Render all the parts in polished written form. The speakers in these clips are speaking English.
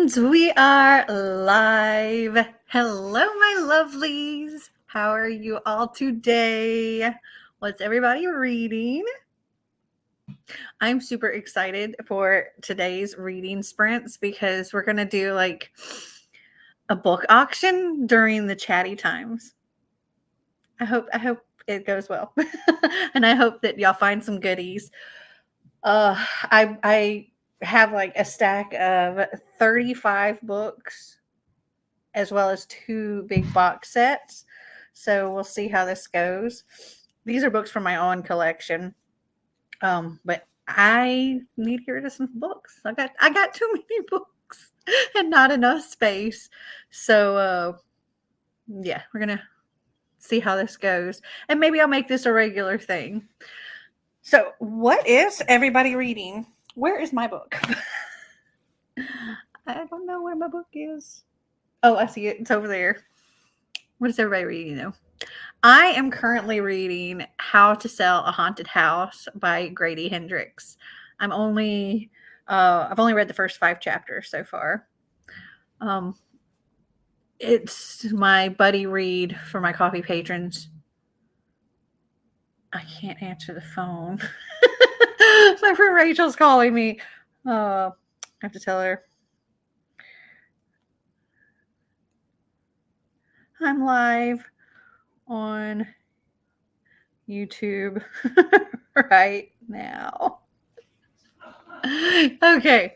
And we are live. Hello, my lovelies. How are you all today? What's everybody reading? I'm super excited for today's reading sprints because we're going to do like a book auction during the chatty times. I hope it goes well. And I hope that y'all find some goodies. I have like a stack of 35 books as well as 2 big box sets. So we'll see how this goes. These are books from my own collection. But I need to get rid of some books. I got too many books and not enough space. So yeah, we're gonna see how this goes. And maybe I'll make this a regular thing. So what is everybody reading? Where is my book? I don't know where my book is. Oh, I see it. It's over there. What is everybody reading though? I am currently reading How to Sell a Haunted House by Grady Hendrix. I've only read the first 5 chapters so far. It's my buddy read for my coffee patrons. I can't answer the phone. My friend Rachel's calling me. I have to tell her. I'm live on YouTube right now. Okay.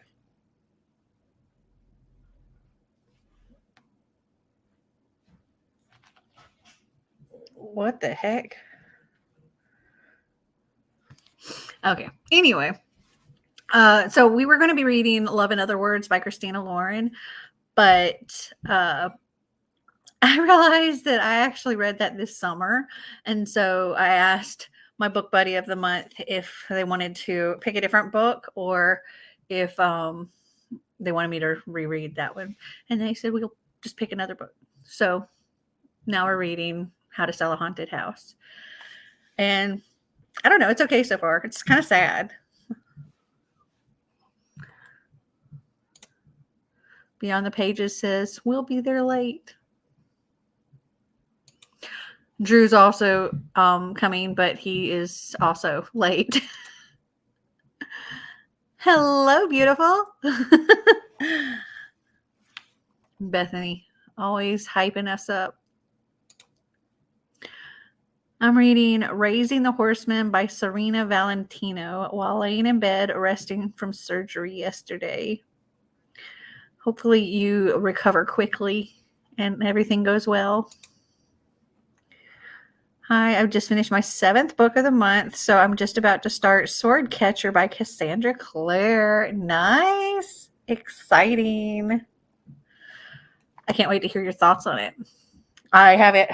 What the heck? Okay. Anyway. So we were going to be reading Love in Other Words by Christina Lauren, but I realized that I actually read that this summer. And so I asked my book buddy of the month if they wanted to pick a different book or if they wanted me to reread that one. And they said, we'll just pick another book. So now we're reading How to Sell a Haunted House. And I don't know, it's okay so far. It's kind of sad. Beyond the pages says, we'll be there late. Drew's also coming, but he is also late. Hello, beautiful. Bethany, always hyping us up. I'm reading Raising the Horseman by Serena Valentino while laying in bed resting from surgery yesterday. Hopefully you recover quickly and everything goes well. Hi, I've just finished my 7th book of the month, so I'm just about to start Sword Catcher by Cassandra Clare. Nice. Exciting. I can't wait to hear your thoughts on it. I have it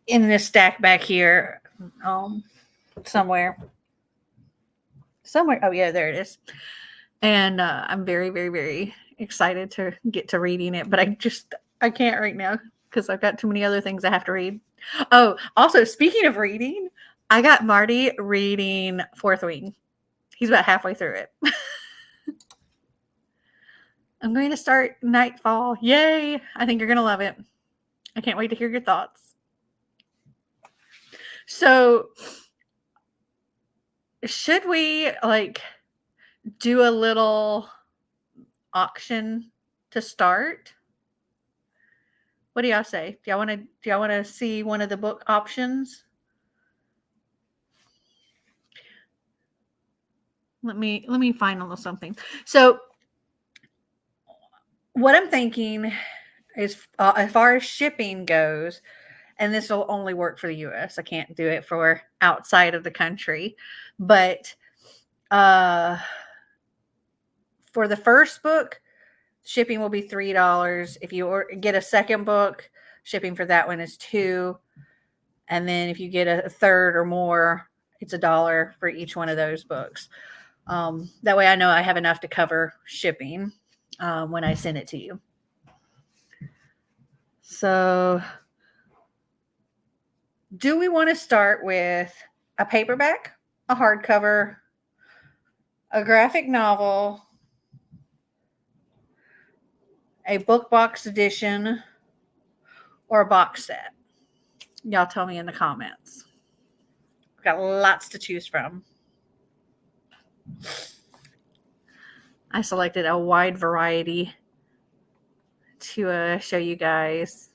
in this stack back here somewhere. Oh, yeah, there it is. And I'm very, very, very excited to get to reading it, but I can't right now because I've got too many other things I have to read. Oh, also, speaking of reading, I got Marty reading Fourth Wing. He's about halfway through it. I'm going to start Nightfall. Yay! I think you're going to love it. I can't wait to hear your thoughts. So, should we do a little auction to start? What do y'all say? Do y'all want to see one of the book options? Let me find a little something. So what I'm thinking is as far as shipping goes, and this will only work for the US. I can't do it for outside of the country. But for the first book, shipping will be $3. If you get a second book, shipping for that one is $2. And then if you get a third or more, it's $1 for each one of those books. That way I know I have enough to cover shipping when I send it to you. So do we want to start with a paperback, a hardcover, a graphic novel, a book box edition, or a box set? Y'all tell me in the comments. We've got lots to choose from. I selected a wide variety to show you guys.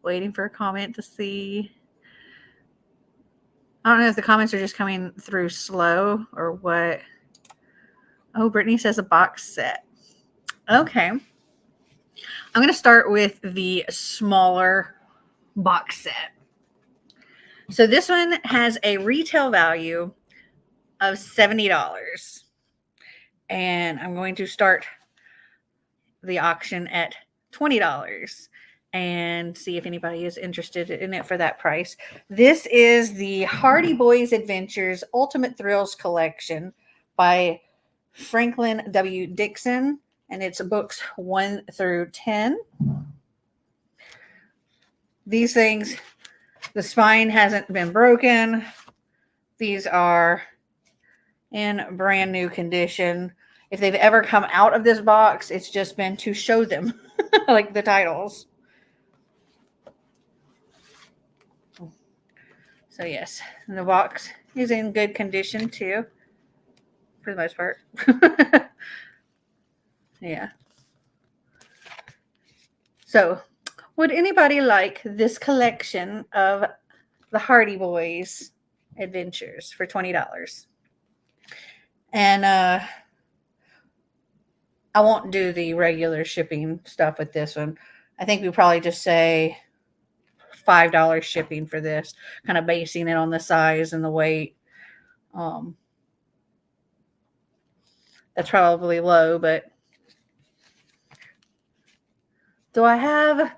Waiting for a comment to see. I don't know if the comments are just coming through slow or what. Oh, Brittany says a box set. Okay. I'm going to start with the smaller box set. So this one has a retail value of $70. And I'm going to start the auction at $20 and see if anybody is interested in it for that price. This is the Hardy Boys Adventures Ultimate Thrills Collection by Franklin W. Dixon, and it's books 1 through 10. These things, the spine hasn't been broken. These are in brand new condition. If they've ever come out of this box, it's just been to show them, like the titles. So yes, the box is in good condition too, for the most part. Yeah. So, would anybody like this collection of the Hardy Boys Adventures for $20? And I won't do the regular shipping stuff with this one. I think we probably just say $5 shipping for this, kind of basing it on the size and the weight. That's probably low, but do I have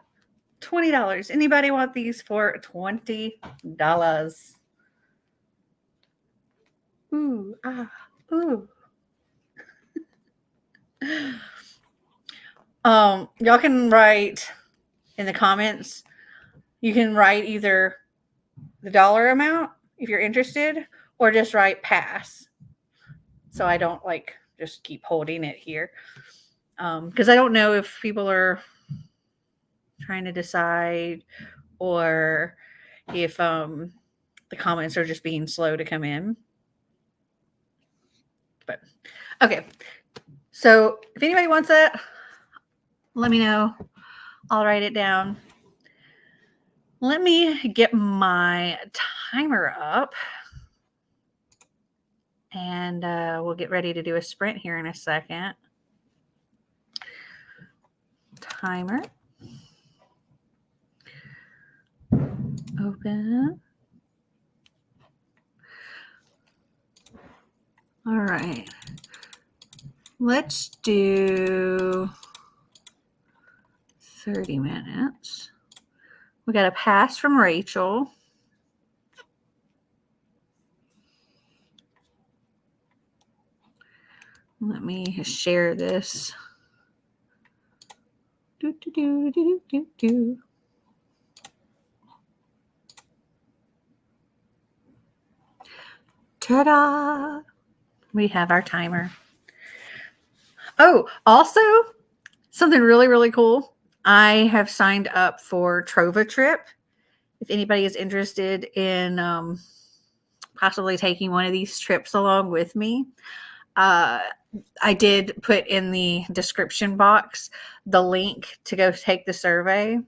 $20? Anybody want these for $20? Ooh, ooh. Y'all can write in the comments. You can write either the dollar amount if you're interested, or just write pass. So I don't like just keep holding it here. Because I don't know if people are trying to decide or if the comments are just being slow to come in. But okay. So if anybody wants that, let me know. I'll write it down. Let me get my timer up. And we'll get ready to do a sprint here in a second. Timer. Open. All right. Let's do 30 minutes. We got a pass from Rachel. Let me share this. Ta-da! We have our timer. Oh, also, something really, really cool. I have signed up for Trova Trip. If anybody is interested in possibly taking one of these trips along with me, I did put in the description box the link to go take the survey.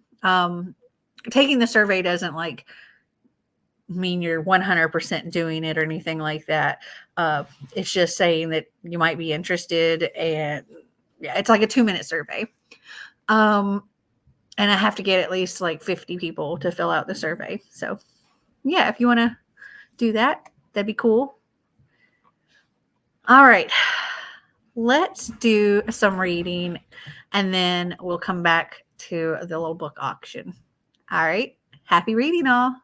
Taking the survey doesn't like mean you're 100% doing it or anything like that. It's just saying that you might be interested, and yeah, it's like a 2-minute survey. And I have to get at least like 50 people to fill out the survey. So yeah, if you want to do that, that'd be cool. All right. Let's do some reading, and then we'll come back to the little book auction. All right. Happy reading, all.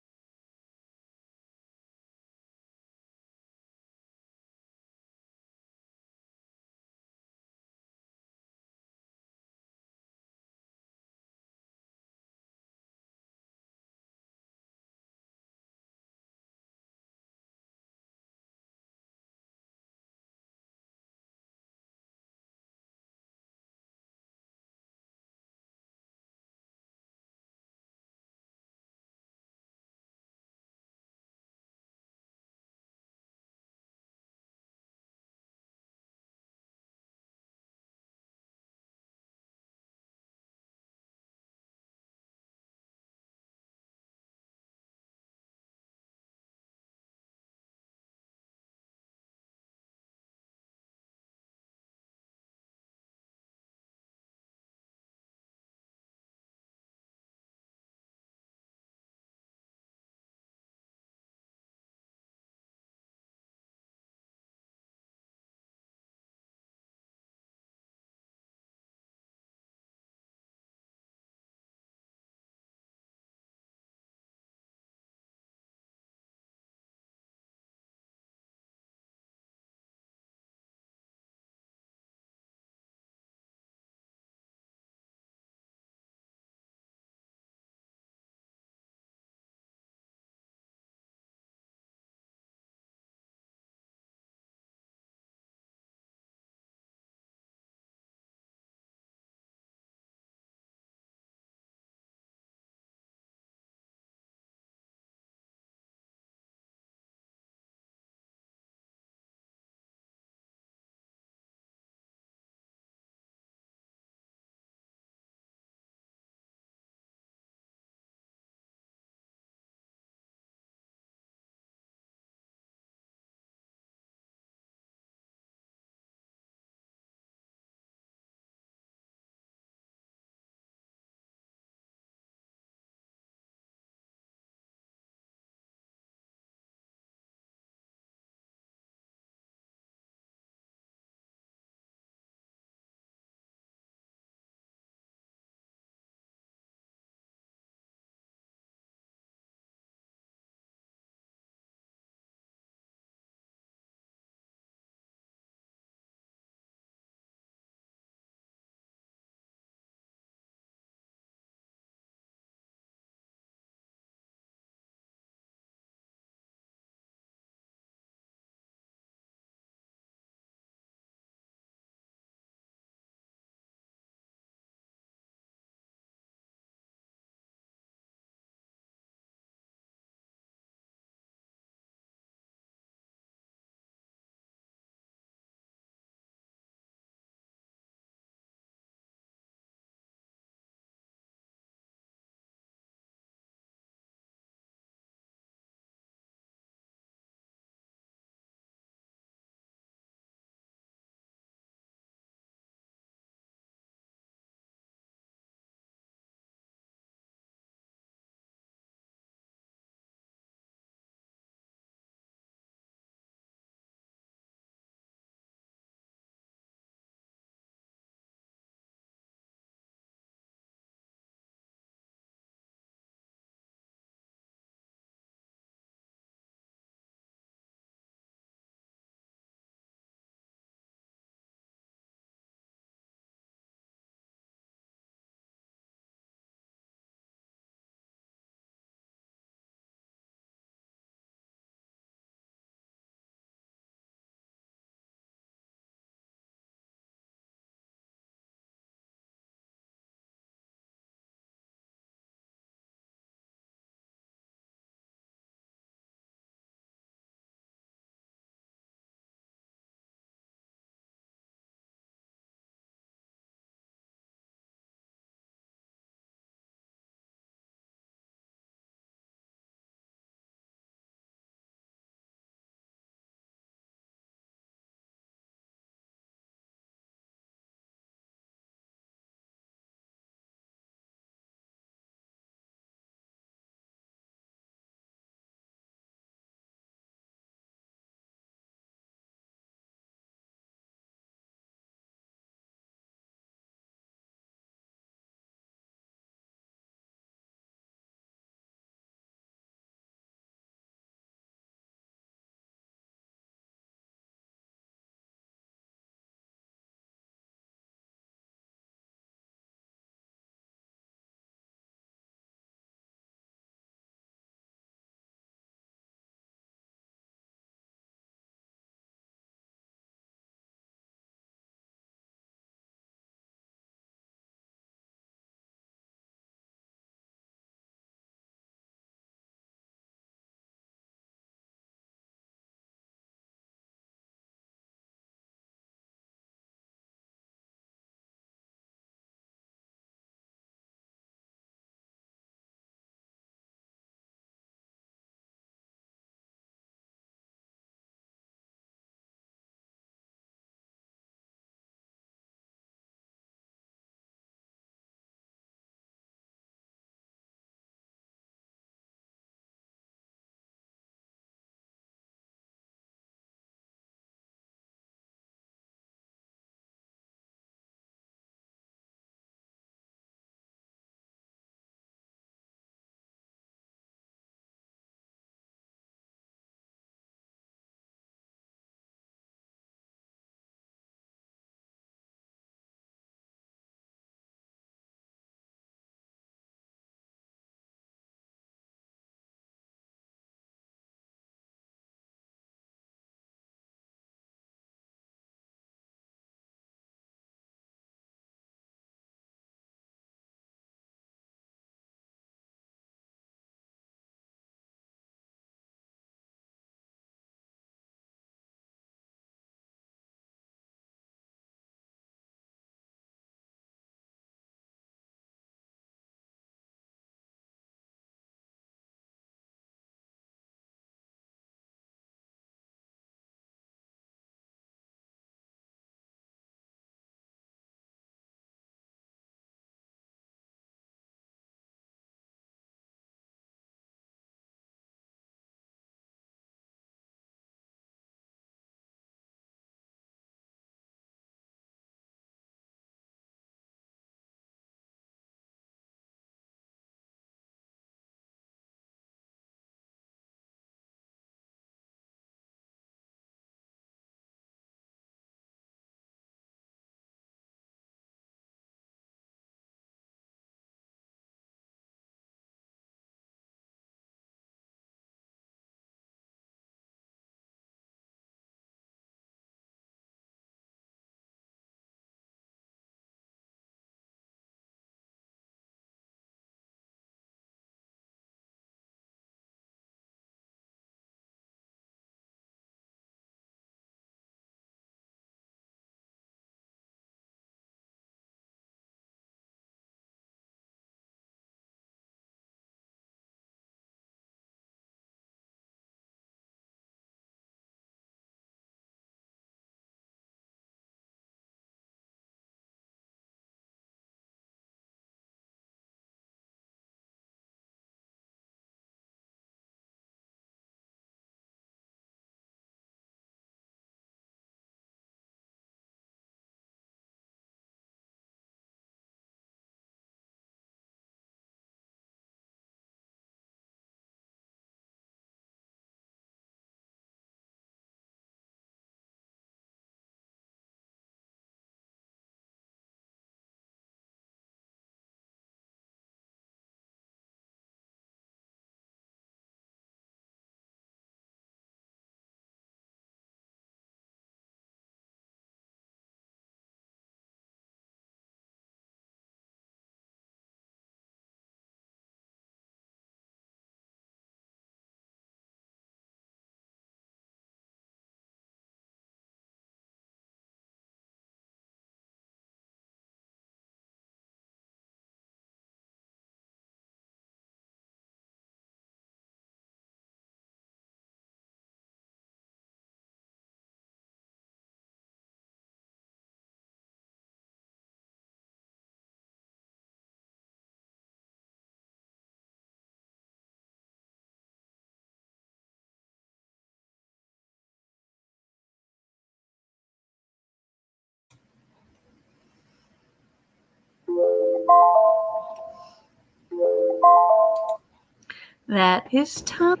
That is Tom.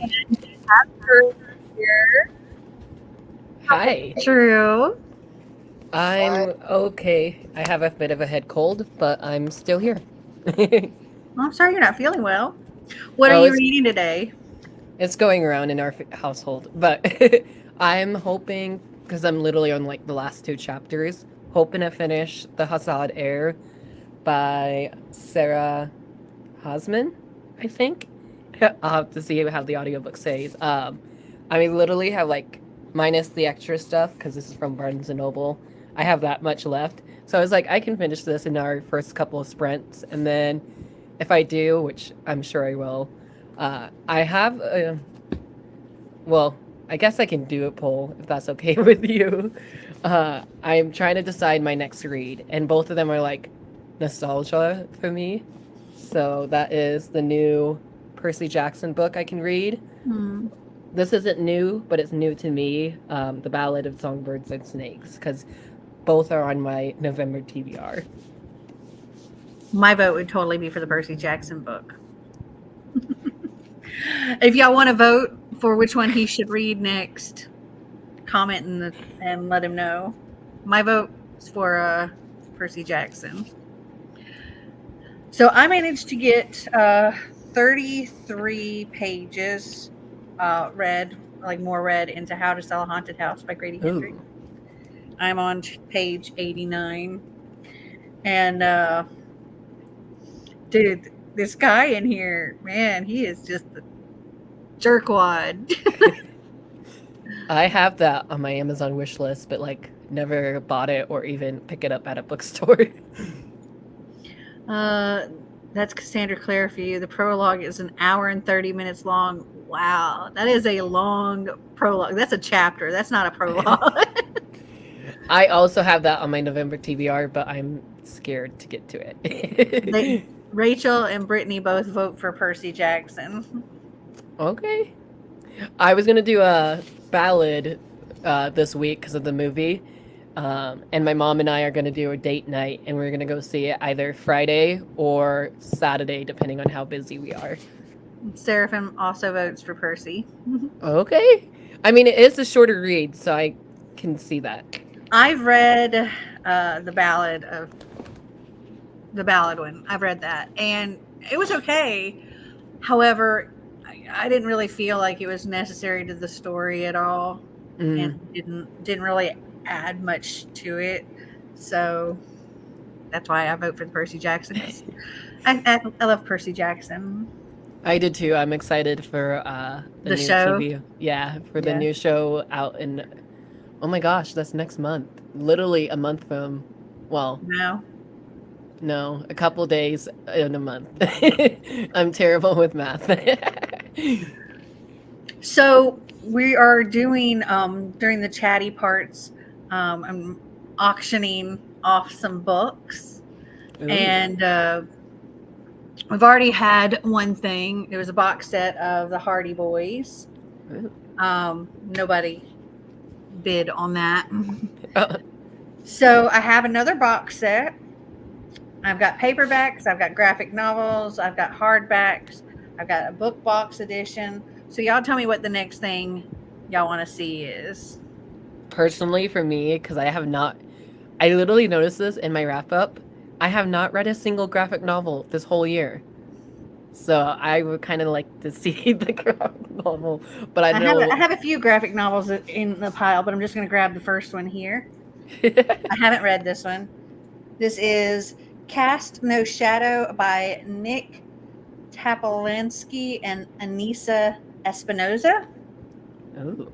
And we have Drew here. Hi. Drew. I'm okay. I have a bit of a head cold, but I'm still here. I'm sorry you're not feeling well. What are Oh, you it's reading today? it's going around in our household, but I'm hoping because I'm literally on like the last two chapters, hoping to finish The Hassad Air by Sarah Hasman, I think. I'll have to see how the audiobook says. I mean, literally have like minus the extra stuff because this is from Barnes and Noble. I have that much left, so I was like, I can finish this in our first couple of sprints, and then if I do, which I'm sure I will, I have a well. I guess I can do a poll if that's okay with you. I'm trying to decide my next read, and both of them are like nostalgia for me. So that is the new Percy Jackson book I can read. Hmm. This isn't new, but it's new to me. The Ballad of Songbirds and Snakes, because both are on my November TBR. My vote would totally be for the Percy Jackson book. If y'all want to vote for which one he should read next, comment and let him know. My vote is for Percy Jackson. So I managed to get 33 pages read, like more read into How to Sell a Haunted House by Grady Hendrix. Ooh. I'm on page 89. And dude, this guy in here, man, he is just the jerkwad. I have that on my Amazon wish list, but like never bought it or even pick it up at a bookstore. That's Cassandra Clare for you. The prologue is an hour and 30 minutes long. Wow, that is a long prologue. That's a chapter. That's not a prologue. I also have that on my November TBR, but I'm scared to get to it. Rachel and Brittany both vote for Percy Jackson. Okay. I was gonna do a ballad this week because of the movie, and my mom and I are gonna do a date night, and we're gonna go see it either Friday or Saturday, depending on how busy we are. Seraphim also votes for Percy. Okay. I mean, it is a shorter read, so I can see that. I've read the ballad one. I've read that, and it was okay. However, I didn't really feel like it was necessary to the story at all, and didn't really add much to it. So that's why I vote for the Percy Jackson. I love Percy Jackson. I did too. I'm excited for the new show. TV. Yeah, for the new show out in. Oh my gosh, that's next month. Literally a month from. Well, no, a couple days in a month. I'm terrible with math. So we are doing during the chatty parts. I'm auctioning off some books, Ooh. and we've already had one thing. It was a box set of the Hardy Boys. Nobody bid on that. So I have another box set. I've got paperbacks, I've got graphic novels, I've got hardbacks, I've got a book box edition. So y'all tell me what the next thing y'all want to see is. Personally, for me, because I literally noticed this in my wrap up. I have not read a single graphic novel this whole year. So I would kind of like to see the graphic novel, but I have a few graphic novels in the pile, but I'm just going to grab the first one here. I haven't read this one. This is Cast No Shadow by Nick Tapolansky and Anissa Espinoza. Oh,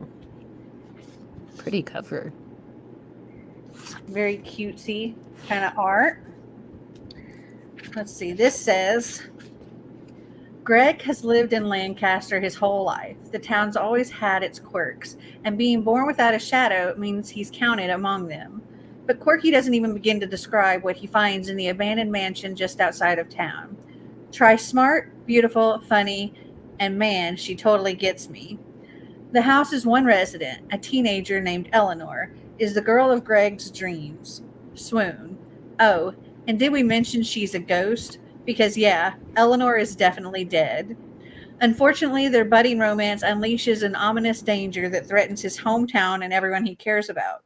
pretty cover. Very cutesy kind of art. Let's see. This says, Greg has lived in Lancaster his whole life. The town's always had its quirks, and being born without a shadow means he's counted among them. But quirky doesn't even begin to describe what he finds in the abandoned mansion just outside of town. Try smart, beautiful, funny, and man, she totally gets me. The house is one resident, a teenager named Eleanor, is the girl of Greg's dreams. Swoon. Oh, and did we mention she's a ghost? because, yeah, Eleanor is definitely dead. Unfortunately, their budding romance unleashes an ominous danger that threatens his hometown and everyone he cares about.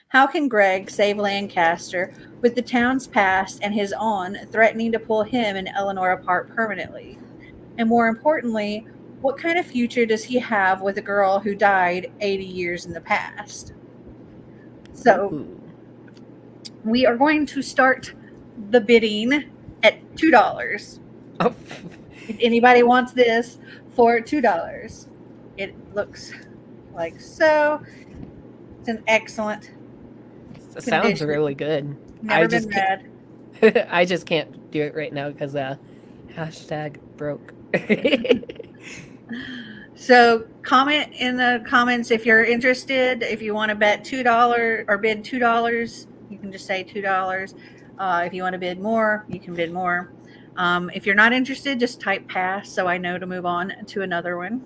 How can Greg save Lancaster with the town's past and his own threatening to pull him and Eleanor apart permanently? And more importantly, what kind of future does he have with a girl who died 80 years in the past? So Ooh. we are going to start the bidding at $2. Oh. If anybody wants this for $2, it looks like so. It's an excellent It sounds condition. really good. Never I been just read. I just can't do it right now because hashtag broke. So comment in the comments if you're interested. If you want to bet $2 or bid $2, you can just say $2. If you want to bid more, you can bid more. If you're not interested, just type pass so I know to move on to another one.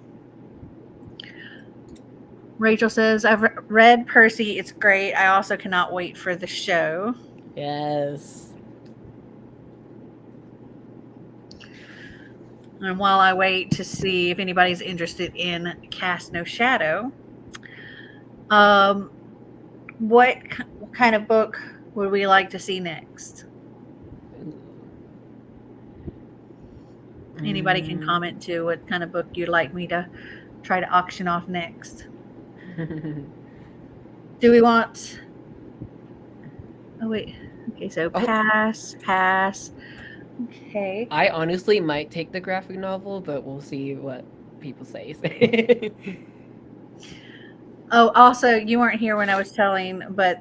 Rachel says, I've read Percy. It's great. I also cannot wait for the show. Yes. And while I wait to see if anybody's interested in Cast No Shadow, what kind of book would we like to see next? Anybody can comment too what kind of book you'd like me to try to auction off next. Do we want... Oh, wait. Okay, so pass. Okay. I honestly might take the graphic novel, but we'll see what people say. Oh, also, you weren't here when I was telling, but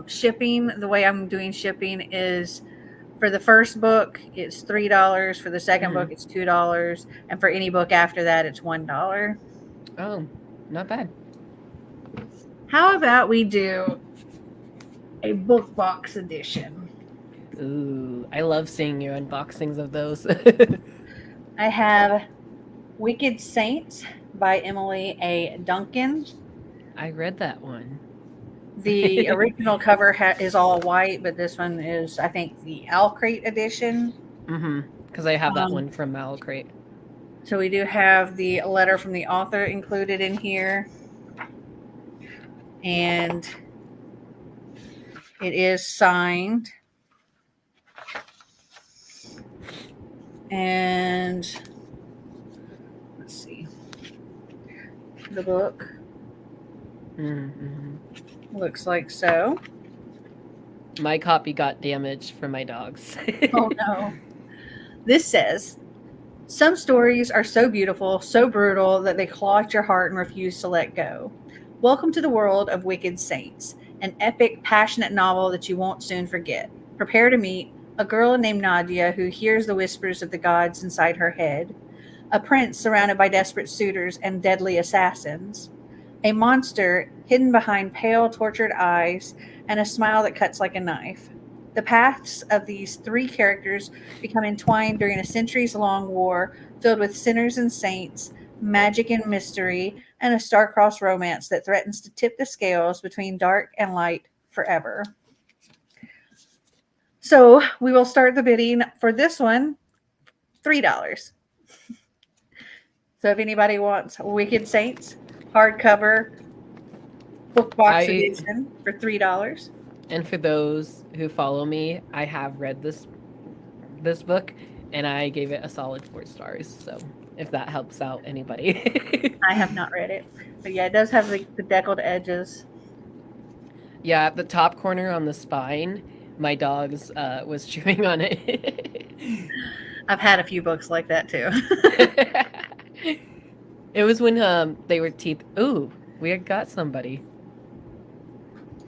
shipping, the way I'm doing shipping is for the first book, it's $3. For the second book, it's $2. And for any book after that, it's $1. Oh, not bad. How about we do a book box edition? Ooh, I love seeing your unboxings of those. I have Wicked Saints by Emily A. Duncan. I read that one. The original cover is all white, but this one is, I think, the Owl Crate edition. Because I have that one from Owl Crate. So we do have the letter from the author included in here. And it is signed. And let's see. The book looks like so. My copy got damaged from my dogs. Oh no. This says, some stories are so beautiful, so brutal that they claw at your heart and refuse to let go. Welcome to the world of Wicked Saints, an epic, passionate novel that you won't soon forget. Prepare to meet a girl named Nadia who hears the whispers of the gods inside her head, a prince surrounded by desperate suitors and deadly assassins, a monster hidden behind pale, tortured eyes and a smile that cuts like a knife. The paths of these three characters become entwined during a centuries-long war filled with sinners and saints, magic and mystery, and a star-crossed romance that threatens to tip the scales between dark and light forever. So we will start the bidding for this one, $3. So if anybody wants Wicked Saints, hardcover, book box edition for $3. And for those who follow me, I have read this book, and I gave it a solid 4 stars. So if that helps out anybody. I have not read it. But yeah, it does have the deckled edges. Yeah, at the top corner on the spine, my dog's was chewing on it. I've had a few books like that too. It was when they were teeth. Ooh, we had got somebody.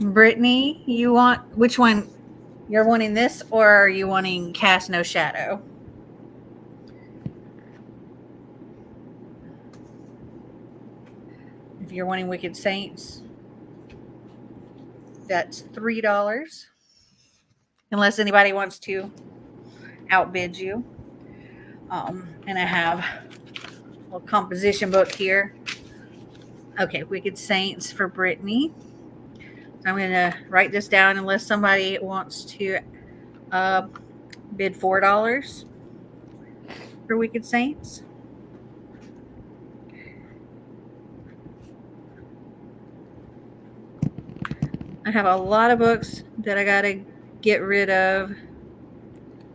Brittany, you want which one? You're wanting this, or are you wanting Cast No Shadow? If you're wanting Wicked Saints, that's $3. Unless anybody wants to outbid you. And I have a little composition book here. Okay, Wicked Saints for Brittany. I'm going to write this down unless somebody wants to bid $4. for Wicked Saints. I have a lot of books that I gotta get rid of.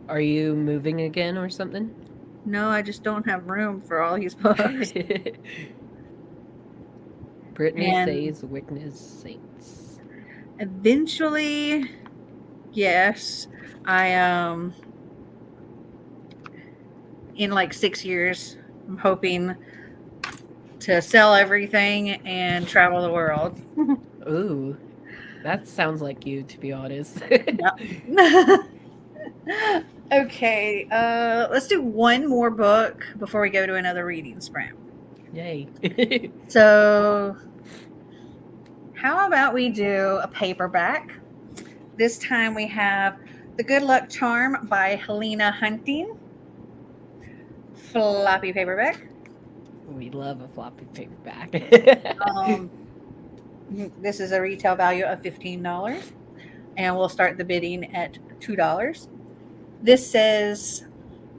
Are you moving again or something? No, I just don't have room for all these books. Brittany And says Witness Saints. eventually, yes, I in like 6 years, I'm hoping to sell everything and travel the world. Ooh, that sounds like you, to be honest. Yep. Okay, let's do one more book before we go to another reading sprint. Yay. So, how about we do a paperback? This time we have The Good Luck Charm by Helena Hunting. Floppy paperback. We love a floppy paperback. Um, this is a retail value of $15, and we'll start the bidding at $2. This says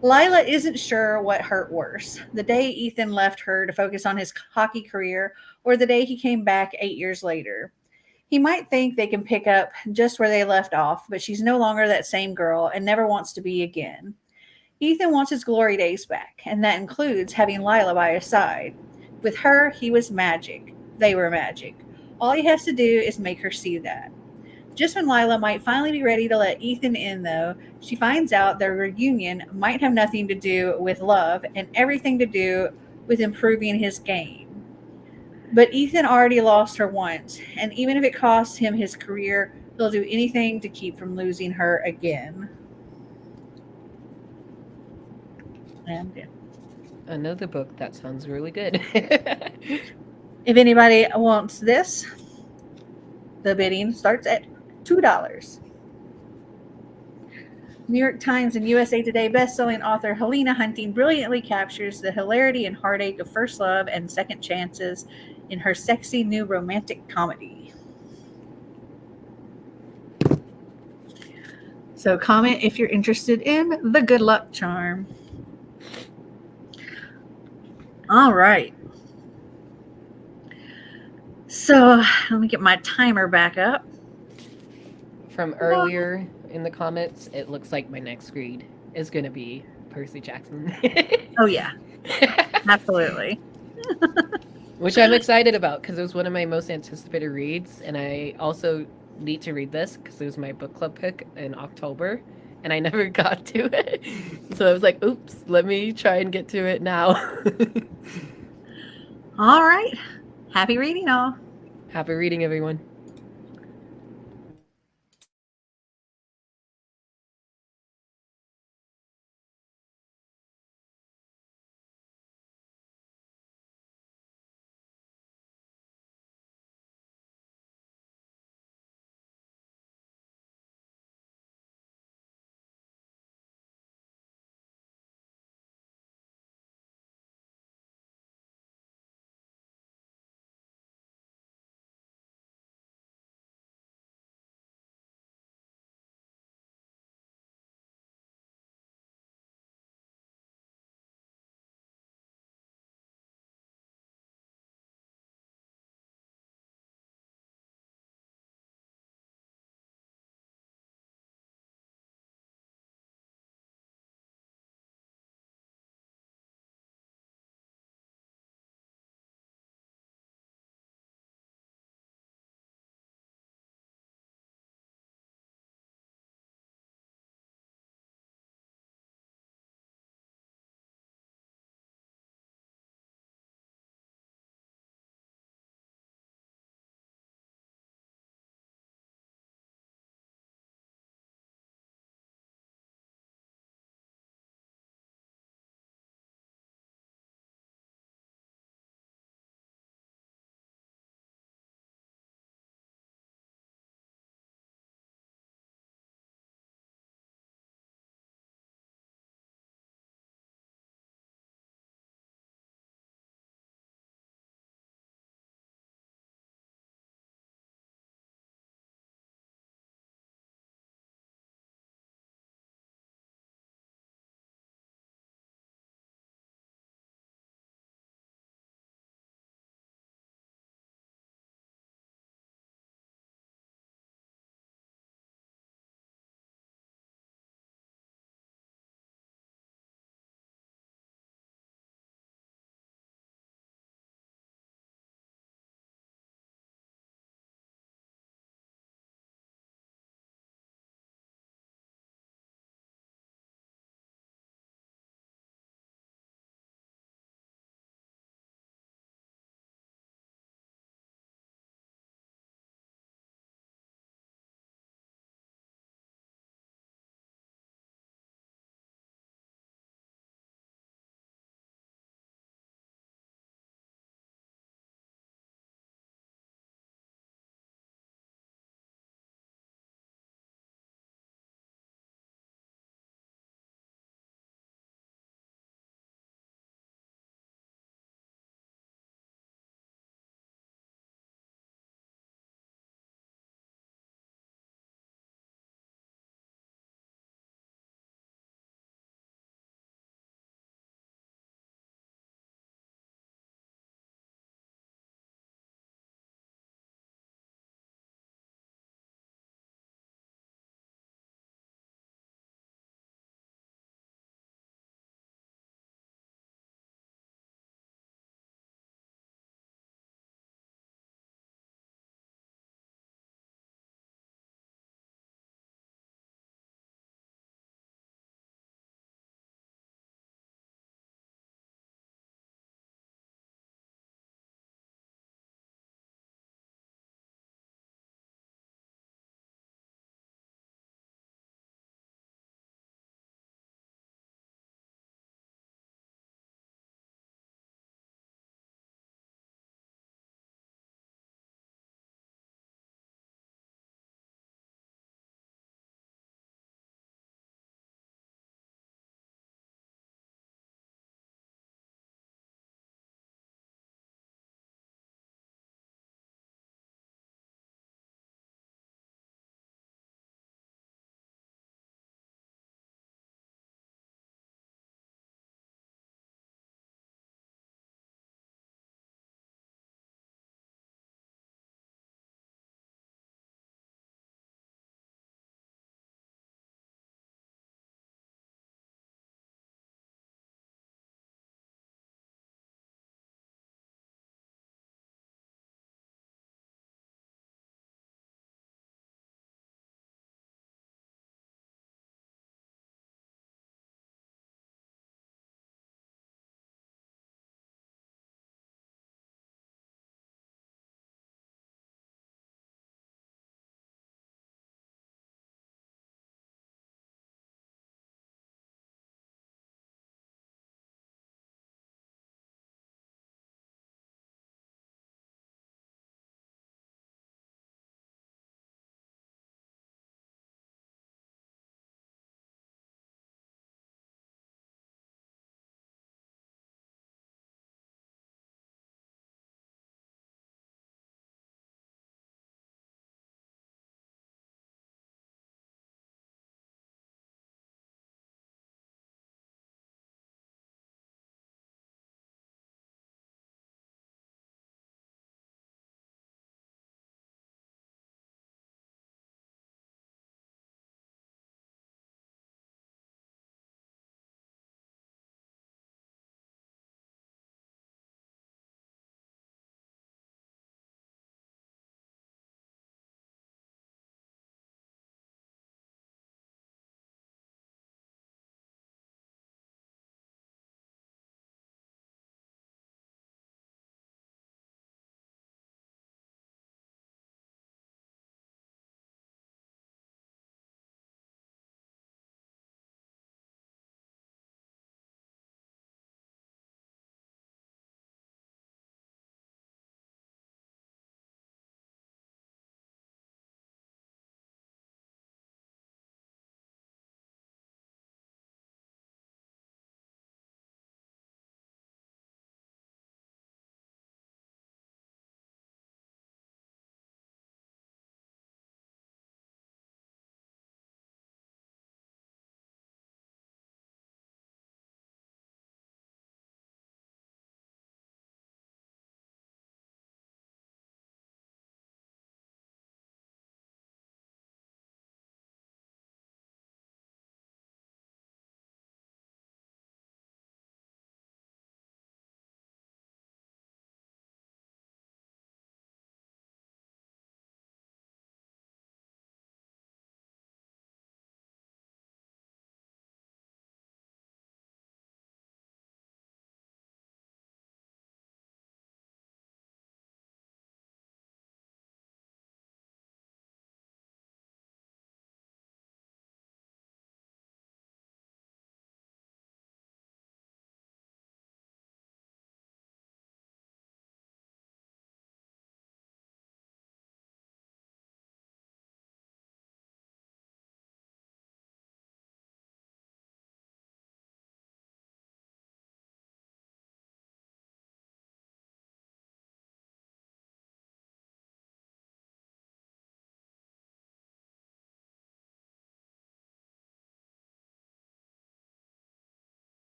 Lila isn't sure what hurt worse, the day Ethan left her to focus on his hockey career or the day he came back 8 years later. He might think they can pick up just where they left off, but she's no longer that same girl and never wants to be again. Ethan wants his glory days back, and that includes having Lila by his side. With her, he was magic. They were magic. All he has to do is make her see that. Just when Lila might finally be ready to let Ethan in, though, she finds out their reunion might have nothing to do with love and everything to do with improving his game. But Ethan already lost her once, and even if it costs him his career, he'll do anything to keep from losing her again. And yeah. Another book that sounds really good. If anybody wants this, the bidding starts at $2. New York Times and USA Today bestselling author Helena Hunting brilliantly captures the hilarity and heartache of first love and second chances in her sexy new romantic comedy. So comment if you're interested in The Good Luck Charm. All right. So let me get my timer back up. From earlier in the comments, it looks like my next read is going to be Percy Jackson. Oh, yeah, absolutely. Which I'm excited about because it was one of my most anticipated reads. And I also need to read this because it was my book club pick in October. And I never got to it. So I was like, oops, let me try and get to it now. All right. Happy reading, all. Happy reading, everyone.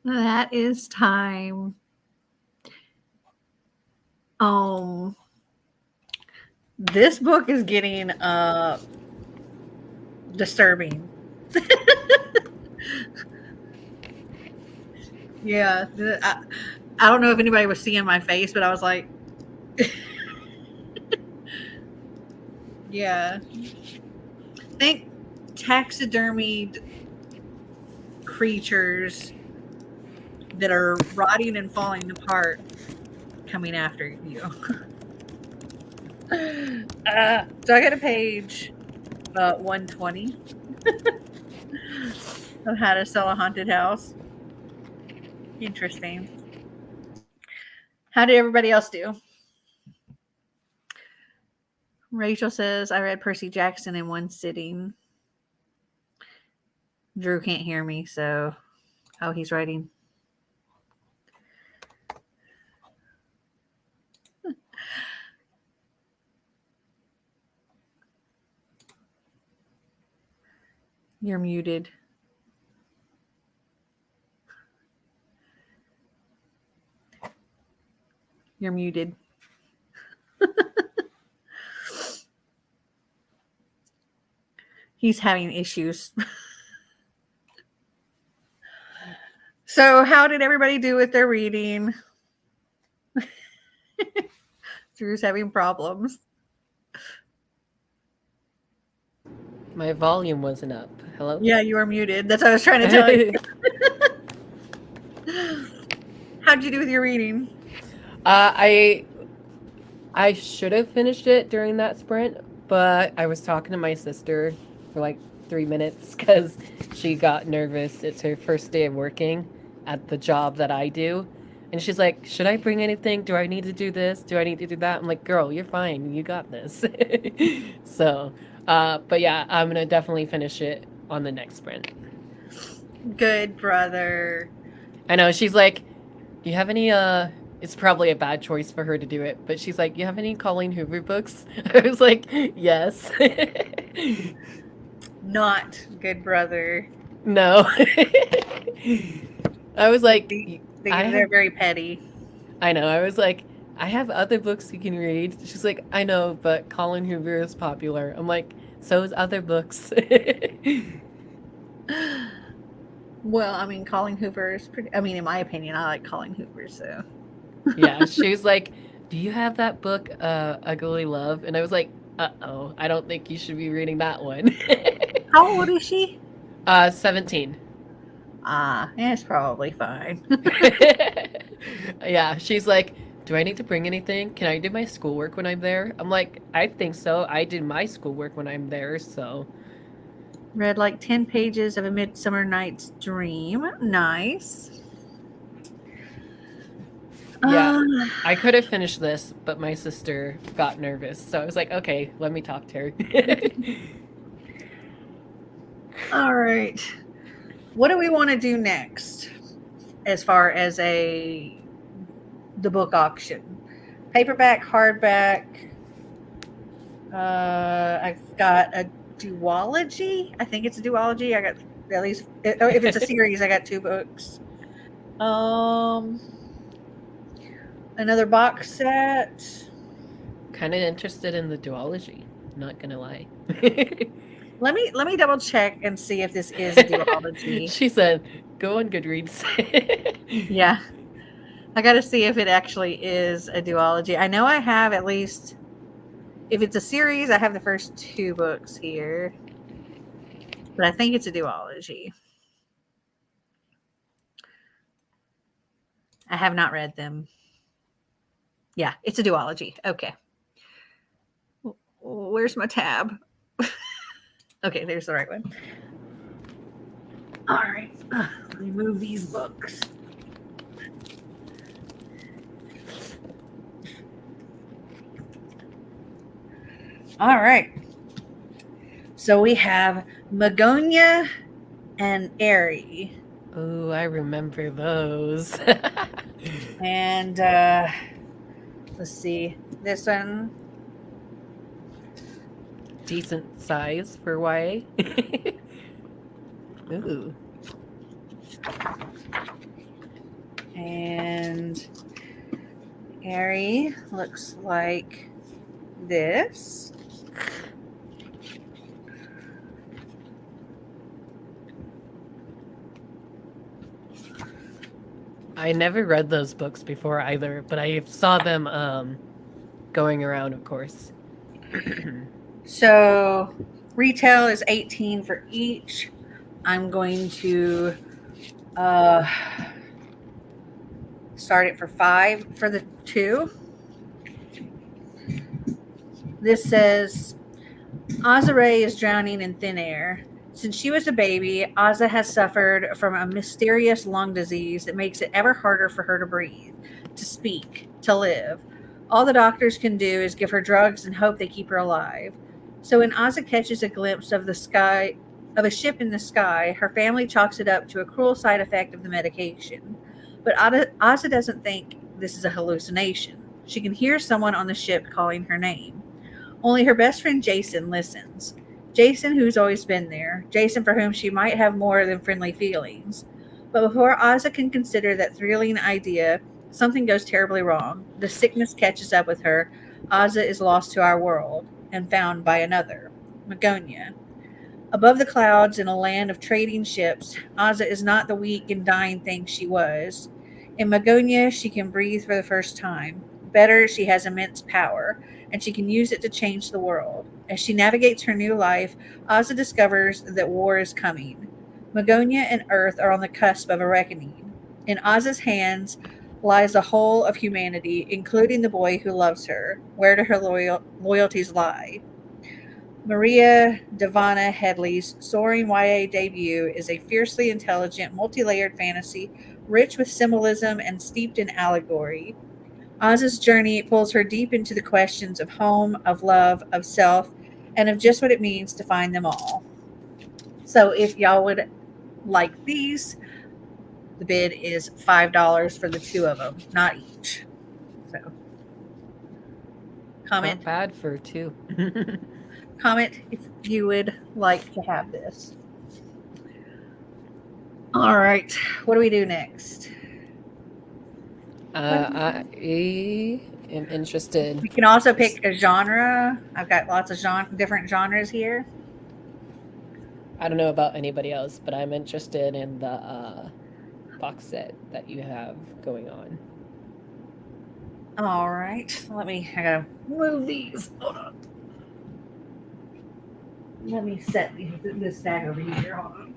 That is time. This book is getting disturbing. Yeah, I don't know if anybody was seeing my face, but I was like, yeah. Think taxidermied creatures that are rotting and falling apart coming after you. So I got a page 120 of how to sell a haunted house. Interesting. How did everybody else do? Rachel says, I read Percy Jackson in one sitting. Drew can't hear me, so. Oh, he's writing. You're muted. You're muted. He's having issues. So, how did everybody do with their reading? Drew's having problems. My volume wasn't up. Hello? Yeah, you are muted. That's what I was trying to tell you. How'd you do with your reading? I should have finished it during that sprint, but I was talking to my sister for like 3 minutes because she got nervous. It's her first day of working at the job that I do. And she's like, should I bring anything? Do I need to do this? Do I need to do that? I'm like, girl, you're fine. You got this. So, but yeah, I'm going to definitely finish it on the next sprint. Good brother. I know. She's like, do you have any, it's probably a bad choice for her to do it, but she's like, you have any Colleen Hoover books? I was like, yes. Not good brother. No. I was like, they're very petty. I know. I was like, I have other books you can read. She's like, I know, but Colleen Hoover is popular. I'm like, so is other books. Well, I mean, Colleen Hoover is pretty. I mean, in my opinion, I like Colleen Hoover. So Yeah, she was like, do you have that book, Ugly Love? And I was like, uh-oh, I don't think you should be reading that one. How old is she? 17. It's probably fine. Yeah, she's like, do I need to bring anything? Can I do my schoolwork when I'm there? I'm like, I think so. I did my schoolwork when I'm there, so. Read like 10 pages of A Midsummer Night's Dream. Nice. Yeah, I could have finished this, but my sister got nervous. So I was like, okay, let me talk to her. All right. What do we want to do next as far as the book auction? Paperback, hardback. I've got a duology. I think it's a duology. I got at least, if it's a series, I got 2 books. Another box set. Kind of interested in the duology, not gonna lie. Let me double check and see if this is a duology. She said, go on Goodreads. Yeah. I got to see if it actually is a duology. I know I have at least, if it's a series, I have the first 2 books here. But I think it's a duology. I have not read them. Yeah, it's a duology. Okay. Where's my tab? Okay, there's the right one. All right. Let me move these books. All right. So we have Magonia and Airy. Oh, I remember those. And let's see. This one. decent size for YA. Ooh. And Harry looks like this. I never read those books before either, but I saw them going around, of course. So retail is 18 for each. I'm going to start it for 5 for the 2. This says Azare is drowning in thin air. Since she was a baby, Aza has suffered from a mysterious lung disease that makes it ever harder for her to breathe, to speak, to live. All the doctors can do is give her drugs and hope they keep her alive. So when Aza catches a glimpse of a ship in the sky, her family chalks it up to a cruel side effect of the medication. But Aza doesn't think this is a hallucination. She can hear someone on the ship calling her name. Only her best friend Jason listens. Jason, who's always been there. Jason, for whom she might have more than friendly feelings. But before Aza can consider that thrilling idea, something goes terribly wrong. The sickness catches up with her. Aza is lost to our world and found by another, Magonia. Above the clouds in a land of trading ships, Aza is not the weak and dying thing she was. In Magonia, she can breathe for the first time. Better, she has immense power, and she can use it to change the world. As she navigates her new life, Aza discovers that war is coming. Magonia and Earth are on the cusp of a reckoning. In Aza's hands lies the whole of humanity, including the boy who loves her. Where do her loyalties lie? Maria Devana Headley's soaring YA debut is a fiercely intelligent, multi-layered fantasy, rich with symbolism and steeped in allegory. Oz's journey pulls her deep into the questions of home, of love, of self, and of just what it means to find them all. So if y'all would like these, the bid is $5 for the 2 of them, not each. So comment. Not bad for 2. Comment if you would like to have this. All right. What do we do next? I am interested. We can also pick a genre. I've got lots of different genres here. I don't know about anybody else, but I'm interested in the box set that you have going on. All right. I gotta move these. Hold on. Let me set this stack over here. Hold on.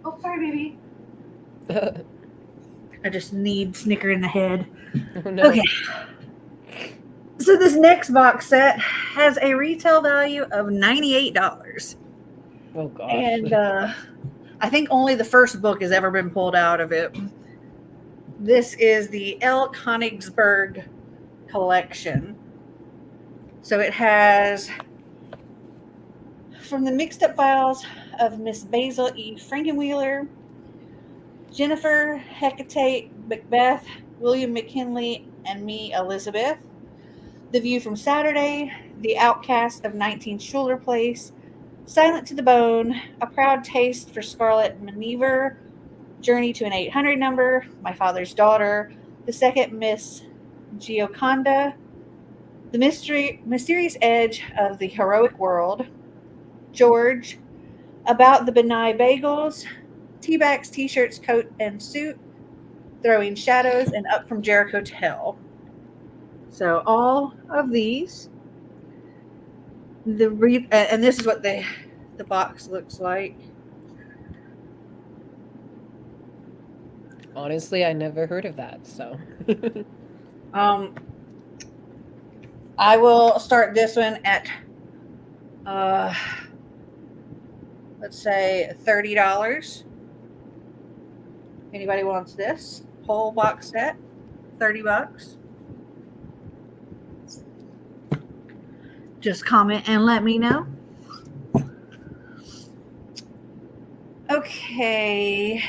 Oh, sorry, baby. I just need Snicker in the head. Oh, no. Okay. So this next box set has a retail value of $98. Oh gosh. And I think only the first book has ever been pulled out of it. This is the L. Konigsberg collection. So it has From the Mixed Up Files of Miss Basil E. Frankenwheeler, Jennifer Hecate Macbeth, William McKinley, and me, Elizabeth. The View from Saturday, The Outcast of 19 Schuler Place, Silent to the Bone, A Proud Taste for Scarlett Manever, Journey to an 800 Number, My Father's Daughter, The Second Miss Gioconda, The Mysterious Edge of the Heroic World, George, About the Benai Bagels, T-Backs, T-Shirts, Coat and Suit, Throwing Shadows, and Up from Jericho to Hell. So all of these, and this is what the box looks like. Honestly, I never heard of that, so. I will start this one at, let's say $30. Anybody wants this whole box set? $30. Just comment and let me know. Okay.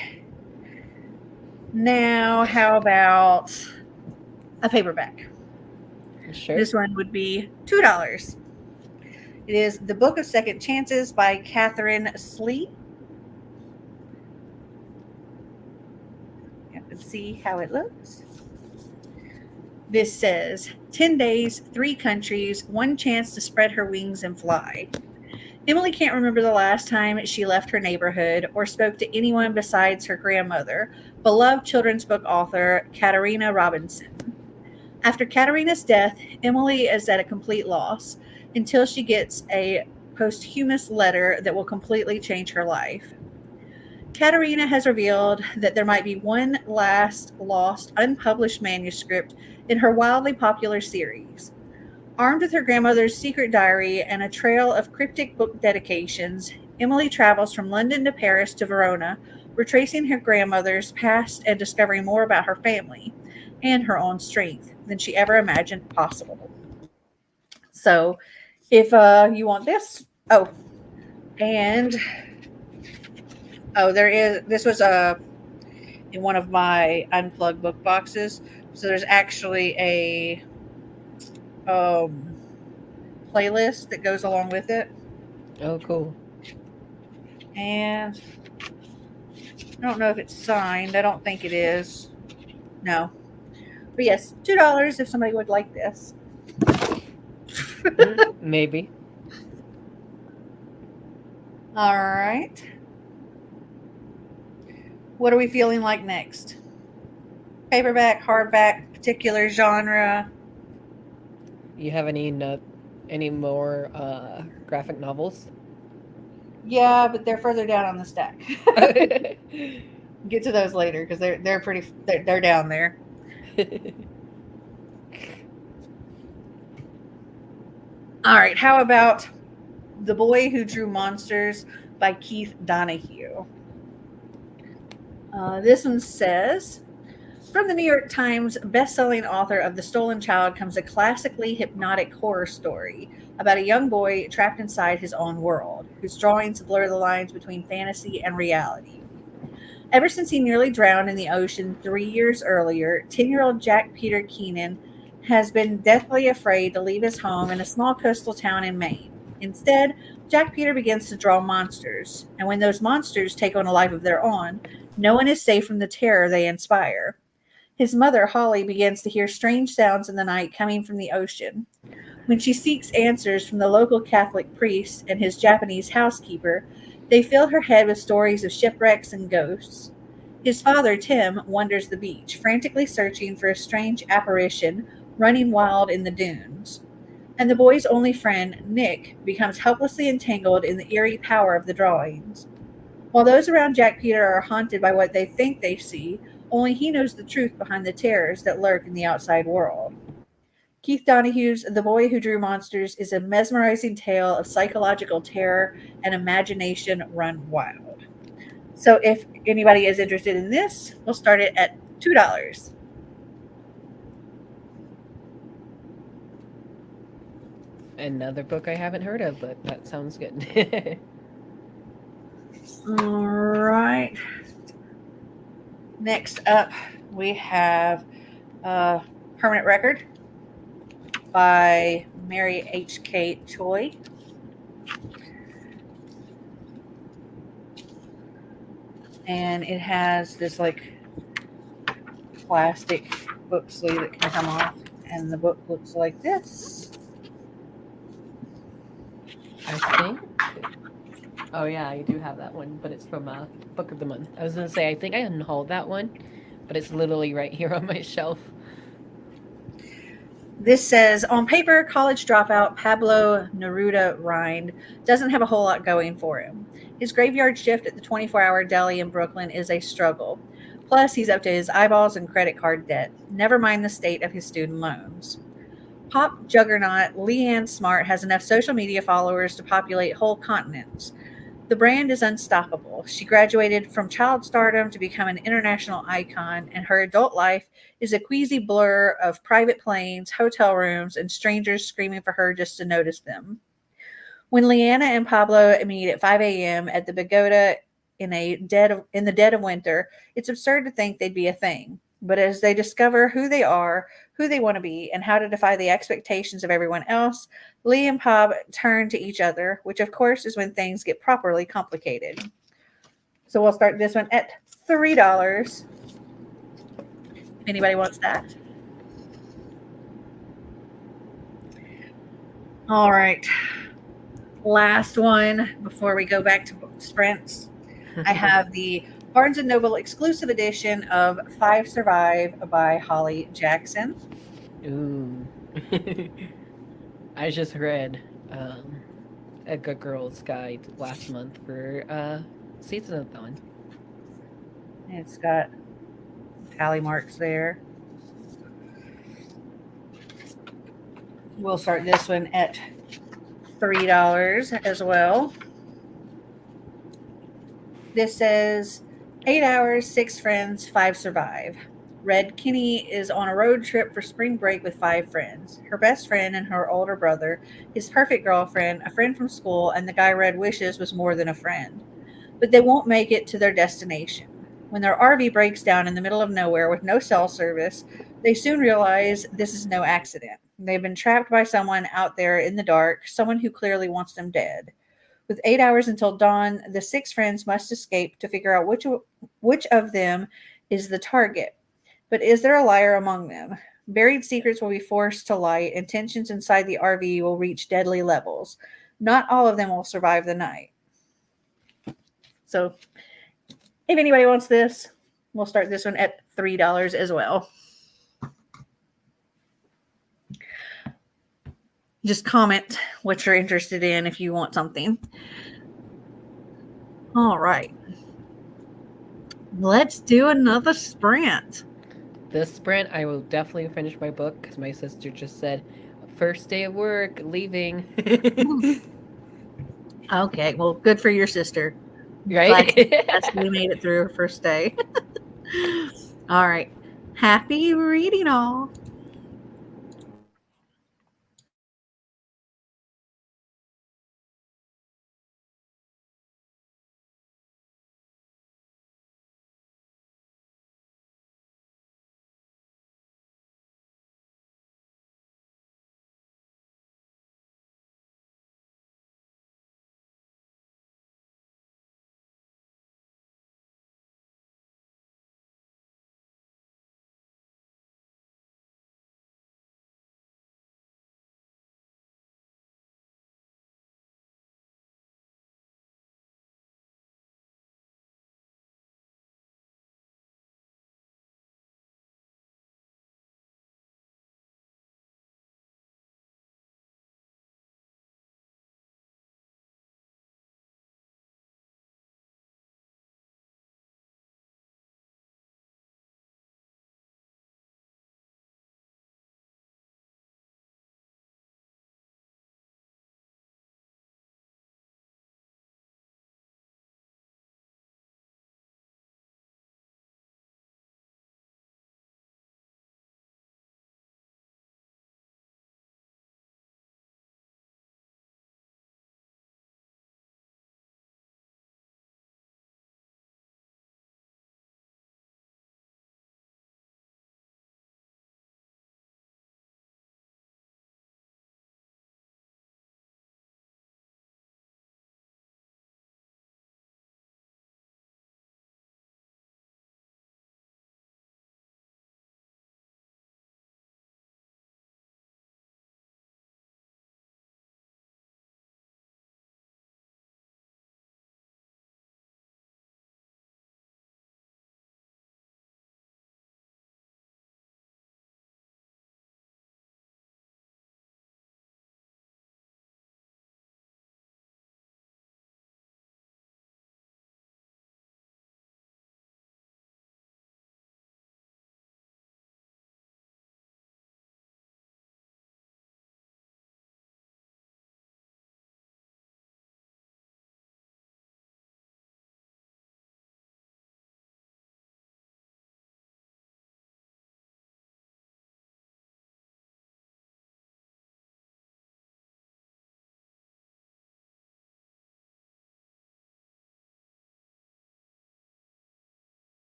Now, how about a paperback? Sure. This one would be $2. It is The Book of Second Chances by Catherine Slee. You can see how it looks. This says 10 days, 3 countries, 1 chance to spread her wings and fly. Emily can't remember the last time she left her neighborhood or spoke to anyone besides her grandmother, beloved children's book author Katarina Robinson. After Katarina's death, Emily is at a complete loss until she gets a posthumous letter that will completely change her life. Katarina has revealed that there might be one last lost, unpublished manuscript in her wildly popular series. Armed with her grandmother's secret diary and a trail of cryptic book dedications, Emily travels from London to Paris to Verona, retracing her grandmother's past and discovering more about her family and her own strength than she ever imagined possible. So, if you want this, and there is this was in one of my unplugged book boxes. So there's actually a playlist that goes along with it. Oh, cool. And I don't know if it's signed. I don't think it is. No. But yes, $2 if somebody would like this. Maybe. All right. What are we feeling like next? Paperback, hardback, particular genre? You have any more graphic novels? Yeah, but they're further down on the stack. Get to those later because they're down there. All right, how about The Boy Who Drew Monsters by Keith Donahue? This one says, from the New York Times best-selling author of The Stolen Child comes a classically hypnotic horror story about a young boy trapped inside his own world, whose drawings blur the lines between fantasy and reality. Ever since he nearly drowned in the ocean 3 years earlier, 10-year-old Jack Peter Keenan has been deathly afraid to leave his home in a small coastal town in Maine. Instead, Jack Peter begins to draw monsters, and when those monsters take on a life of their own, no one is safe from the terror they inspire. His mother, Holly, begins to hear strange sounds in the night coming from the ocean. When she seeks answers from the local Catholic priest and his Japanese housekeeper, they fill her head with stories of shipwrecks and ghosts. His father, Tim, wanders the beach, frantically searching for a strange apparition running wild in the dunes. And the boy's only friend, Nick, becomes helplessly entangled in the eerie power of the drawings. While those around Jack Peter are haunted by what they think they see, only he knows the truth behind the terrors that lurk in the outside world. Keith Donahue's The Boy Who Drew Monsters is a mesmerizing tale of psychological terror and imagination run wild. So if anybody is interested in this, we'll start it at $2. Another book I haven't heard of, but that sounds good. All right. Next up, we have Permanent Record by Mary H.K. Choi. And it has this like plastic book sleeve that can come off, and the book looks like this. I think. Oh yeah, I do have that one, but it's from Book of the Month. I was gonna say I think I unhauled that one, but it's literally right here on my shelf. This says, on paper, college dropout Pablo Neruda Rind doesn't have a whole lot going for him. His graveyard shift at the 24-hour deli in Brooklyn is a struggle. Plus, he's up to his eyeballs in credit card debt, never mind the state of his student loans. Pop juggernaut Leanne Smart has enough social media followers to populate whole continents. The brand is unstoppable. She graduated from child stardom to become an international icon, and her adult life is a queasy blur of private planes, hotel rooms, and strangers screaming for her just to notice them. When Leanna and Pablo meet at 5 a.m. at the Pagoda in the dead of winter, it's absurd to think they'd be a thing. But as they discover who they are, who they want to be, and how to defy the expectations of everyone else, Lee and Pob turn to each other, which of course is when things get properly complicated. So we'll start this one at $3. If anybody wants that. All right. Last one before we go back to sprints. I have the Barnes & Noble exclusive edition of Five Survive by Holly Jackson. Ooh. I just read a Good Girl's Guide last month for Season of Dawn. It's got tally marks there. We'll start this one at $3 as well. This says 8 hours, 6 friends, 5 survive. Red Kinney is on a road trip for spring break with 5 friends. Her best friend and her older brother, his perfect girlfriend, a friend from school, and the guy Red wishes was more than a friend. But they won't make it to their destination. When their RV breaks down in the middle of nowhere with no cell service, they soon realize this is no accident. They've been trapped by someone out there in the dark, someone who clearly wants them dead. With 8 hours until dawn, the 6 friends must escape to figure out which of them is the target. But is there a liar among them? Buried secrets will be forced to light, and tensions inside the RV will reach deadly levels. Not all of them will survive the night. So, if anybody wants this, we'll start this one at $3 as well. Just comment what you're interested in if you want something. All right. Let's do another sprint. This sprint, I will definitely finish my book because my sister just said, first day of work, leaving. Okay, well, good for your sister. Right? Glad we made it through her first day. All right. Happy reading, all.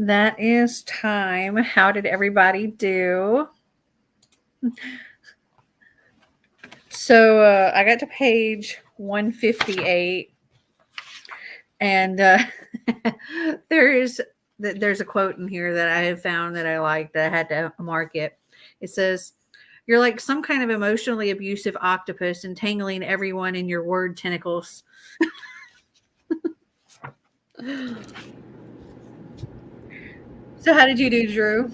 That is time. How did everybody do? So I got to page 158, and there's a quote in here that I have found that I like that I had to mark it. It says, "You're like some kind of emotionally abusive octopus entangling everyone in your word tentacles." So how did you do, Drew?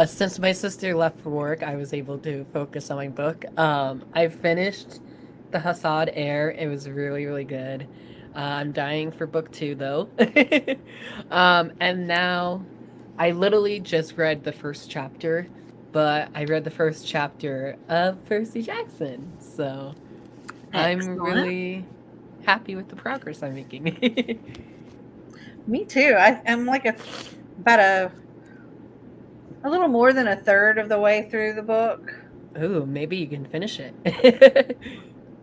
Since my sister left for work, I was able to focus on my book. I finished The Hassad Air. It was really, really good. I'm dying for book 2 though. And now I literally just read the first chapter, but I read the first chapter of Percy Jackson. So I'm Excellent. really happy with the progress I'm making. Me too. I'm like about a little more than a third of the way through the book. Ooh, maybe you can finish it.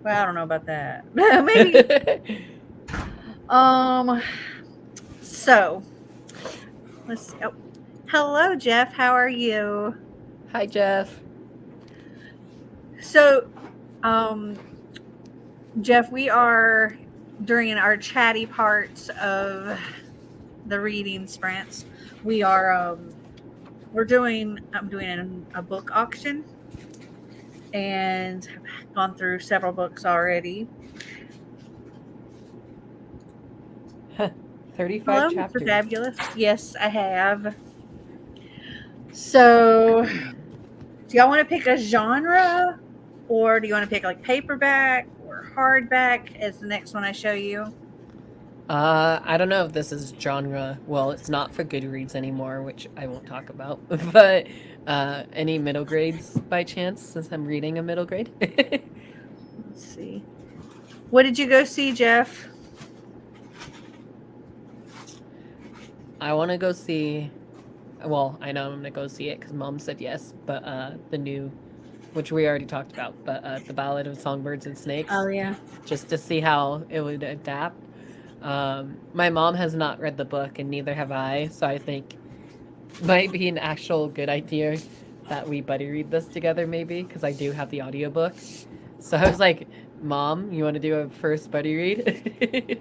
Well, I don't know about that. Maybe. So let's see. Oh, hello, Jeff. How are you? Hi, Jeff. So, Jeff, we are during our chatty parts of the reading sprints. We are I'm doing a book auction, and I've gone through several books already. 35 Hello, chapters. Mr. Fabulous. Yes, I have. So, do y'all want to pick a genre, or do you want to pick like paperback or hardback as the next one I show you? I don't know if this is genre. Well, it's not for Goodreads anymore, which I won't talk about. But any middle grades by chance, since I'm reading a middle grade? Let's see. What did you go see, Jeff? I want to go see. Well, I know I'm gonna go see it because Mom said yes. But the new, which we already talked about, but the Ballad of Songbirds and Snakes, Oh yeah. just to see how it would adapt. My mom has not read the book, and neither have I. So I think might be an actual good idea that we buddy read this together, maybe, because I do have the audiobook. So I was like, Mom, you want to do a first buddy read?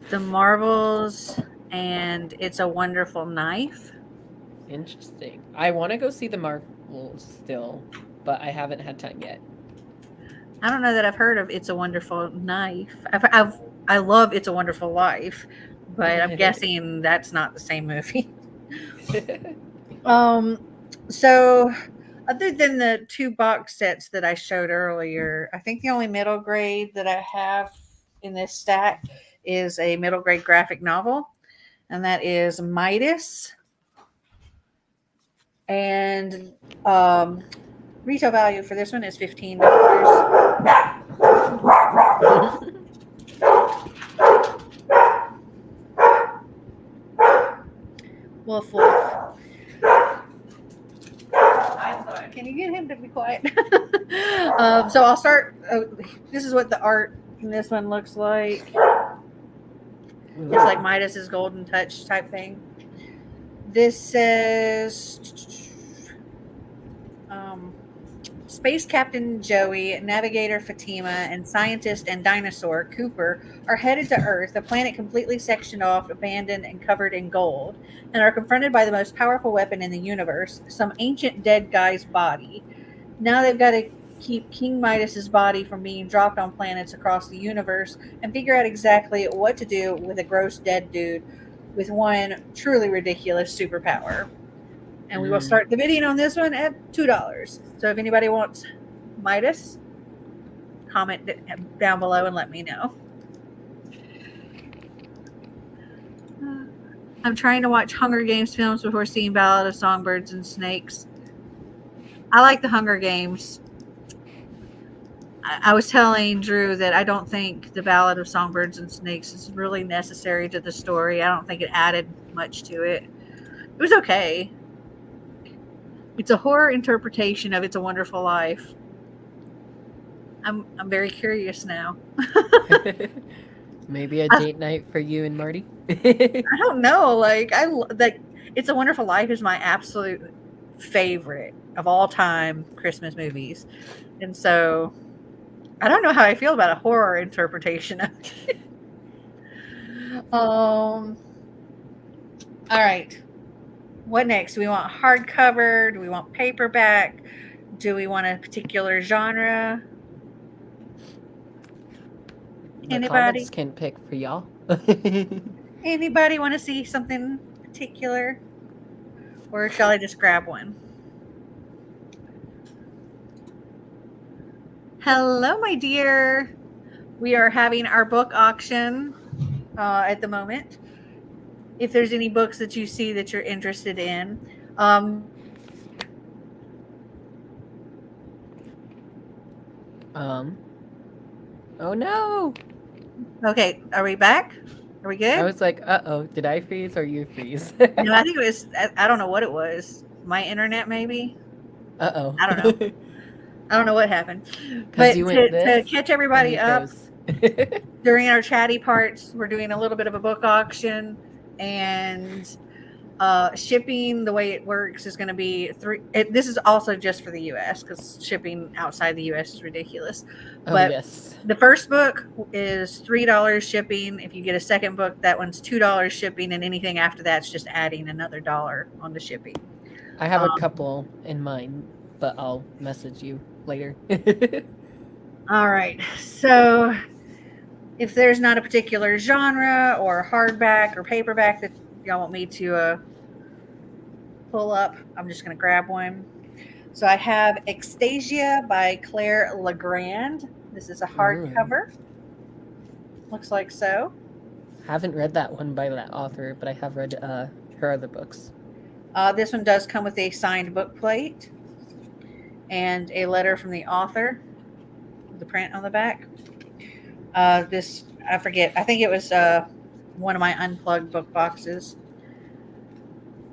The Marvels and It's a Wonderful Knife. Interesting. I want to go see the Marvels still, but I haven't had time yet. I don't know that I've heard of It's a Wonderful Knife. I love It's a Wonderful Life, but I'm guessing that's not the same movie. So other than the 2 box sets that I showed earlier, I think the only middle grade that I have in this stack is a middle grade graphic novel, and that is Midas. And retail value for this one is $15. Woof woof. Can you get him to be quiet? So I'll start. This is what the art in this one looks like. It's like Midas's golden touch type thing. This says Space Captain Joey, Navigator Fatima, and Scientist and Dinosaur Cooper are headed to Earth, a planet completely sectioned off, abandoned, and covered in gold, and are confronted by the most powerful weapon in the universe, some ancient dead guy's body. Now they've got to keep King Midas's body from being dropped on planets across the universe and figure out exactly what to do with a gross dead dude with one truly ridiculous superpower. And we will start the bidding on this one at $2. So if anybody wants Midas, comment down below and let me know. I'm trying to watch Hunger Games films before seeing Ballad of Songbirds and Snakes. I like the Hunger Games. I was telling Drew that I don't think the Ballad of Songbirds and Snakes is really necessary to the story. I don't think it added much to it. It was okay. It's a horror interpretation of It's a Wonderful Life. I'm very curious now. Maybe a I, date night for you and Marty. I don't know. Like like It's a Wonderful Life is my absolute favorite of all time Christmas movies, and so I don't know how I feel about a horror interpretation of it. All right. What next? Do we want hardcover? Do we want paperback? Do we want a particular genre? The Anybody? comments can pick for y'all. Anybody want to see something particular? Or shall I just grab one? Hello, my dear. We are having our book auction at the moment. If there's any books that you see that you're interested in, Oh no! okay, are we back? Are we I good? was like, uh-oh, did I freeze or you freeze? No, I think it was, I don't know what it was. My internet, maybe? Uh-oh. I don't know. I don't know what happened. Because But you went to this, catch and everybody you up, froze. during our chatty parts, we're doing a little bit of a book auction, and shipping, the way it works is going to be this is also just for the US because shipping outside the US is ridiculous. Oh, But yes. the first book is $3 shipping. If you get a second book, that one's $2 shipping, and anything after that's just adding another dollar on the shipping. I have a Um, couple in mind, but I'll message you later. all right. So if there's not a particular genre or hardback or paperback that y'all want me to pull up, I'm just going to grab one. So I have Extasia by Claire Legrand. This is a hardcover. Looks like so. Haven't read that one by that author, but I have read her other books. This one does come with a signed book plate and a letter from the author, the print on the back. This, I forget, I think it was one of my unplugged book boxes.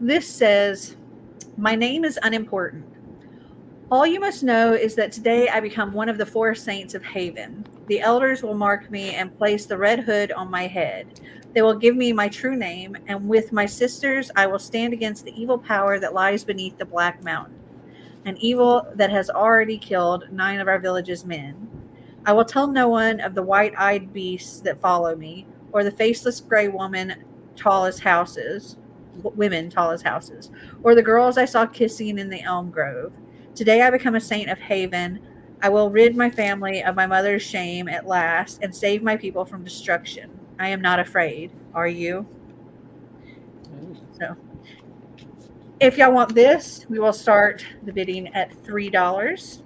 This says, "My name is unimportant. All you must know is that today I become one of the 4 saints of Haven. The elders will mark me and place the red hood on my head. They will give me my true name, and with my sisters I will stand against the evil power that lies beneath the Black Mountain, an evil that has already killed 9 of our village's men. I will tell no one of the white-eyed beasts that follow me, or the faceless gray women tall as houses, women tall as houses, or the girls I saw kissing in the elm grove. Today I become a saint of Haven. I will rid my family of my mother's shame at last and save my people from destruction. I am not afraid. Are you?" So, if y'all want this, we will start the bidding at $3.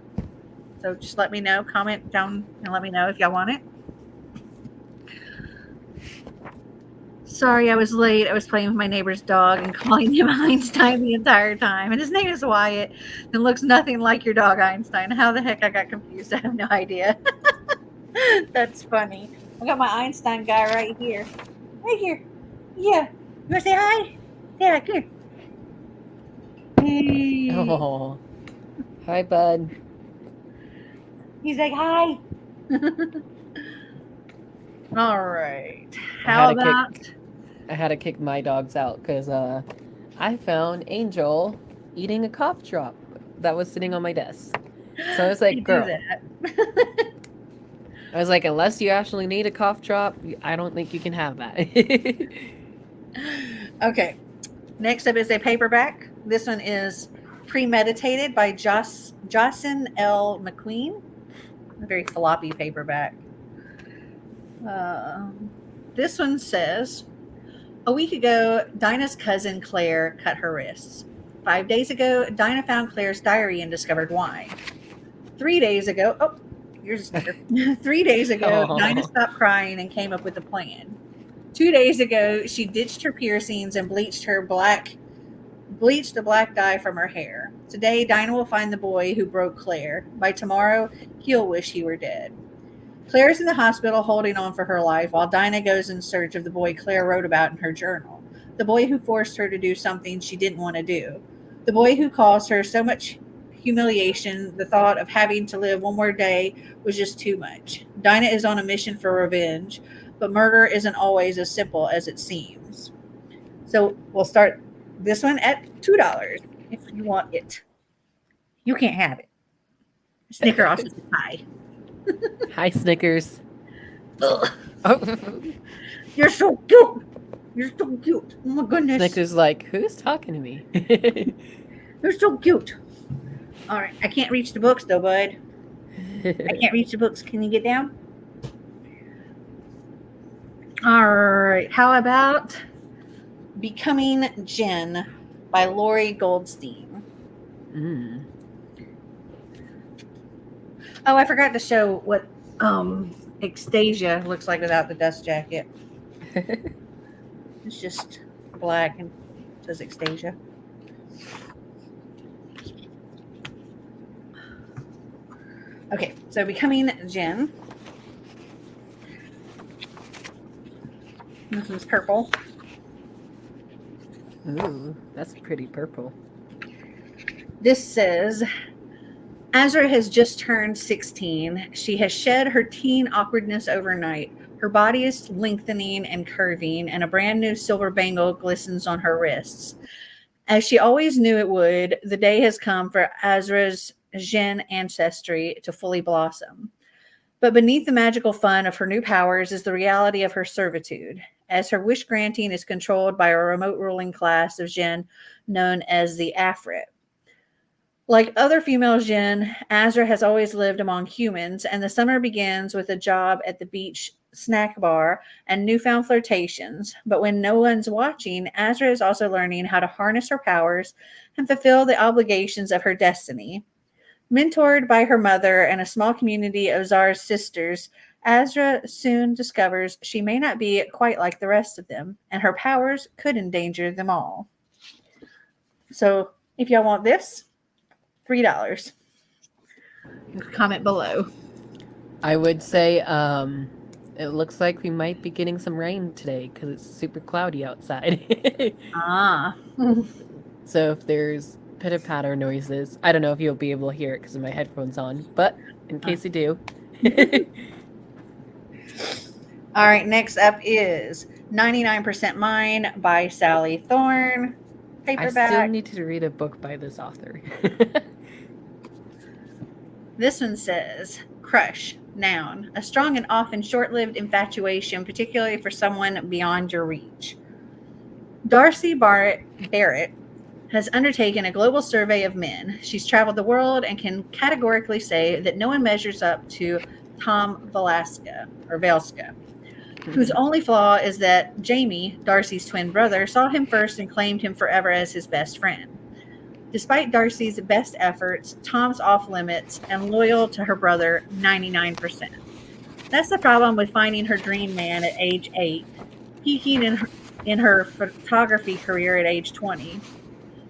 So just let me know, comment down and let me know if y'all want it. Sorry I was late. I was playing with my neighbor's dog and calling him Einstein the entire time. And his name is Wyatt and looks nothing like your dog, Einstein. How the heck I got confused, I have no idea. That's funny. I got my Einstein guy right here. Right here. Yeah. You want to say hi? Yeah, come here. Hey. Oh, hi, bud. He's like, hi. All right. How about... I had to kick my dogs out because I found Angel eating a cough drop that was sitting on my desk. So I was like, girl. I was like, unless you actually need a cough drop, I don't think you can have that. Okay. Next up is a paperback. This one is Premeditated by Jocelyn L. McQueen. A very floppy paperback. This one says, "A week ago, Dinah's cousin Claire cut her wrists. 5 days ago, Dinah found Claire's diary and discovered why. 3 days ago, oh, here's a sticker. 3 days ago, Dinah stopped crying and came up with a plan. 2 days ago, she ditched her piercings and bleached the black dye from her hair. Today, Dinah will find the boy who broke Claire. By tomorrow, he'll wish he were dead. Claire's in the hospital holding on for her life while Dinah goes in search of the boy Claire wrote about in her journal. The boy who forced her to do something she didn't want to do. The boy who caused her so much humiliation, the thought of having to live one more day was just too much. Dinah is on a mission for revenge, but murder isn't always as simple as it seems. So we'll start this one at $2 if you want it. You can't have it. Snicker also says hi. Hi, Snickers. Ugh, Oh. you're so cute. You're so cute. Oh my goodness. Snickers like, who's talking to me? You're so cute. All right. I can't reach the books though, bud. I can't reach the books. Can you get down? All right. How about Becoming Jen by Lori Goldstein? Mm. Oh, I forgot to show what Ecstasia looks like without the dust jacket. It's just black and says Ecstasia. Okay, so Becoming Jen. This is purple. Ooh, that's pretty purple. This says, Azra has just turned 16. She has shed her teen awkwardness overnight. Her body is lengthening and curving, and a brand new silver bangle glistens on her wrists. As she always knew it would, the day has come for Azra's Jinn ancestry to fully blossom. But beneath the magical fun of her new powers is the reality of her servitude, as her wish granting is controlled by a remote ruling class of Jinn known as the Afrit. Like other female Jinn, Azra has always lived among humans, and the summer begins with a job at the beach snack bar and newfound flirtations. But when no one's watching, Azra is also learning how to harness her powers and fulfill the obligations of her destiny. Mentored by her mother and a small community of Zar's sisters, Azra soon discovers she may not be quite like the rest of them, and her powers could endanger them all. So, if y'all want this, $3. Comment below. I would say it looks like we might be getting some rain today because it's super cloudy outside. Ah. So if there's pitter-patter noises, I don't know if you'll be able to hear it because of my headphones on, but in case you do. All right, next up is 99% Mine by Sally Thorne. Paperback. I still need to read a book by this author. This one says, crush, noun, a strong and often short-lived infatuation, particularly for someone beyond your reach. Darcy Barrett has undertaken a global survey of men. She's traveled the world and can categorically say that no one measures up to Tom Velska, whose only flaw is that Jamie, Darcy's twin brother, saw him first and claimed him forever as his best friend. Despite Darcy's best efforts, Tom's off limits and loyal to her brother 99%. That's the problem with finding her dream man at age 8, peaking in her photography career at age 20.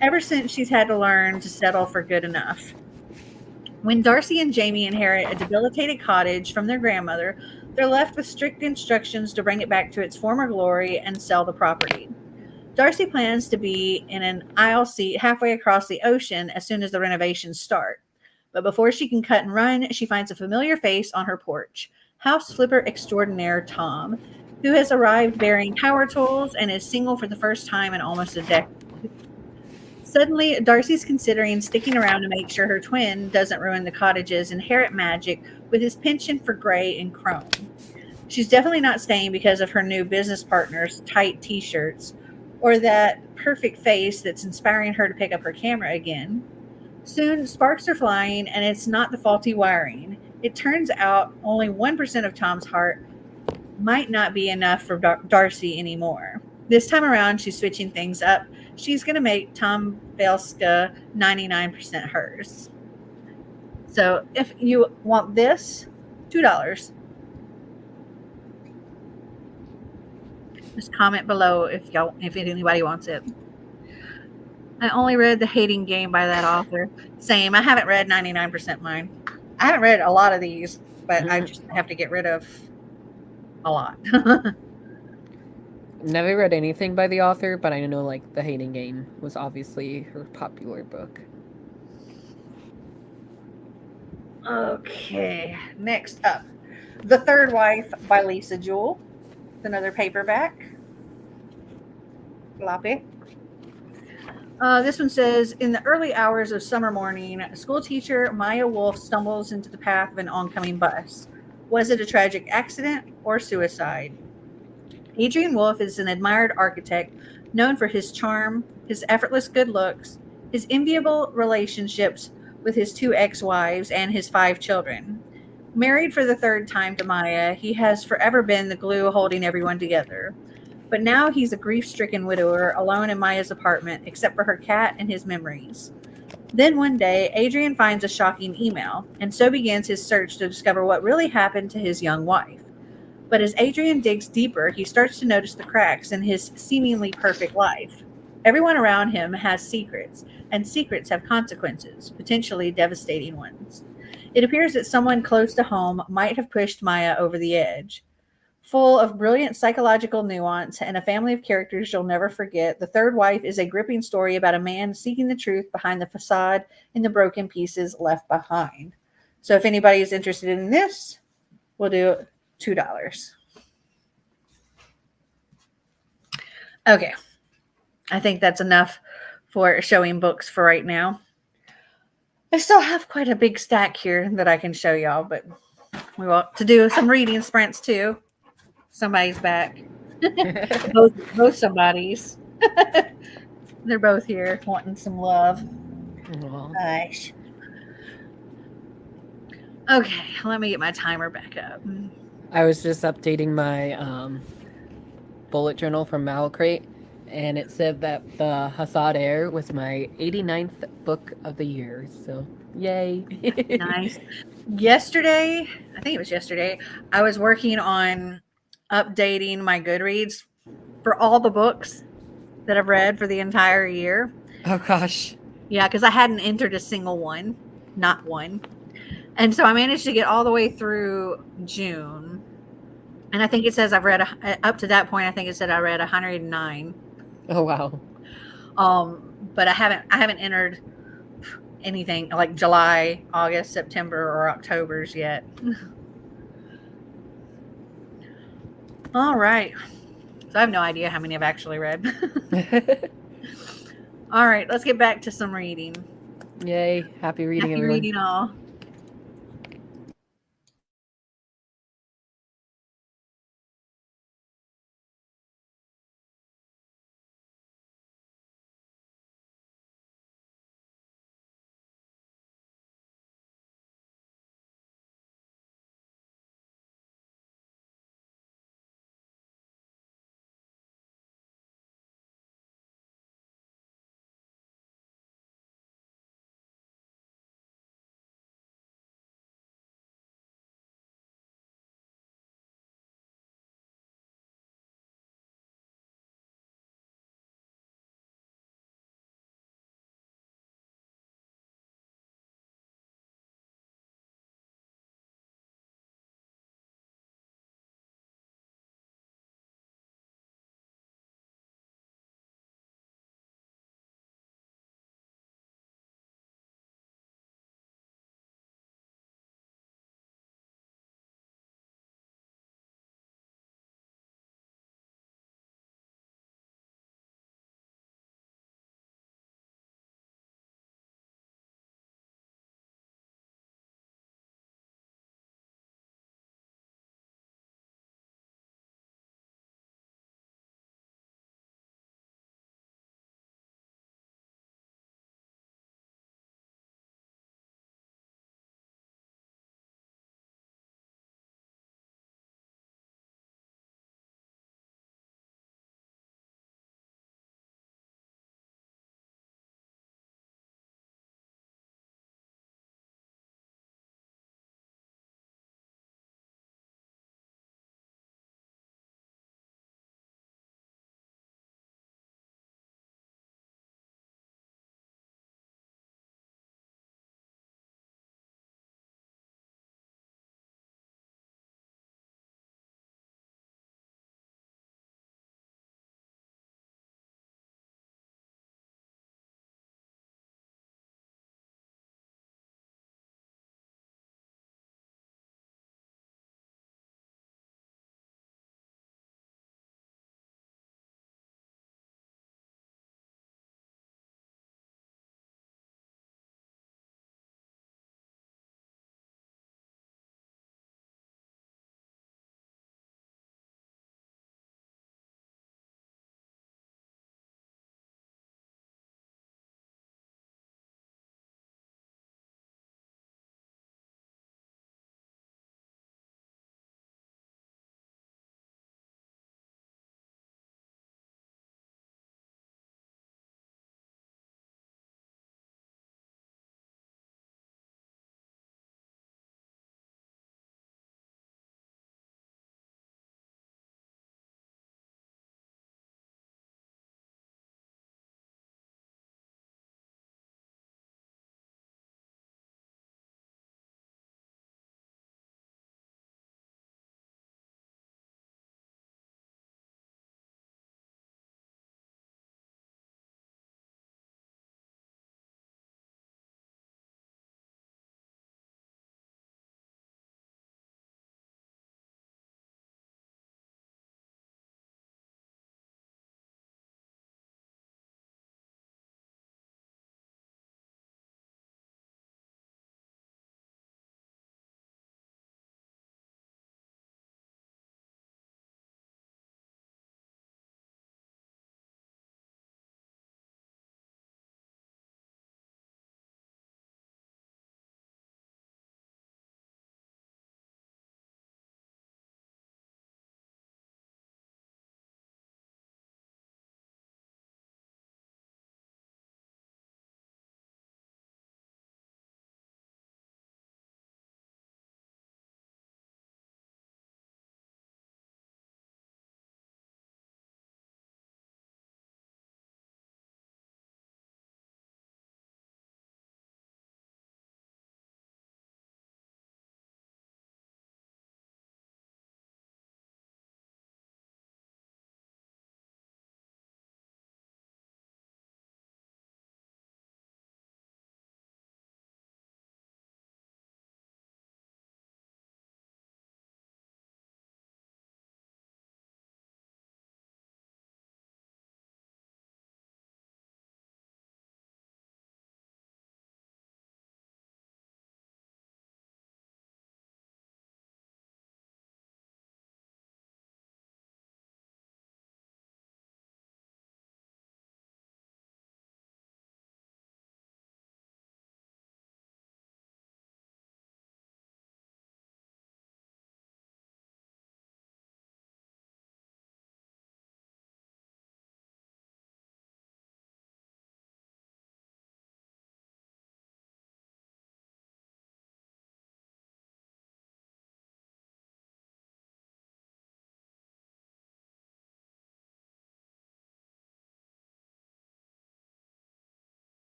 Ever since she's had to learn to settle for good enough. When Darcy and Jamie inherit a debilitated cottage from their grandmother, they're left with strict instructions to bring it back to its former glory and sell the property. Darcy plans to be in an aisle seat halfway across the ocean as soon as the renovations start. But before she can cut and run, she finds a familiar face on her porch, house flipper extraordinaire Tom, who has arrived bearing power tools and is single for the first time in almost a decade. Suddenly, Darcy's considering sticking around to make sure her twin doesn't ruin the cottage's inherent magic with his penchant for gray and chrome. She's definitely not staying because of her new business partner's tight t-shirts, or that perfect face that's inspiring her to pick up her camera again. Soon, sparks are flying, and it's not the faulty wiring. It turns out only 1% of Tom's heart might not be enough for Darcy anymore. This time around, she's switching things up. She's going to make Tom Velska 99% hers. So if you want this, $2. Just comment below if anybody wants it. I only read The Hating Game by that author. Same. I haven't read 99% Mine. I haven't read a lot of these, but I just have to get rid of a lot. Never read anything by the author, but I know like The Hating Game was obviously her popular book. Okay, next up, The Third Wife by Lisa Jewell. It's another paperback. Floppy. This one says, in the early hours of summer morning, school teacher Maya Wolf stumbles into the path of an oncoming bus. Was it a tragic accident or suicide? Adrian Wolf is an admired architect known for his charm, his effortless good looks, his enviable relationships with his two ex wives, and his five children. Married for the third time to Maya, he has forever been the glue holding everyone together. But now he's a grief stricken widower alone in Maya's apartment, except for her cat and his memories. Then one day, Adrian finds a shocking email, and so begins his search to discover what really happened to his young wife. But as Adrian digs deeper, he starts to notice the cracks in his seemingly perfect life. Everyone around him has secrets, and secrets have consequences, potentially devastating ones. It appears that someone close to home might have pushed Maya over the edge. Full of brilliant psychological nuance and a family of characters you'll never forget, The Third Wife is a gripping story about a man seeking the truth behind the facade and the broken pieces left behind. So if anybody is interested in this, we'll do $2. Okay, I think that's enough for showing books for right now. I still have quite a big stack here that I can show y'all, but we want to do some reading sprints too. Somebody's back. both somebodies. They're both here wanting some love. Aw. Gosh. Okay, let me get my timer back up. I was just updating my bullet journal from Malcrate, and it said that the Hassad Air was my 89th book of the year. So, yay! Nice. Yesterday, I think it was yesterday, I was working on updating my Goodreads for all the books that I've read for the entire year. Oh gosh. Yeah, because I hadn't entered a single one, not one. And so I managed to get all the way through June. And I think it says I've read up to that point. I think it said I read 109. Oh wow. But I haven't entered anything like July, August, September, or October's yet. All right. So I have no idea how many I've actually read. All right, let's get back to some reading. Yay! Happy reading, Happy everyone. reading all.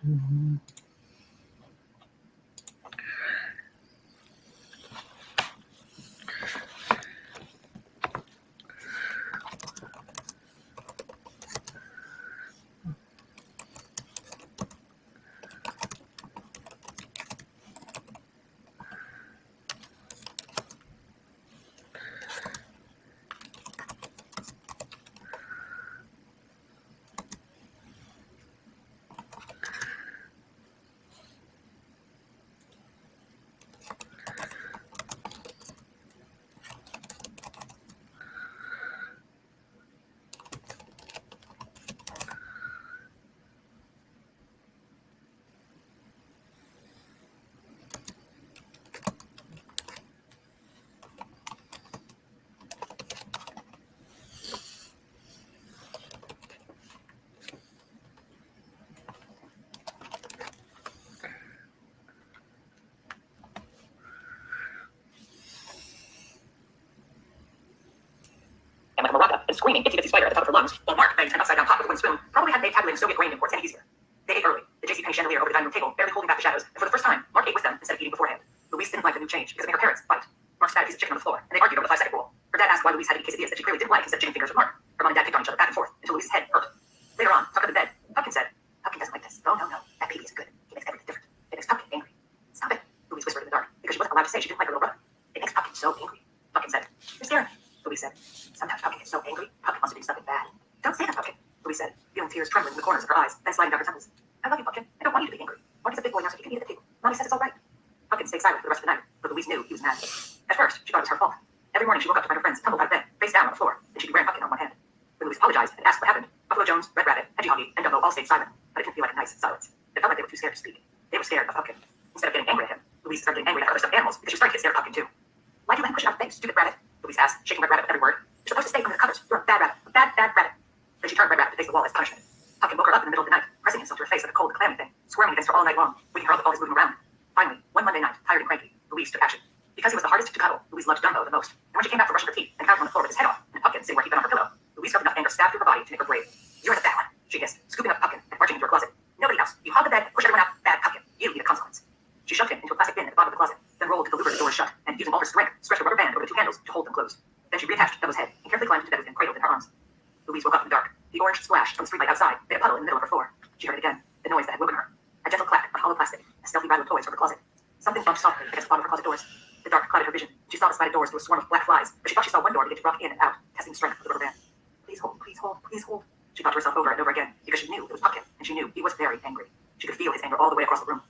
Mhm. And like a maraca and screaming itsy bitsy spider at the top of her lungs, while Mark banged an upside down pot with a wooden spoon, probably had baked tabulating Soviet grain imports any easier. They ate early, the JCPenney chandelier over the dining room table, barely holding back the shadows, and for the first time, Mark ate with them instead of eating beforehand. Louise didn't like the new change because it made her parents fight. Mark spat a piece of chicken on the floor, and they argued over the 5-second rule. Her dad asked why Louise had to eat quesadillas that she clearly didn't like instead of chicken fingers with Mark. Her mom and dad picked on each other back and forth until Louise's head hurt. Later on, tucked under the bed, Pumpkin said, Pumpkin doesn't like this. Oh, no, no. That baby isn't good. He makes everything different. It makes Pumpkin angry. Stop it, Louise whispered in the dark, because she wasn't allowed to say she didn't like her little brother. It makes Pumpkin so angry. Pumpkin said, You're scaring me. Louise said, Sometimes Pumpkin gets so angry, Pumpkin wants to do something bad. Don't say that, Pumpkin, Louise said, feeling tears trembling in the corners of her eyes, then sliding down her temples. I love you, Pumpkin. I don't want you to be angry. Mark is a big boy now, so he can eat at the table. Mommy says it's all right. Pumpkin stayed silent for the rest of the night, but Louise knew he was mad. At first, she thought it was her fault. Every morning she woke up to find her friends tumbled out of bed, face down on the floor, and she'd be wearing Pumpkin on one hand. When Louise apologized and asked what happened, Buffalo Jones, Red Rabbit, Hedgy Hoggy, and Dumbo all stayed silent, but it didn't feel like a nice silence. It felt like they were too scared to speak. They were scared of Pumpkin. Instead of getting angry at him, Louise started getting angry at other stuffed animals because she started to get scared of Pumpkin too. Why'd you let him push it out of bed, stupid rabbit? Louise asked, shaking Red Rabbit with every word. You're supposed to stay under the covers. You're a bad rabbit. A bad, bad rabbit. Then she turned Red Rabbit to face the wall as punishment. Pumpkin woke her up in the middle of the night, pressing himself to her face like a cold, clammy thing, squirming against her all night long, waking her up with always moving around. Finally, one Monday night, tired and cranky, Louise took action. Because he was the hardest to cuddle, Louise loved Dumbo the most. And when she came back from brushing her teeth and found him on the floor with his head off, and Pumpkin sitting where he'd been on her pillow, Louise felt enough anger stabbed through her body to make her brave. You're the bad one, she hissed, scooping up Pumpkin and marching into her closet. Nobody else. You hog the bed, push everyone out. Bad Pumpkin. You need a consequence. She shoved him into a plastic bin at the bottom of the closet, then rolled to the louver the door shut, and using all her strength, stretched a rubber band over the two handles to hold them closed. Then she reattached Dumbo's head and carefully climbed into bed with him cradled in her arms. Louise woke up in the dark. The orange splash from the streetlight outside made a puddle in the middle of her floor. She heard it again, the noise that had woken her. A gentle clack of hollow plastic, a stealthy rattle of toys from her closet. Something bumped softly against the bottom of her closet doors. The dark clouded her vision. She saw the slatted doors through a swarm of black flies, but she thought she saw one door begin to rock in and out, testing the strength of the rubber band. Please hold, please hold, please hold. She thought to herself over and over again, because she knew it was Pumpkin, and she knew he was very angry. She could feel his anger all the way across the room.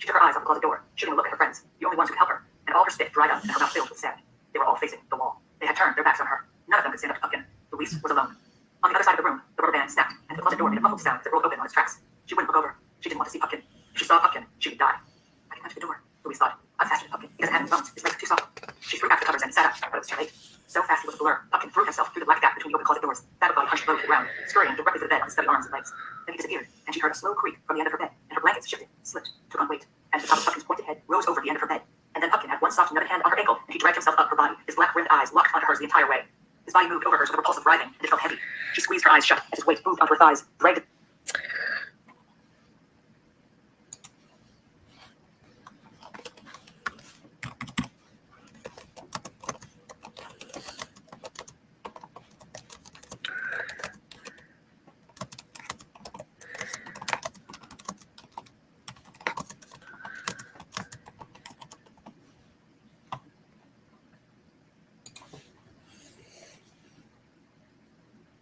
She took her eyes off the closet door, shooting a look at her friends, the only ones who could help her, and all her spit dried up and her mouth filled with sand. They were all facing the wall. They had turned their backs on her. None of them could stand up to Pumpkin. Louise was alone. On the other side of the room, the rubber band snapped, and the closet door made a muffled sound as it rolled open on its tracks. She wouldn't look over. She didn't want to see Pumpkin. If she saw Pumpkin, she would die. I can punch the door, Louise thought. I'm faster than Pumpkin because it had his bones. His legs were too soft. She threw back the covers and sat up, but it was too late. So fast he was a blur, Pumpkin threw himself through the black gap between the open closet doors, battle body hunched low to the ground, scurrying directly to the bed on his stubby arms and legs. Then he disappeared, and she heard a slow creak from the end of her bed, and her blankets shifted, slipped, took on weight, and the top of Pumpkin's pointed head rose over the end of her bed. And then Pumpkin had one soft nubbed hand on her ankle, and he dragged himself up her body, his black rimmed eyes locked onto hers the entire way. His body moved over hers with a repulsive writhing, and it felt heavy. She squeezed her eyes shut as his weight moved onto her thighs, dragged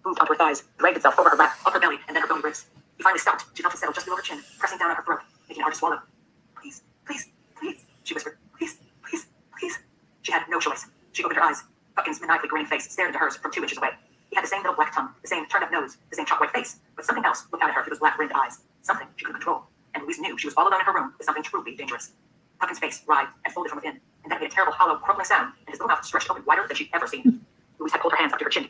moved onto her thighs, dragged itself over her lap, up her belly, and then her bony ribs. He finally stopped. She felt it settle just below her chin, pressing down on her throat, making it hard to swallow. Please, please, please, she whispered. Please, please, please. She had no choice. She opened her eyes. Pumpkin's maniacally grinning face stared into hers from 2 inches away. He had the same little black tongue, the same turned-up nose, the same chalk-white face, but something else looked out at her through those black-rimmed eyes. Something she couldn't control. And Louise knew she was all alone in her room with something truly dangerous. Pumpkin's face writhed and folded from within, and then it made a terrible, hollow, crumbling sound, and his little mouth stretched open wider than she'd ever seen. Louise had pulled her hands up to her chin.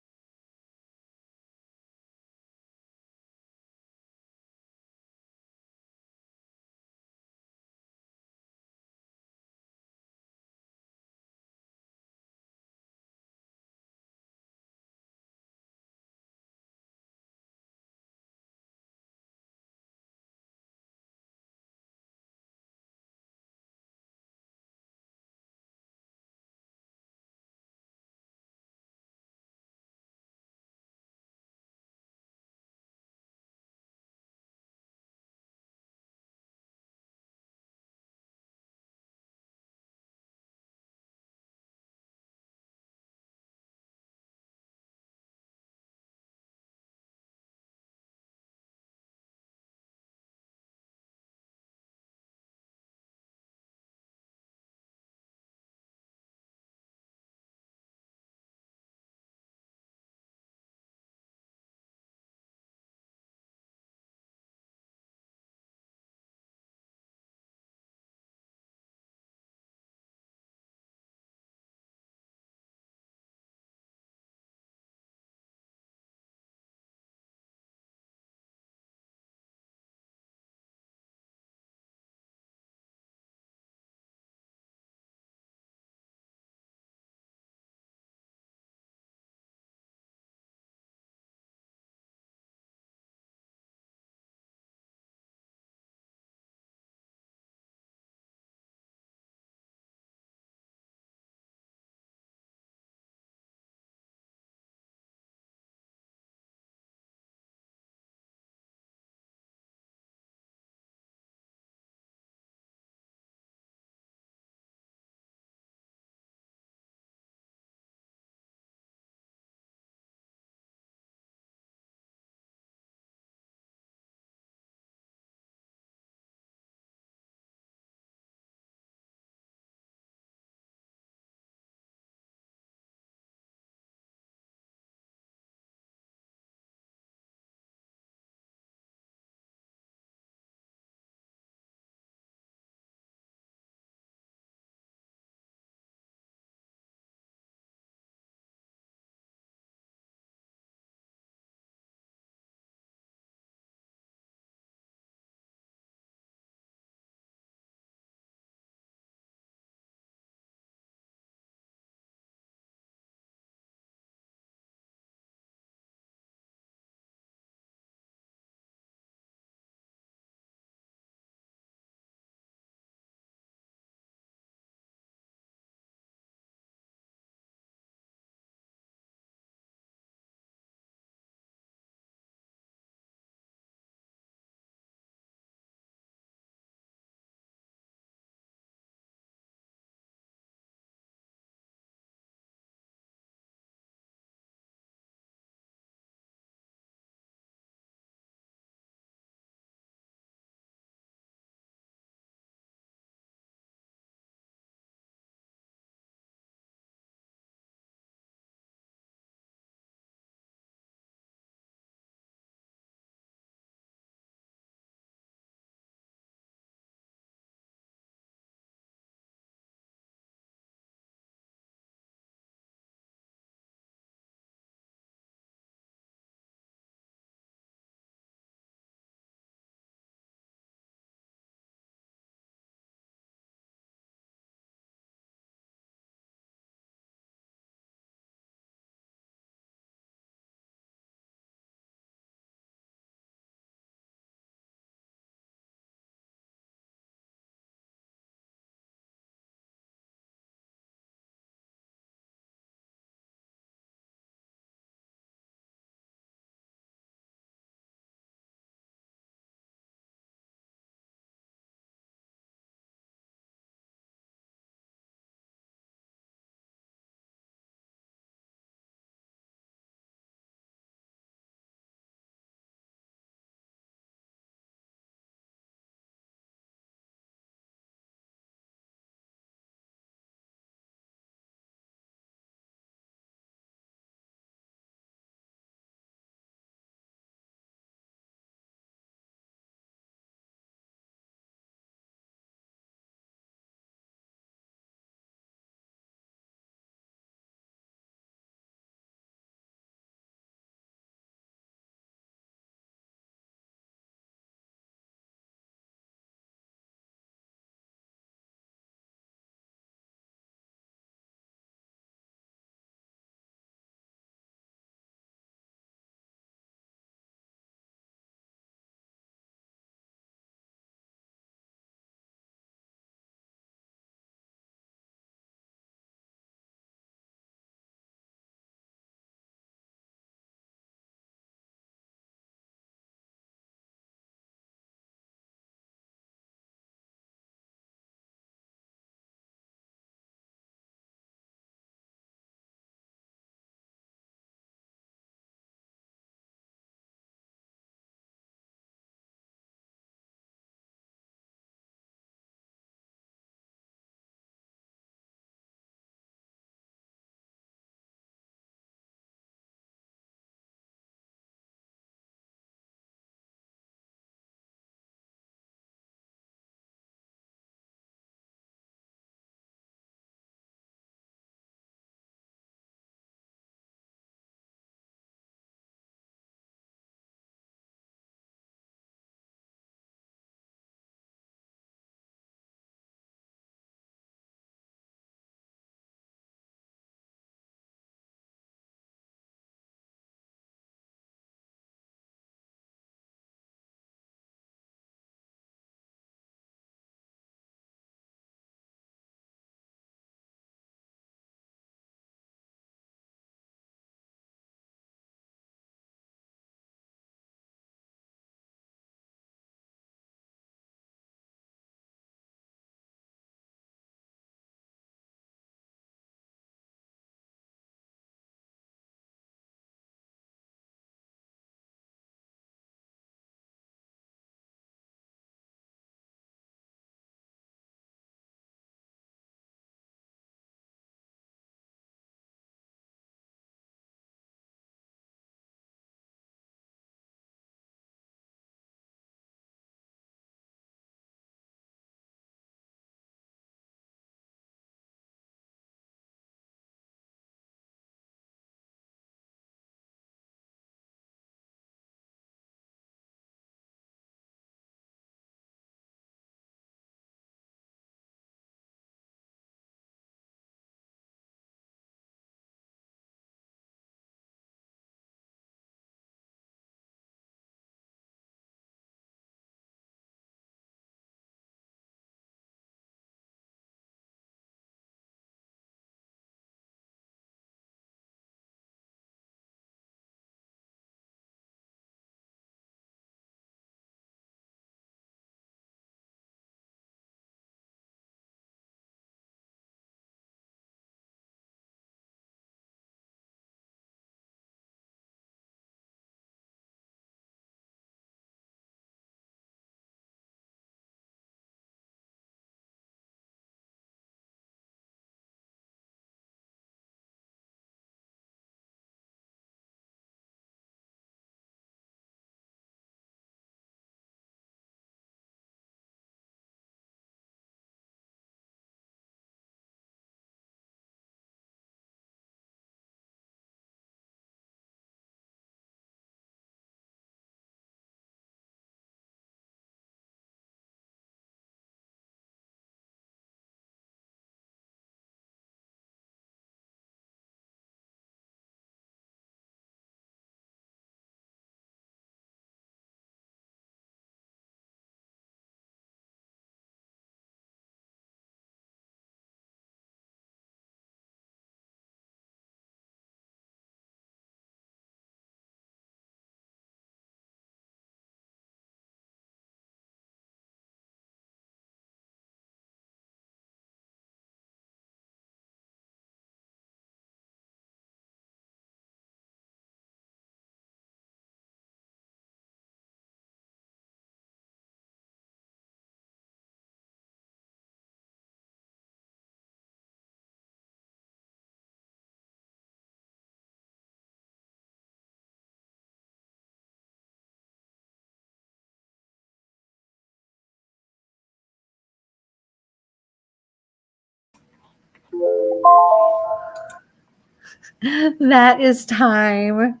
That is time.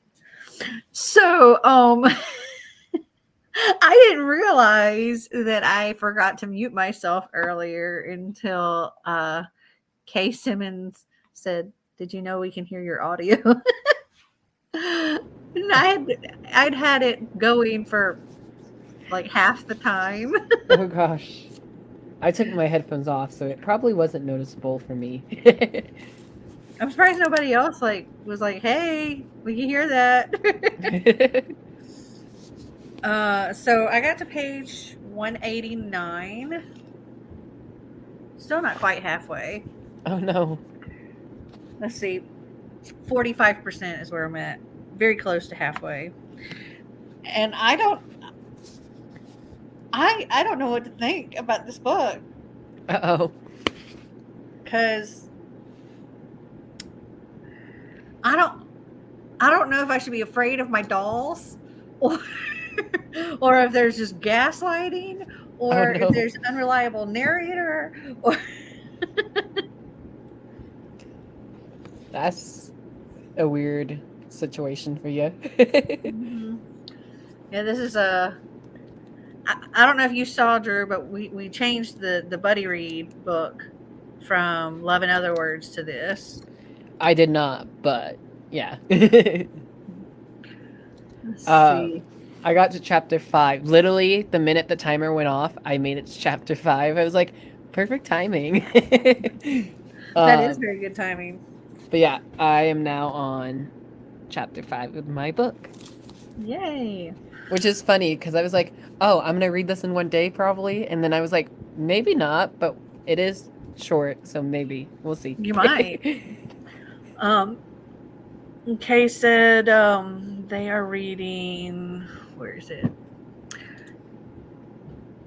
So, I didn't realize that I forgot to mute myself earlier until Kay Simmons said, "Did you know we can hear your audio?" And I'd had it going for like half the time. Oh gosh. I took my headphones off, so it probably wasn't noticeable for me. I'm surprised nobody else was like, "Hey, we can hear that." So I got to page 189. Still not quite halfway. Oh no. Let's see. 45% is where I'm at. Very close to halfway. And I don't know what to think about this book. Uh-oh. Because I don't know if I should be afraid of my dolls or or if there's just gaslighting or Oh, no. if there's an unreliable narrator or That's a weird situation for you. Yeah, this is I don't know if you saw, Drew, but we changed the Buddy Read book from Love in Other Words to this. I did not, but yeah. Let's see. I got to chapter 5. Literally, the minute the timer went off, I made it to chapter 5. I was like, perfect timing. That is very good timing. But yeah, I am now on chapter 5 of my book. Yay. Which is funny, because I was like, oh, I'm going to read this in one day, probably. And then I was like, maybe not, but it is short, so maybe. We'll see. You might. Kay said they are reading, where is it?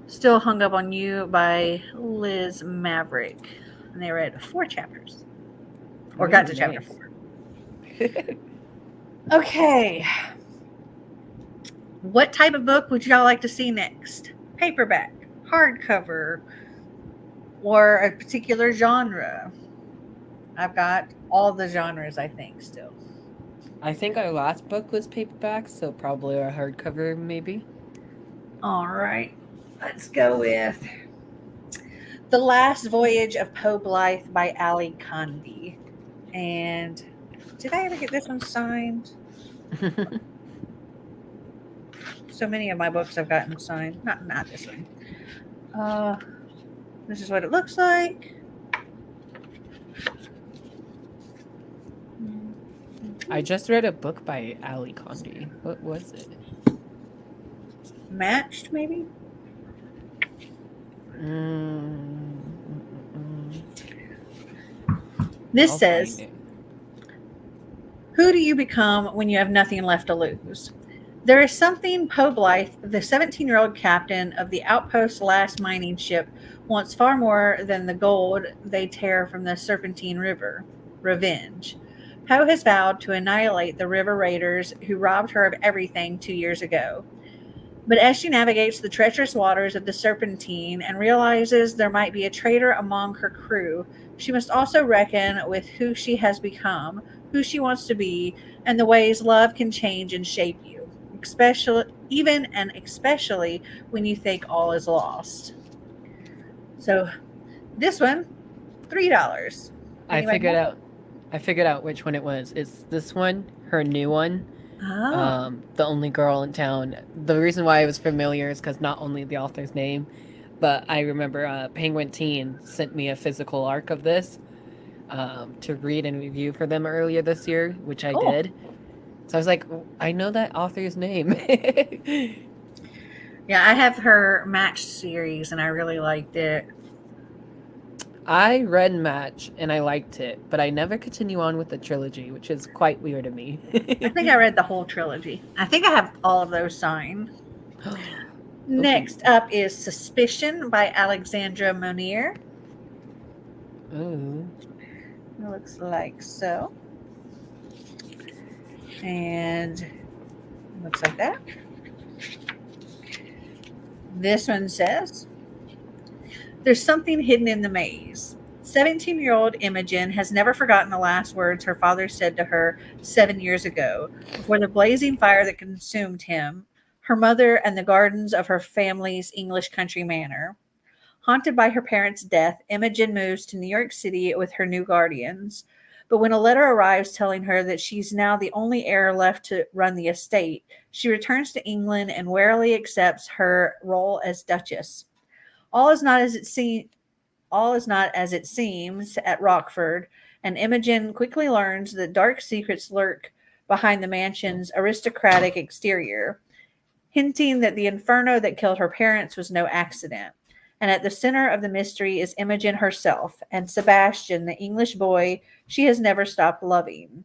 Still Hung Up on You by Liz Maverick. And they read 4 chapters. Or got to chapter 4. Okay. What type of book would y'all like to see next? Paperback, hardcover, or a particular genre? I've got all the genres, I think, still. I think our last book was paperback, so probably a hardcover, maybe. All right. Let's go with The Last Voyage of Poe Blythe by Ali Condi. And did I ever get this one signed? So many of my books I've gotten signed. Not this one. This is what it looks like. I just read a book by Ali Condi. What was it? Matched, maybe? This I'll says, find it. who do you become when you have nothing left to lose? There is something Poe Blythe, the 17-year-old captain of the outpost's last mining ship, wants far more than the gold they tear from the Serpentine River. Revenge. Poe has vowed to annihilate the river raiders who robbed her of everything 2 years ago. But as she navigates the treacherous waters of the Serpentine and realizes there might be a traitor among her crew, she must also reckon with who she has become, who she wants to be, and the ways love can change and shape you. Especially when you think all is lost. So this one, $3. I figured out which one it was. It's this one, her new one. Oh. The only girl in town. The reason why I was familiar is because not only the author's name, but I remember Penguin Teen sent me a physical arc of this to read and review for them earlier this year, which I did. So I was like, I know that author's name. Yeah, I have her Match series, and I really liked it. I read Match, and I liked it, but I never continue on with the trilogy, which is quite weird to me. I think I read the whole trilogy. I think I have all of those signed. Next up is Suspicion by Alexandra Monier. Ooh. It looks like so. And looks like that. This one says, there's something hidden in the maze. 17-year-old Imogen has never forgotten the last words her father said to her 7 years ago, before the blazing fire that consumed him, her mother, and the gardens of her family's English country manor. Haunted by her parents' death, Imogen moves to New York City with her new guardians. But when a letter arrives telling her that she's now the only heir left to run the estate, she returns to England and warily accepts her role as Duchess. All is not as it seems. All is not as it seems at Rockford, and Imogen quickly learns that dark secrets lurk behind the mansion's aristocratic exterior, hinting that the inferno that killed her parents was no accident. And at the center of the mystery is Imogen herself and Sebastian, the English boy she has never stopped loving.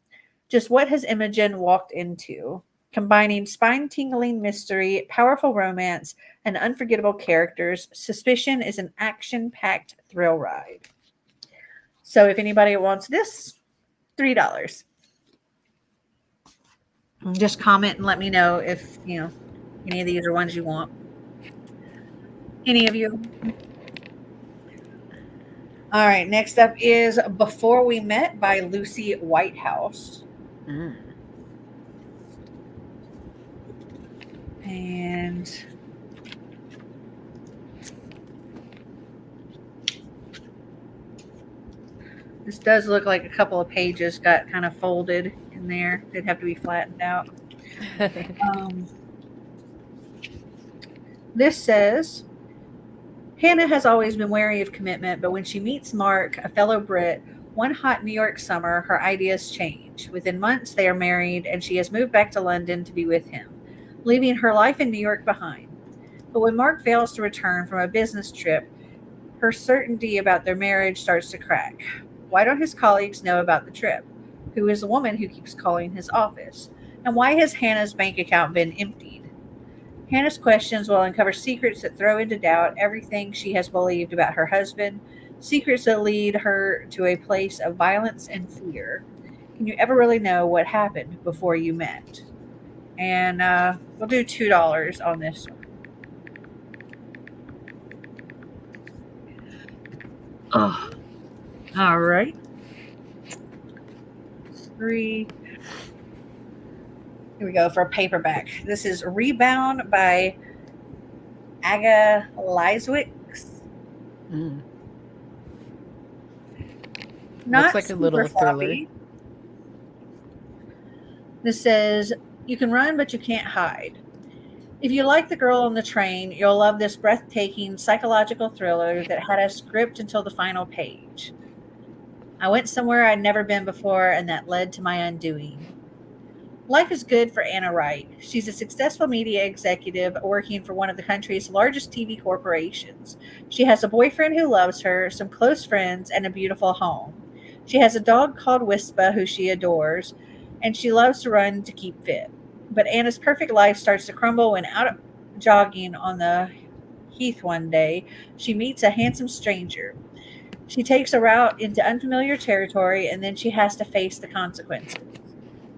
Just what has Imogen walked into? Combining spine tingling mystery, powerful romance, and unforgettable characters, Suspicion is an action packed thrill ride. So if anybody wants this, $3. Just comment and let me know if, any of these are ones you want. Any of you? All right, next up is Before We Met by Lucy Whitehouse. And this does look like a couple of pages got kind of folded in there. They'd have to be flattened out. This says, Hannah has always been wary of commitment, but when she meets Mark, a fellow Brit, one hot New York summer, her ideas change. Within months, they are married, and she has moved back to London to be with him, leaving her life in New York behind. But when Mark fails to return from a business trip, her certainty about their marriage starts to crack. Why don't his colleagues know about the trip? Who is the woman who keeps calling his office? And why has Hannah's bank account been emptied? Hannah's questions will uncover secrets that throw into doubt everything she has believed about her husband, secrets that lead her to a place of violence and fear. Can you ever really know what happened before you met? And we'll do $2 on this one. Oh, all right. 3. Here we go for a paperback. This is Rebound by Aga Leiswicks. Looks like a little thriller. This says, you can run, but you can't hide. If you like The Girl on the Train, you'll love this breathtaking psychological thriller that had us gripped until the final page. I went somewhere I'd never been before, and that led to my undoing. Life is good for Anna Wright. She's a successful media executive working for one of the country's largest TV corporations. She has a boyfriend who loves her, some close friends, and a beautiful home. She has a dog called Wispa who she adores, and she loves to run to keep fit. But Anna's perfect life starts to crumble when out jogging on the heath one day, she meets a handsome stranger. She takes a route into unfamiliar territory, and then she has to face the consequences.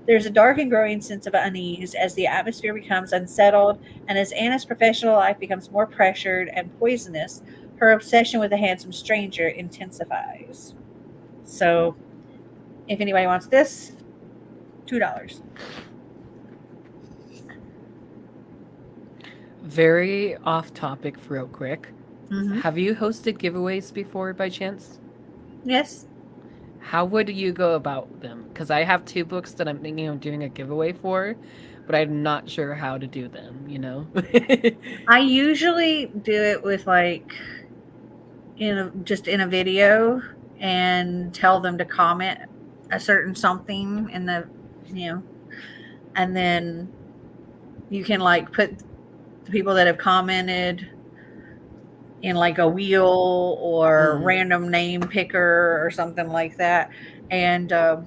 There's a dark and growing sense of unease as the atmosphere becomes unsettled, and as Anna's professional life becomes more pressured and poisonous, her obsession with a handsome stranger intensifies. So, if anybody wants this, $2. Very off topic, real quick. Mm-hmm. Have you hosted giveaways before by chance? Yes. How would you go about them? Because I have 2 books that I'm thinking of doing a giveaway for, but I'm not sure how to do them, I usually do it with just in a video and tell them to comment a certain something in the, and then you can put the people that have commented in a wheel or random name picker or something like that. And I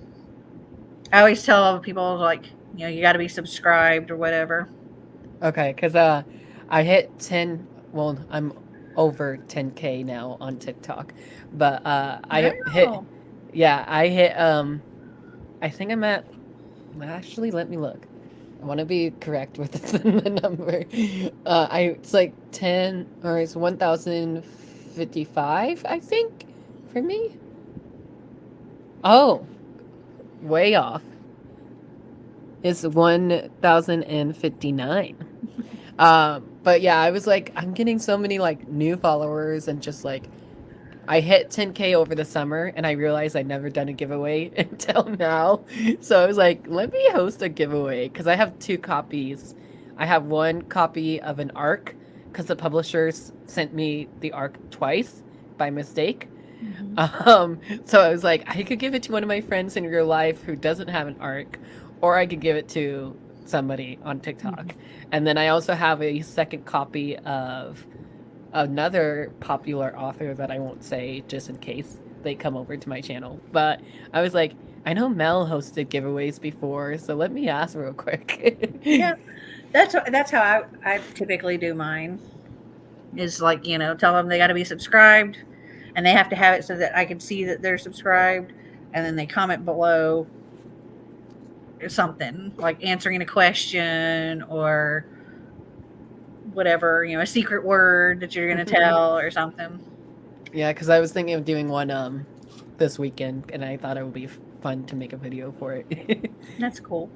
always tell all the people you got to be subscribed or whatever. Okay, because I hit 10. Well, I'm over 10K now on TikTok, but I hit. I think I'm at. Actually, let me look. I want to be correct with the number. It's 10 or it's 1,055, I think, for me. Oh, way off. It's 1,059. But yeah, I was like, I'm getting so many like new followers and just like I hit 10K over the summer and I realized I'd never done a giveaway until now. So I was like, let me host a giveaway because I have 2 copies. I have 1 copy of an ARC because the publishers sent me the ARC twice by mistake. So I was like, I could give it to one of my friends in real life who doesn't have an ARC, or I could give it to somebody on TikTok. And then I also have a second copy of another popular author that I won't say just in case they come over to my channel. But I was like, I know Mel hosted giveaways before, so let me ask real quick. Yeah, that's how I typically do mine. Is like, tell them they got to be subscribed, and they have to have it so that I can see that they're subscribed, and then they comment below something like answering a question or whatever, a secret word that you're going to tell or something. Yeah, because I was thinking of doing one this weekend, and I thought it would be fun to make a video for it. That's cool.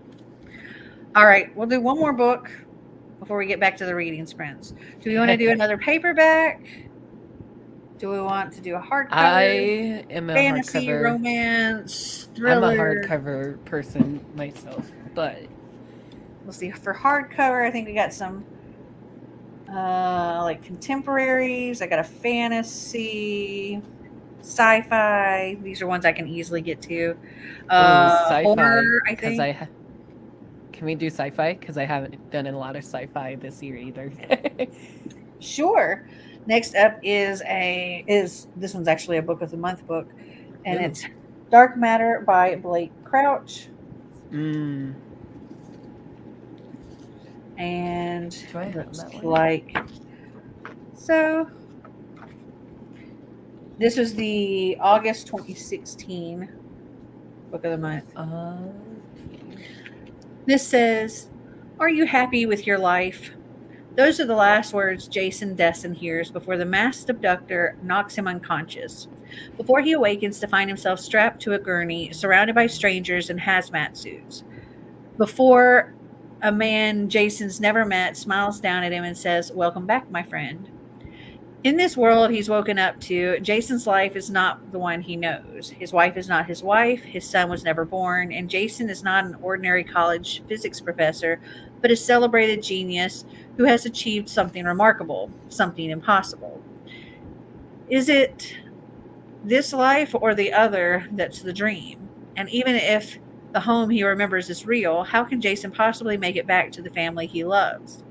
All right, we'll do one more book before we get back to the reading sprints. Do we want to do another paperback? Do we want to do a hardcover? I am a fantasy, hardcover. Romance, thriller. I'm a hardcover person myself, but Let's see. For hardcover, I think we got some like contemporaries. I got a fantasy, sci-fi. These are ones I can easily get to. sci-fi. Horror, I think. Can we do sci-fi? Because I haven't done a lot of sci-fi this year either. Sure. Next up is this one's actually a book of the month book, and it's Dark Matter by Blake Crouch. Mm. And Do I have looks that one? like so. This was the August 2016 book of the month. This says, "Are you happy with your life?" Those are the last words Jason Desson hears before the masked abductor knocks him unconscious. Before he awakens to find himself strapped to a gurney, surrounded by strangers in hazmat suits. Before a man Jason's never met smiles down at him and says, "Welcome back, my friend." In this world he's woken up to, Jason's life is not the one he knows. His wife is not his wife, his son was never born, and Jason is not an ordinary college physics professor, but a celebrated genius who has achieved something remarkable, something impossible. Is it this life or the other that's the dream? And even if the home he remembers is real, how can Jason possibly make it back to the family he loves?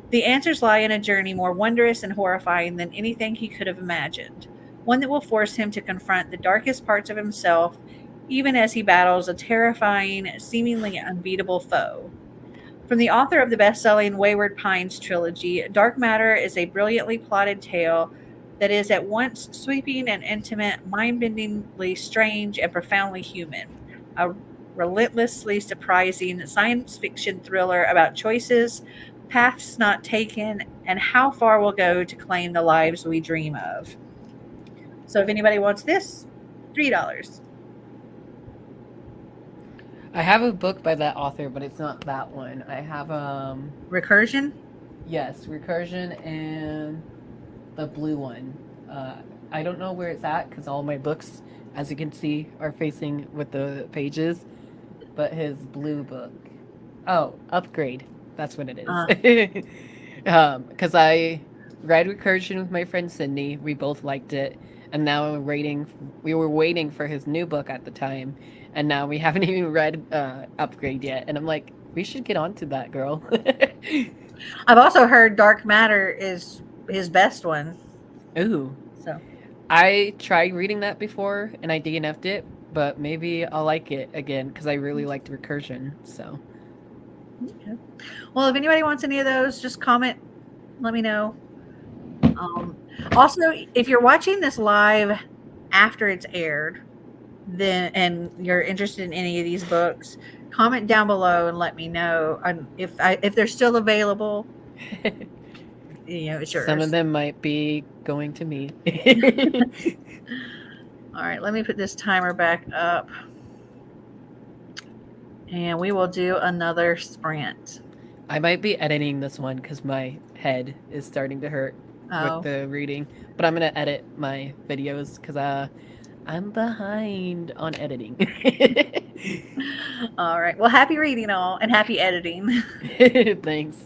The answers lie in a journey more wondrous and horrifying than anything he could have imagined, one that will force him to confront the darkest parts of himself, even as he battles a terrifying, seemingly unbeatable foe. From the author of the best-selling Wayward Pines trilogy, Dark Matter is a brilliantly plotted tale that is at once sweeping and intimate, mind-bendingly strange, and profoundly human. A relentlessly surprising science fiction thriller about choices, paths not taken, and how far we'll go to claim the lives we dream of. So if anybody wants this, $3. I have a book by that author, but it's not that one. I have Recursion? Yes, Recursion and the blue one. I don't know where it's at because all my books, as you can see, are facing with the pages. But his blue book. Oh, Upgrade. That's what it is. Because I read Recursion with my friend Sydney. We both liked it. And now we were waiting for his new book at the time. And now we haven't even read Upgrade yet. And I'm like, we should get onto that, girl. I've also heard Dark Matter is his best one. Ooh. So I tried reading that before and I DNF'd it, but maybe I'll like it again because I really liked Recursion. So. Okay. Well, if anybody wants any of those, just comment. Let me know. Also, if you're watching this live after it's aired, then and you're interested in any of these books, comment down below and let me know if they're still available. It's yours. Some of them might be going to me. All right, let me put this timer back up. And we will do another sprint. I might be editing this one because my head is starting to hurt Oh. with the reading. But I'm gonna edit my videos because I'm behind on editing. All right. Well, happy reading all and happy editing. Thanks.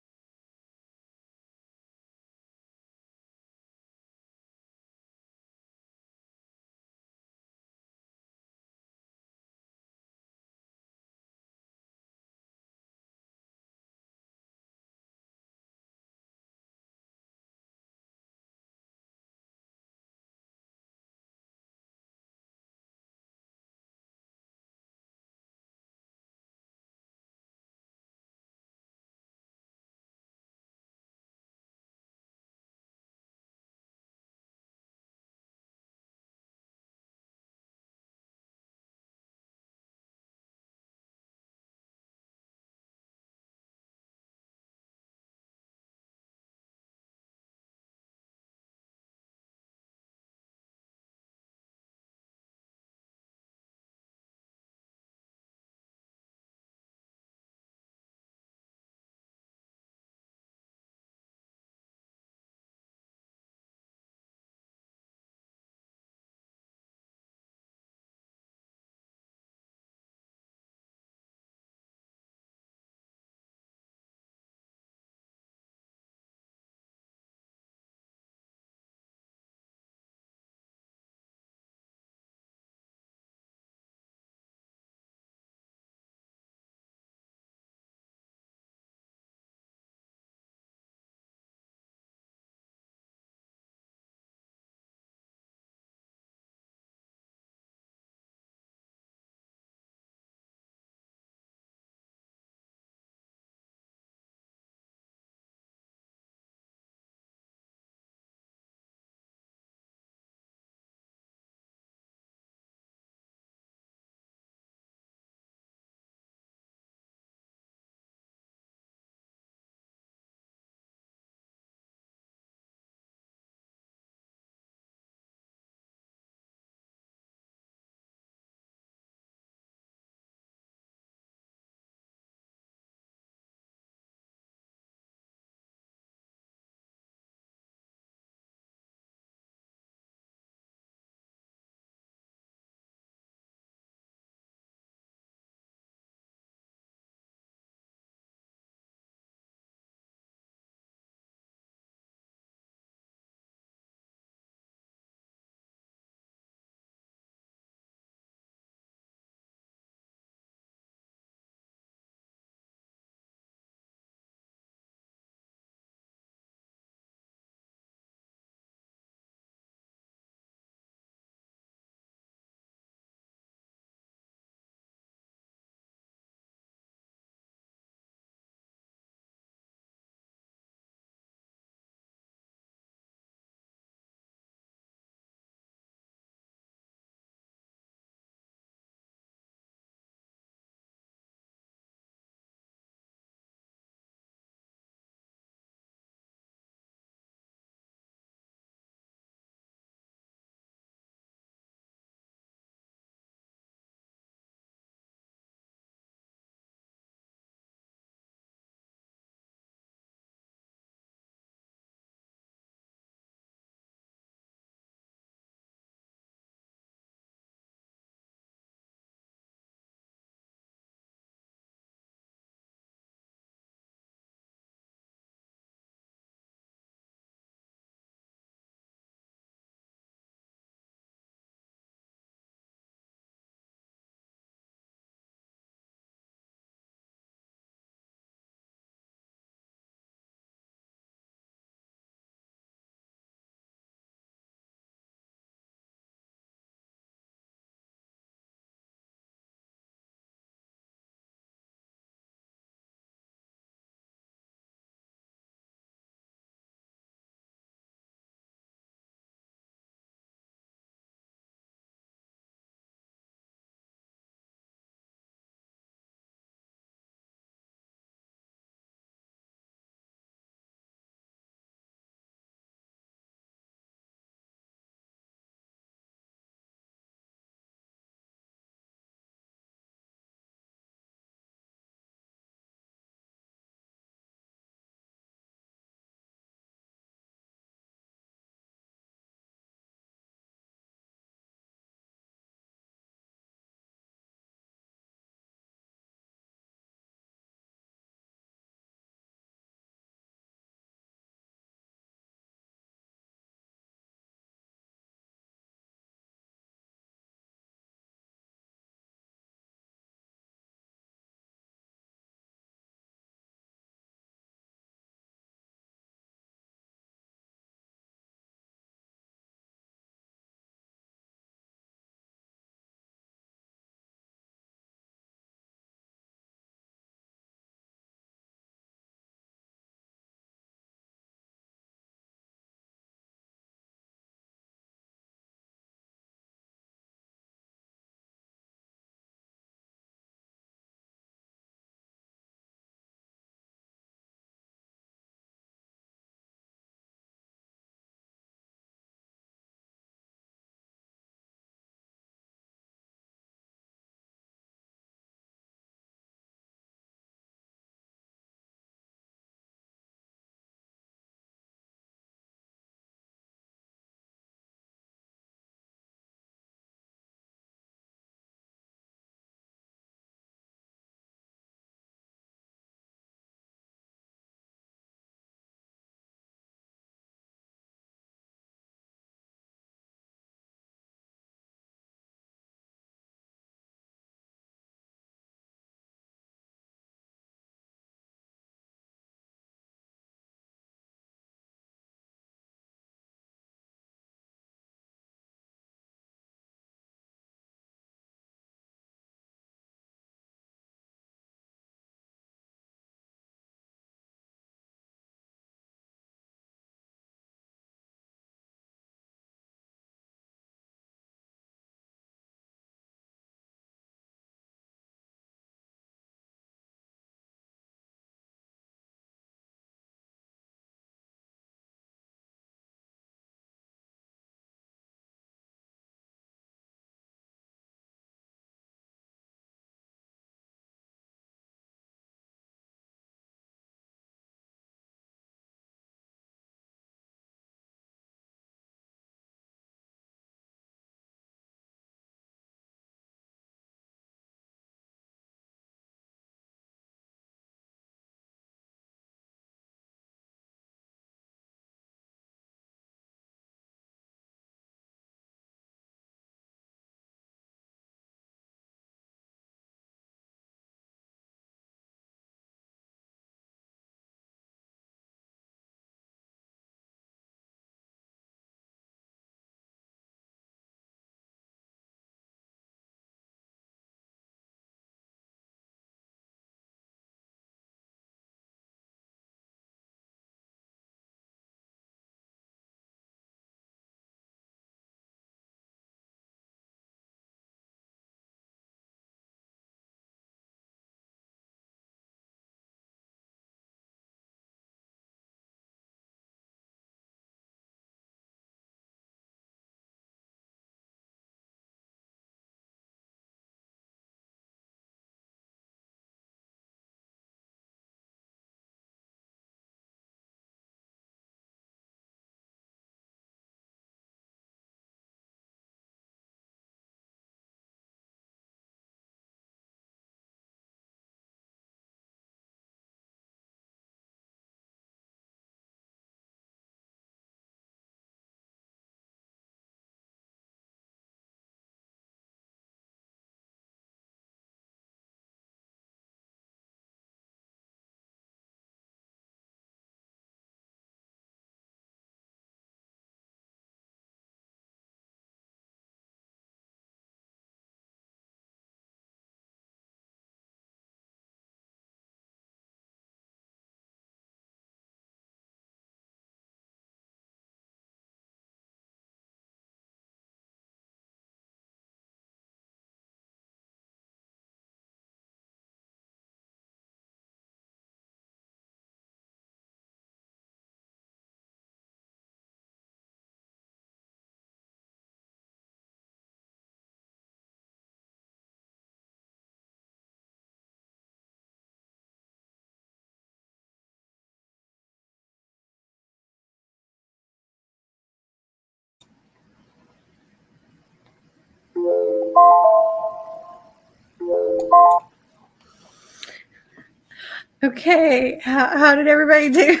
Okay, how did everybody do?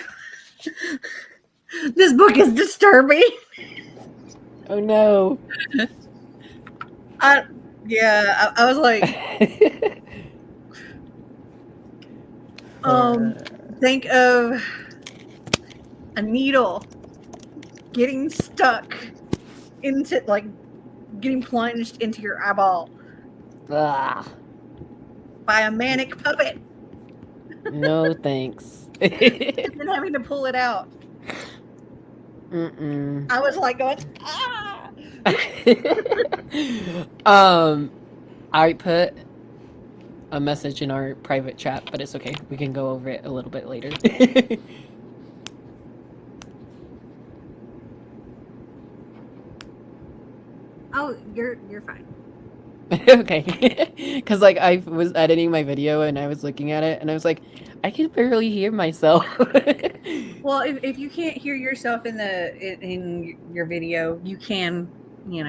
This book is disturbing. Oh no. I was like, think of a needle getting stuck into, like, getting plunged into your eyeball Ugh. by a manic puppet No thanks. and then having to pull it out. Mm-mm. I was like going, ah! I put a message in our private chat, but it's okay. We can go over it a little bit later. Oh, you're fine. Okay. Because, like, I was editing my video and I was looking at it and I was like, I can barely hear myself. Well, if you can't hear yourself in your video, you can,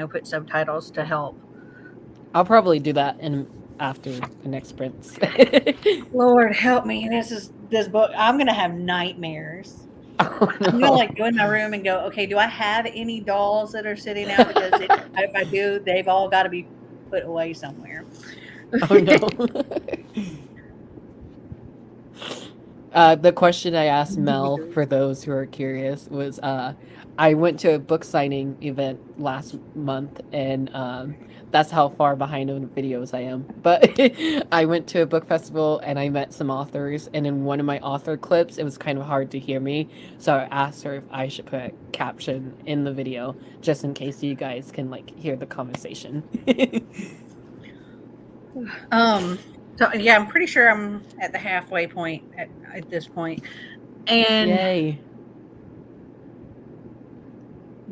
put subtitles to help. I'll probably do that after the next sprints. Lord help me. This book. I'm gonna have nightmares. Oh, no. I'm gonna go in my room and go, okay, do I have any dolls that are sitting out? Because if I do, they've all got to be put away somewhere. Oh no. The question I asked Mel, for those who are curious, was I went to a book signing event last month, and that's how far behind on videos I am. But I went to a book festival and I met some authors, and in one of my author clips, it was kind of hard to hear me. So I asked her if I should put a caption in the video, just in case you guys can hear the conversation. So yeah, I'm pretty sure I'm at the halfway point at this point. And Yay.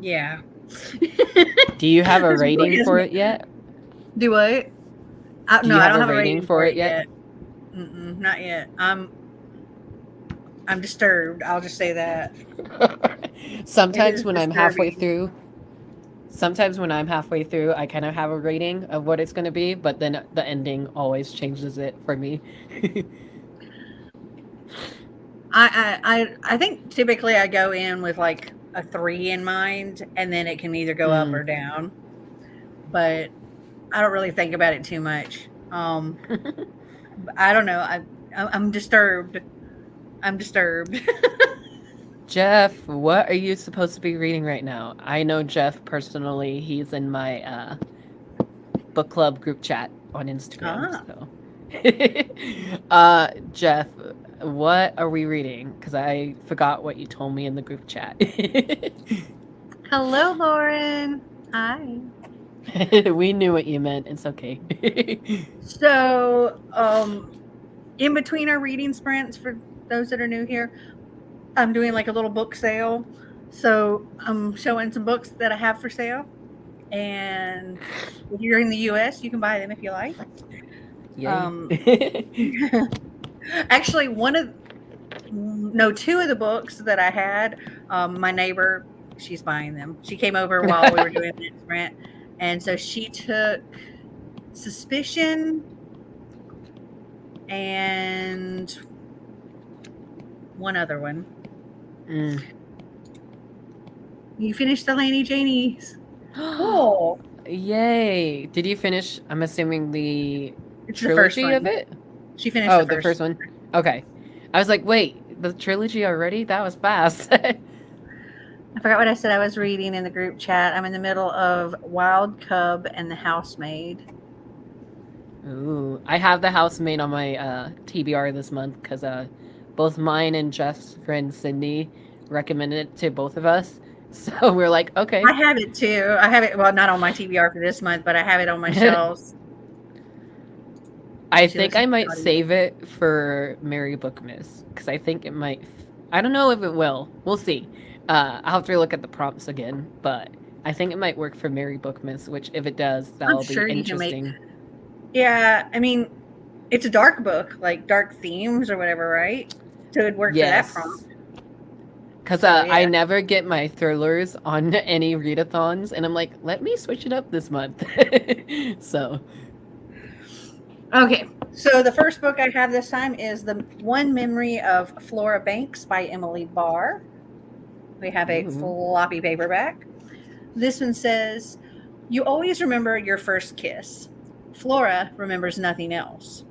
Yeah. Do you have a rating for it yet? Do what? Do you I have don't a have a rating for it yet? Not yet. I'm disturbed. I'll just say that. Sometimes when I'm halfway through, I kind of have a rating of what it's going to be, but then the ending always changes it for me. I think typically I go in with like a 3 in mind, and then it can either go up or down. But I don't really think about it too much. I don't know. I'm disturbed. I'm disturbed. Jeff, what are you supposed to be reading right now? I know Jeff personally. He's in my book club group chat on Instagram. So. Jeff, what are we reading? Because I forgot what you told me in the group chat. Hello, Lauren. Hi. We knew what you meant. It's okay. So, in between our reading sprints, for those that are new here, I'm doing like a little book sale. So I'm showing some books that I have for sale. And if you're in the US, you can buy them if you like. Actually, two of the books that I had, my neighbor, she's buying them. She came over while we were doing the sprint. And so she took Suspicion and one other one. You finished the Lady Janie's. Cool. Yay. Did you finish, I'm assuming, the trilogy of it? She finished the first one. Okay. I was like, wait, the trilogy already? That was fast. I forgot what I said I was reading in the group chat. I'm in the middle of Wild Cub and The Housemaid. Ooh, I have The Housemaid on my TBR this month because both mine and Jeff's friend Cindy recommended it to both of us. So we're like, okay. I have it too. I have it, well, not on my TBR for this month, but I have it on my shelves. I think I might save it for Mary Bookmas because I think it might. I don't know if it will. We'll see. I'll have to look at the prompts again, but I think it might work for Mary Bookmas, which if it does, that'll be interesting. Yeah, I mean, it's a dark book, like dark themes or whatever, right? So it'd work for that prompt. Because I never get my thrillers on any readathons, and I'm like, let me switch it up this month. So. Okay, So the first book I have this time is The One Memory of Flora Banks by Emily Barr. We have a floppy paperback. This one says, "You always remember your first kiss. Flora remembers nothing else."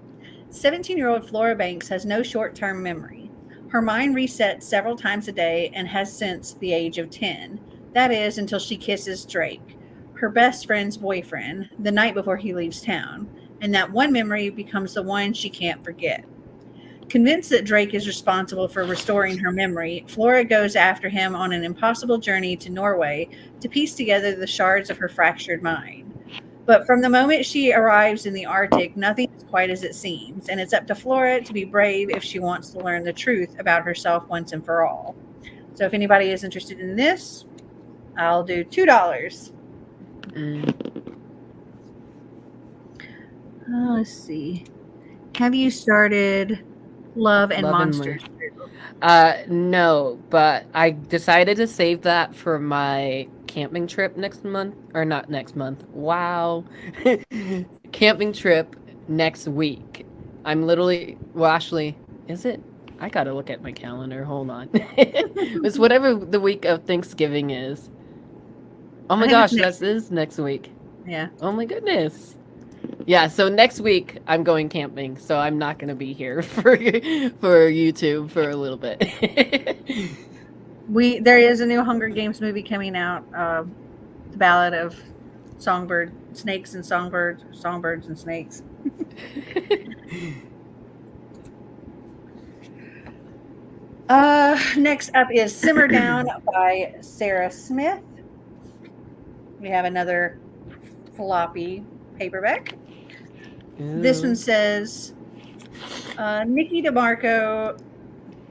17-year-old Flora Banks has no short-term memory. Her mind resets several times a day and has since the age of 10. That is, until she kisses Drake, her best friend's boyfriend, the night before he leaves town. And that one memory becomes the one she can't forget. Convinced that Drake is responsible for restoring her memory, Flora goes after him on an impossible journey to Norway to piece together the shards of her fractured mind. But from the moment she arrives in the Arctic, nothing is quite as it seems, and it's up to Flora to be brave if she wants to learn the truth about herself once and for all. So if anybody is interested in this, I'll do $2. Let's see. Have you started Love and Monsters? No, but I decided to save that for my camping trip next month. Or not next month. Wow. Camping trip next week. I'm literally, well, actually, is it? I gotta look at my calendar. Hold on. It's whatever the week of Thanksgiving is. Oh my gosh, that is next week. Yeah. Oh my goodness. Yeah, so next week I'm going camping, so I'm not going to be here for YouTube for a little bit. There is a new Hunger Games movie coming out, The Ballad of Snakes and Songbirds and Snakes. Next up is Simmer Down by Sarah Smith. We have another floppy paperback. This one says, Nikki DeMarco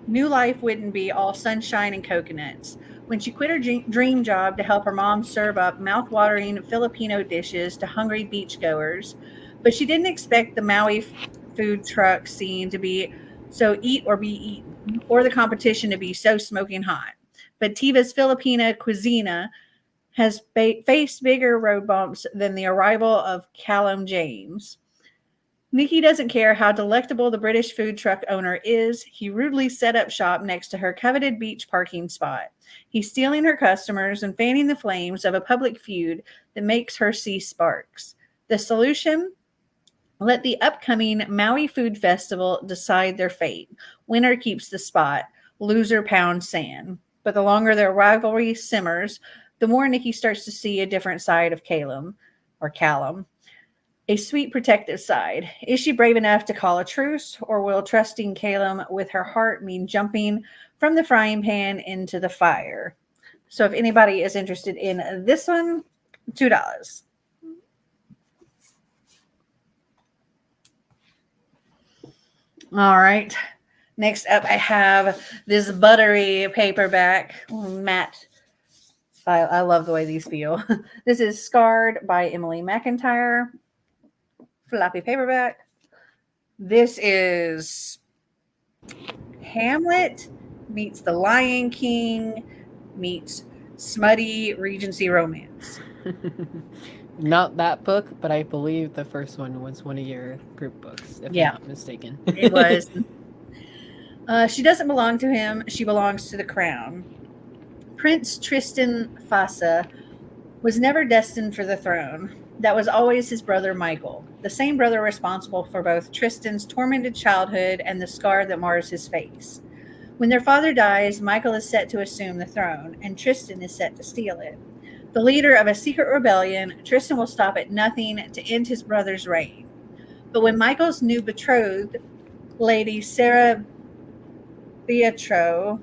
knew life wouldn't be all sunshine and coconuts. When she quit her dream job to help her mom serve up mouth-watering Filipino dishes to hungry beachgoers, but she didn't expect the Maui food truck scene to be so eat or be eaten, or the competition to be so smoking hot. But Tiva's Filipina cuisine has faced bigger road bumps than the arrival of Callum James. Nikki doesn't care how delectable the British food truck owner is. He rudely set up shop next to her coveted beach parking spot. He's stealing her customers and fanning the flames of a public feud that makes her see sparks. The solution? Let the upcoming Maui Food Festival decide their fate. Winner keeps the spot. Loser pounds sand. But the longer their rivalry simmers, the more Nikki starts to see a different side of Callum. A sweet, protective side. Is she brave enough to call a truce, or will trusting Callum with her heart mean jumping from the frying pan into the fire? So if anybody is interested in this one, $2. All right. Next up, I have this buttery paperback. Matte. I love the way these feel. This is Scarred by Emily McIntyre. Floppy paperback. This is Hamlet meets The Lion King meets smutty Regency romance. Not that book, but I believe the first one was one of your group books, if I'm not mistaken. It was. She doesn't belong to him. She belongs to the crown. Prince Tristan Fasa was never destined for the throne. That was always his brother Michael, the same brother responsible for both Tristan's tormented childhood and the scar that mars his face. When their father dies, Michael is set to assume the throne, and Tristan is set to steal it. The leader of a secret rebellion, Tristan will stop at nothing to end his brother's reign. But when Michael's new betrothed, Lady Sarah Beatro,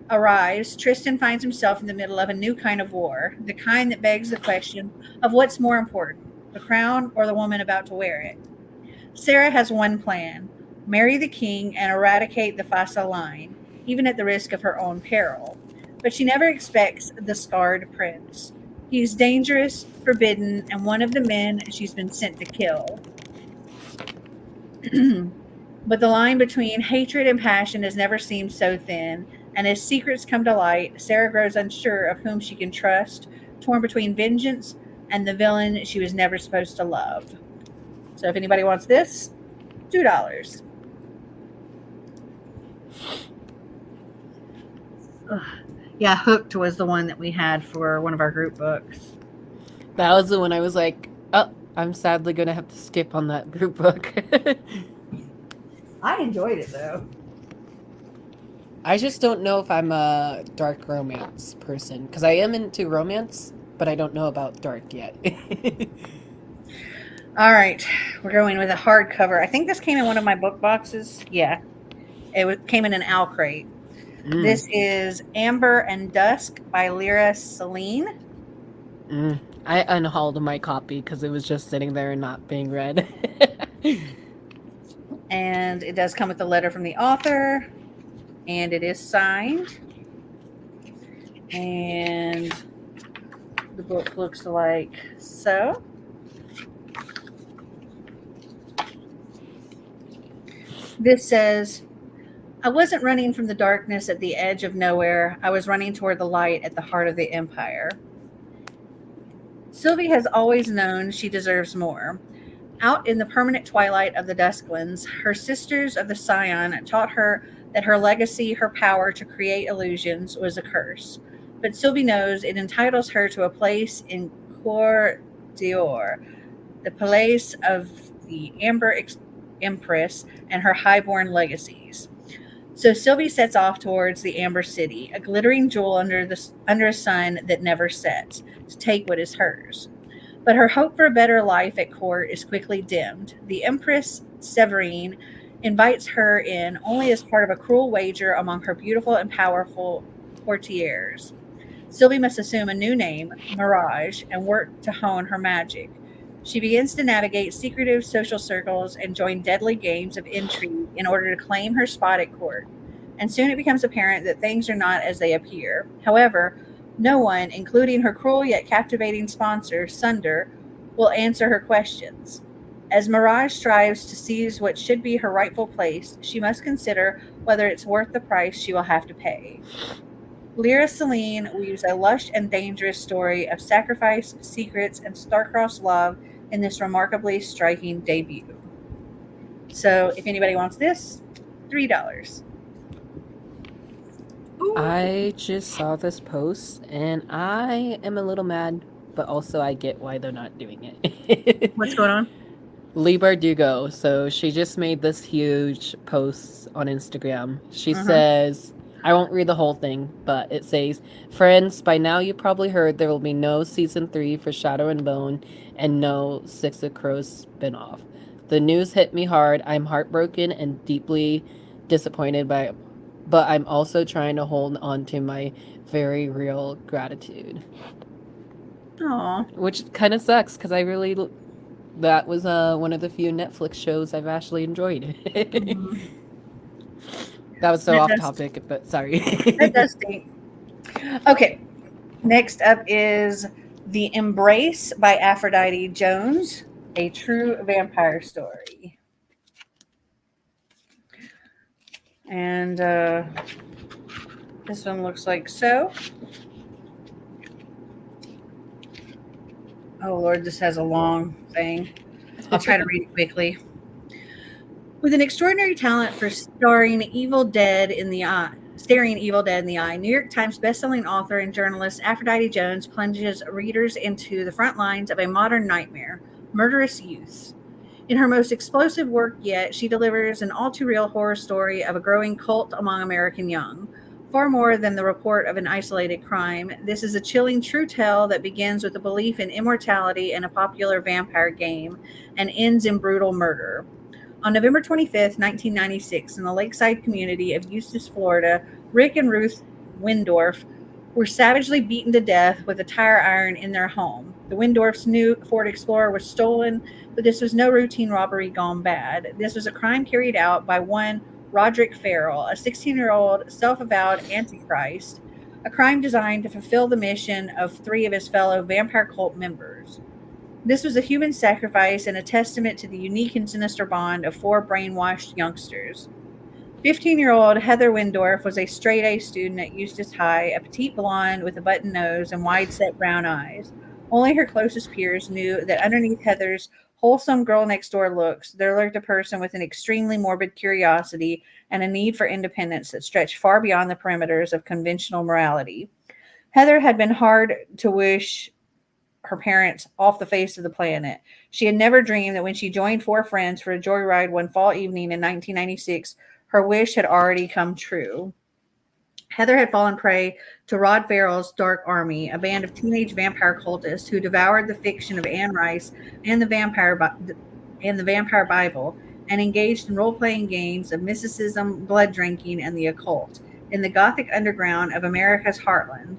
arrives, Tristan finds himself in the middle of a new kind of war, the kind that begs the question of what's more important, the crown or the woman about to wear it. Sarah has one plan: marry the king and eradicate the Fasa line, even at the risk of her own peril. But she never expects the scarred prince. He's dangerous, forbidden, and one of the men she's been sent to kill. But the line between hatred and passion has never seemed so thin, and as secrets come to light, Sarah grows unsure of whom she can trust, torn between vengeance and the villain she was never supposed to love. So if anybody wants this, $2. Yeah, Hooked was the one that we had for one of our group books. That was the one I was like, oh, I'm sadly going to have to skip on that group book. I enjoyed it though. I just don't know if I'm a dark romance person, because I am into romance, but I don't know about dark yet. All right, we're going with a hardcover. I think this came in one of my book boxes. Yeah, came in an owl crate. This is Amber and Dusk by Lyra Celine. I unhauled my copy because it was just sitting there and not being read. And it does come with a letter from the author, and it is signed. And the book looks like so. This says, I wasn't running from the darkness at the edge of nowhere. I was running toward the light at the heart of the empire. Sylvie has always known she deserves more. Out in the permanent twilight of the Dusklands, her sisters of the Scion taught her that her legacy, her power to create illusions, was a curse. But Sylvie knows it entitles her to a place in Cour d'Or, the place of the Amber Empress and her highborn legacies. So Sylvie sets off towards the Amber City, a glittering jewel under a sun that never sets, to take what is hers. But her hope for a better life at court is quickly dimmed. The Empress Severine invites her in only as part of a cruel wager among her beautiful and powerful courtiers. Sylvie must assume a new name, Mirage, and work to hone her magic. She begins to navigate secretive social circles and join deadly games of intrigue in order to claim her spot at court. And soon it becomes apparent that things are not as they appear. However, no one, including her cruel yet captivating sponsor, Sunder, will answer her questions. As Mirage strives to seize what should be her rightful place, she must consider whether it's worth the price she will have to pay. Lyra Celine weaves a lush and dangerous story of sacrifice, secrets, and star-crossed love in this remarkably striking debut. So, if anybody wants this, $3. I just saw this post, and I am a little mad, but also I get why they're not doing it. What's going on? Lee Bardugo. So she just made this huge post on Instagram. She says, I won't read the whole thing, but it says, friends, by now you probably heard there will be no season 3 for Shadow and Bone and no Six of Crows spinoff. The news hit me hard. I'm heartbroken and deeply disappointed but I'm also trying to hold on to my very real gratitude. Aww. Which kind of sucks because that was one of the few Netflix shows I've actually enjoyed. That was so off topic, but sorry. That does stink. Okay, next up is The Embrace by Aphrodite Jones, a true vampire story. And this one looks like so. Oh, Lord, this has a long thing. I'll try to read it quickly. With an extraordinary talent for staring evil dead in the eye, New York Times bestselling author and journalist Aphrodite Jones plunges readers into the front lines of a modern nightmare, murderous youths. In her most explosive work yet, she delivers an all-too-real horror story of a growing cult among American young. Far more than the report of an isolated crime, this is a chilling true tale that begins with a belief in immortality and a popular vampire game and ends in brutal murder. On November 25th, 1996, in the lakeside community of Eustis, Florida, Rick and Ruth Windorf were savagely beaten to death with a tire iron in their home. The Windorfs knew Ford Explorer was stolen, but this was no routine robbery gone bad. This was a crime carried out by one Roderick Farrell, a 16-year-old self-avowed antichrist, a crime designed to fulfill the mission of 3 of his fellow vampire cult members. This was a human sacrifice and a testament to the unique and sinister bond of 4 brainwashed youngsters. 15-year-old Heather Windorf was a straight-A student at Eustis High, a petite blonde with a button nose and wide-set brown eyes. Only her closest peers knew that underneath Heather's wholesome girl next door looks, there lurked a person with an extremely morbid curiosity and a need for independence that stretched far beyond the perimeters of conventional morality. Heather had been hard to wish her parents off the face of the planet. She had never dreamed that when she joined four friends for a joyride one fall evening in 1996, her wish had already come true. Heather had fallen prey to Rod Farrell's Dark Army, a band of teenage vampire cultists who devoured the fiction of Anne Rice and the Vampire Bible, and engaged in role-playing games of mysticism, blood drinking, and the occult in the gothic underground of America's heartland.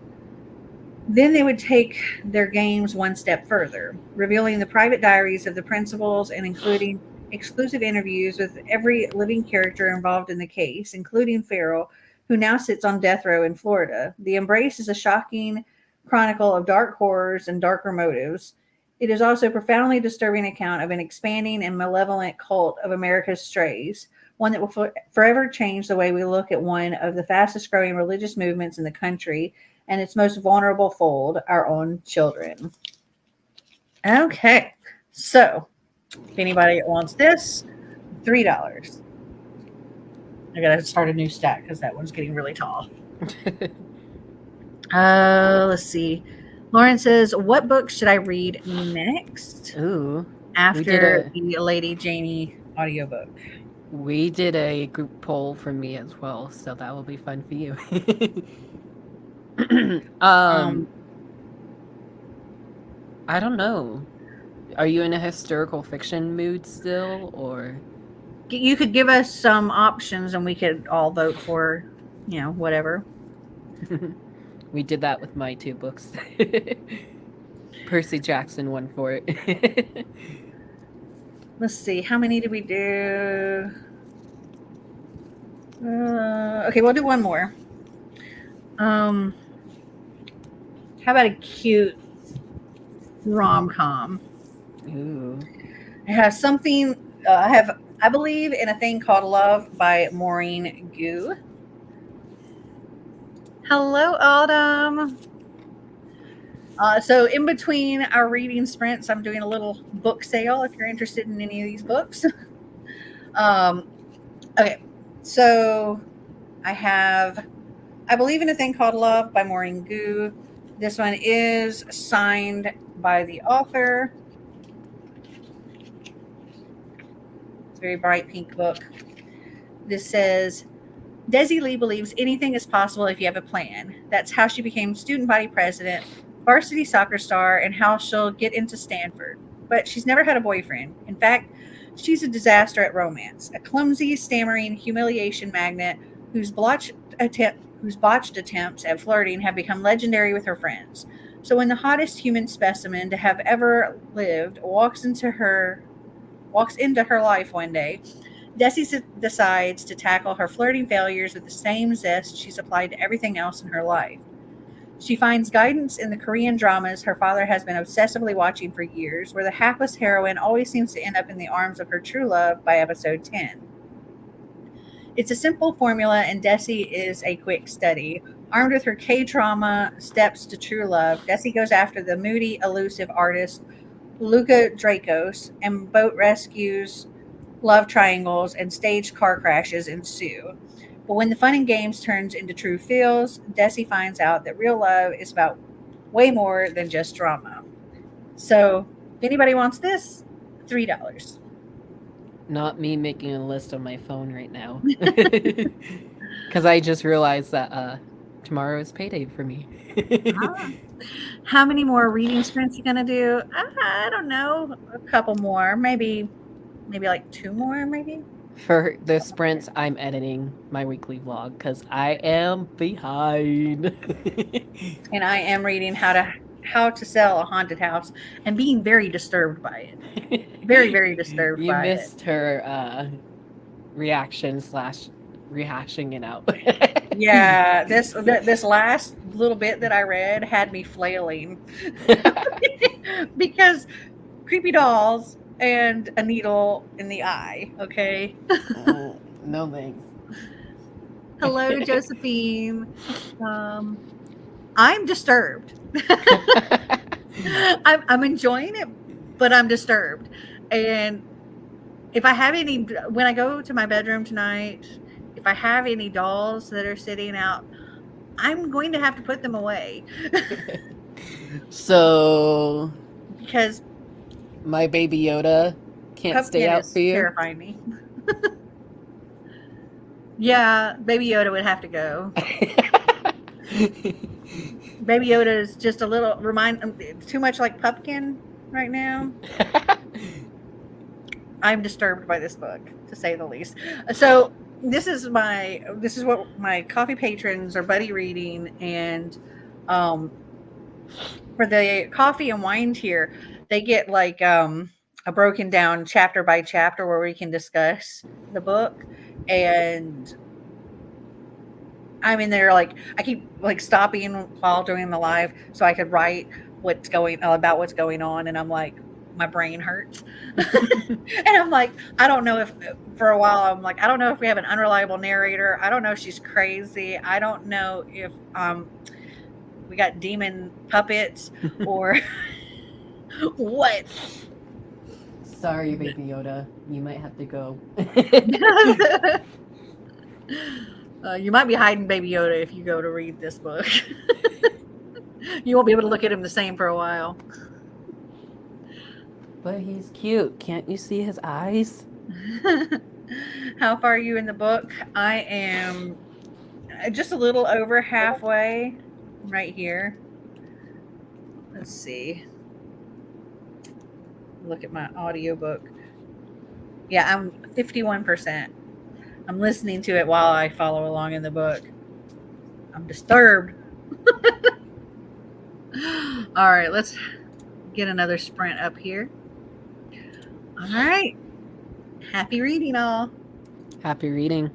Then they would take their games one step further, revealing the private diaries of the principals and including exclusive interviews with every living character involved in the case, including Farrell, who now sits on death row in Florida. The Embrace is a shocking chronicle of dark horrors and darker motives. It is also a profoundly disturbing account of an expanding and malevolent cult of America's strays, one that will forever change the way we look at one of the fastest growing religious movements in the country and its most vulnerable fold, our own children. Okay, so if anybody wants this, $3. I gotta start a new stack because that one's getting really tall. Let's see. Lauren says, what book should I read next? Ooh. After the Lady Janie audiobook. We did a group poll for me as well, so that will be fun for you. I don't know. Are you in a historical fiction mood still, or? You could give us some options and we could all vote for, whatever. We did that with my two books. Percy Jackson won for it. Let's see. How many did we do? Okay, we'll do one more. How about a cute rom-com? Ooh. It has something. I believe in a thing called Love by Maureen Gu. Hello, Autumn. So in between our reading sprints, I'm doing a little book sale if you're interested in any of these books. Okay, so I Believe in a Thing Called Love by Maureen Gu. This one is signed by the author. It's a very bright pink book. This says, Desi Lee believes anything is possible if you have a plan. That's how she became student body president, varsity soccer star, and how she'll get into Stanford. But she's never had a boyfriend. In fact, she's a disaster at romance, a clumsy, stammering humiliation magnet whose botched attempts at flirting have become legendary with her friends. So when the hottest human specimen to have ever lived walks into her life one day, Desi decides to tackle her flirting failures with the same zest she's applied to everything else in her life. She finds guidance in the Korean dramas her father has been obsessively watching for years, where the hapless heroine always seems to end up in the arms of her true love by episode 10. It's a simple formula, and Desi is a quick study. Armed with her K-drama steps to true love, Desi goes after the moody, elusive artist Luca Dracos, and boat rescues, love triangles, and staged car crashes ensue. But when the fun and games turns into true feels, Desi finds out that real love is about way more than just drama. So, if anybody wants this, $3. Not me making a list on my phone right now. Because I just realized that tomorrow is payday for me. How many more reading sprints you gonna do? I don't know. A couple more. Maybe like 2 more, maybe? For the sprints, I'm editing my weekly vlog because I am behind. And I am reading how to sell a haunted house and being very disturbed by it. Very, very disturbed by it. You missed her reaction / rehashing it out. Yeah, this last little bit that I read had me flailing. Because creepy dolls and a needle in the eye, okay? No thanks. Hello, Josephine. I'm disturbed. I'm enjoying it, but I'm disturbed. And if I have any, when I go to my bedroom tonight, if I have any dolls that are sitting out, I'm going to have to put them away So because my baby Yoda can't stay Pumpkin out is for you. terrifying me. Yeah, Baby Yoda would have to go. Baby Yoda is just a little too much like Pumpkin right now. I'm disturbed by this book, to say the least. So this is what my coffee patrons are buddy reading, and for the coffee and wine tier, they get like a broken down chapter by chapter where we can discuss the book. And I'm in there like I keep like stopping while doing the live so I could write what's going on, and I'm like my brain hurts. And I'm like, I don't know if for a while I'm like, I don't know if we have an unreliable narrator. I don't know if she's crazy. I don't know if we got demon puppets or what. Sorry, Baby Yoda. You might have to go. You might be hiding Baby Yoda if you go to read this book. You won't be able to look at him the same for a while. But he's cute. Can't you see his eyes? How far are you in the book? I am just a little over halfway right here. Let's see. Look at my audiobook. Yeah, I'm 51%. I'm listening to it while I follow along in the book. I'm disturbed. All right, let's get another sprint up here. All right. Happy reading, all. Happy reading.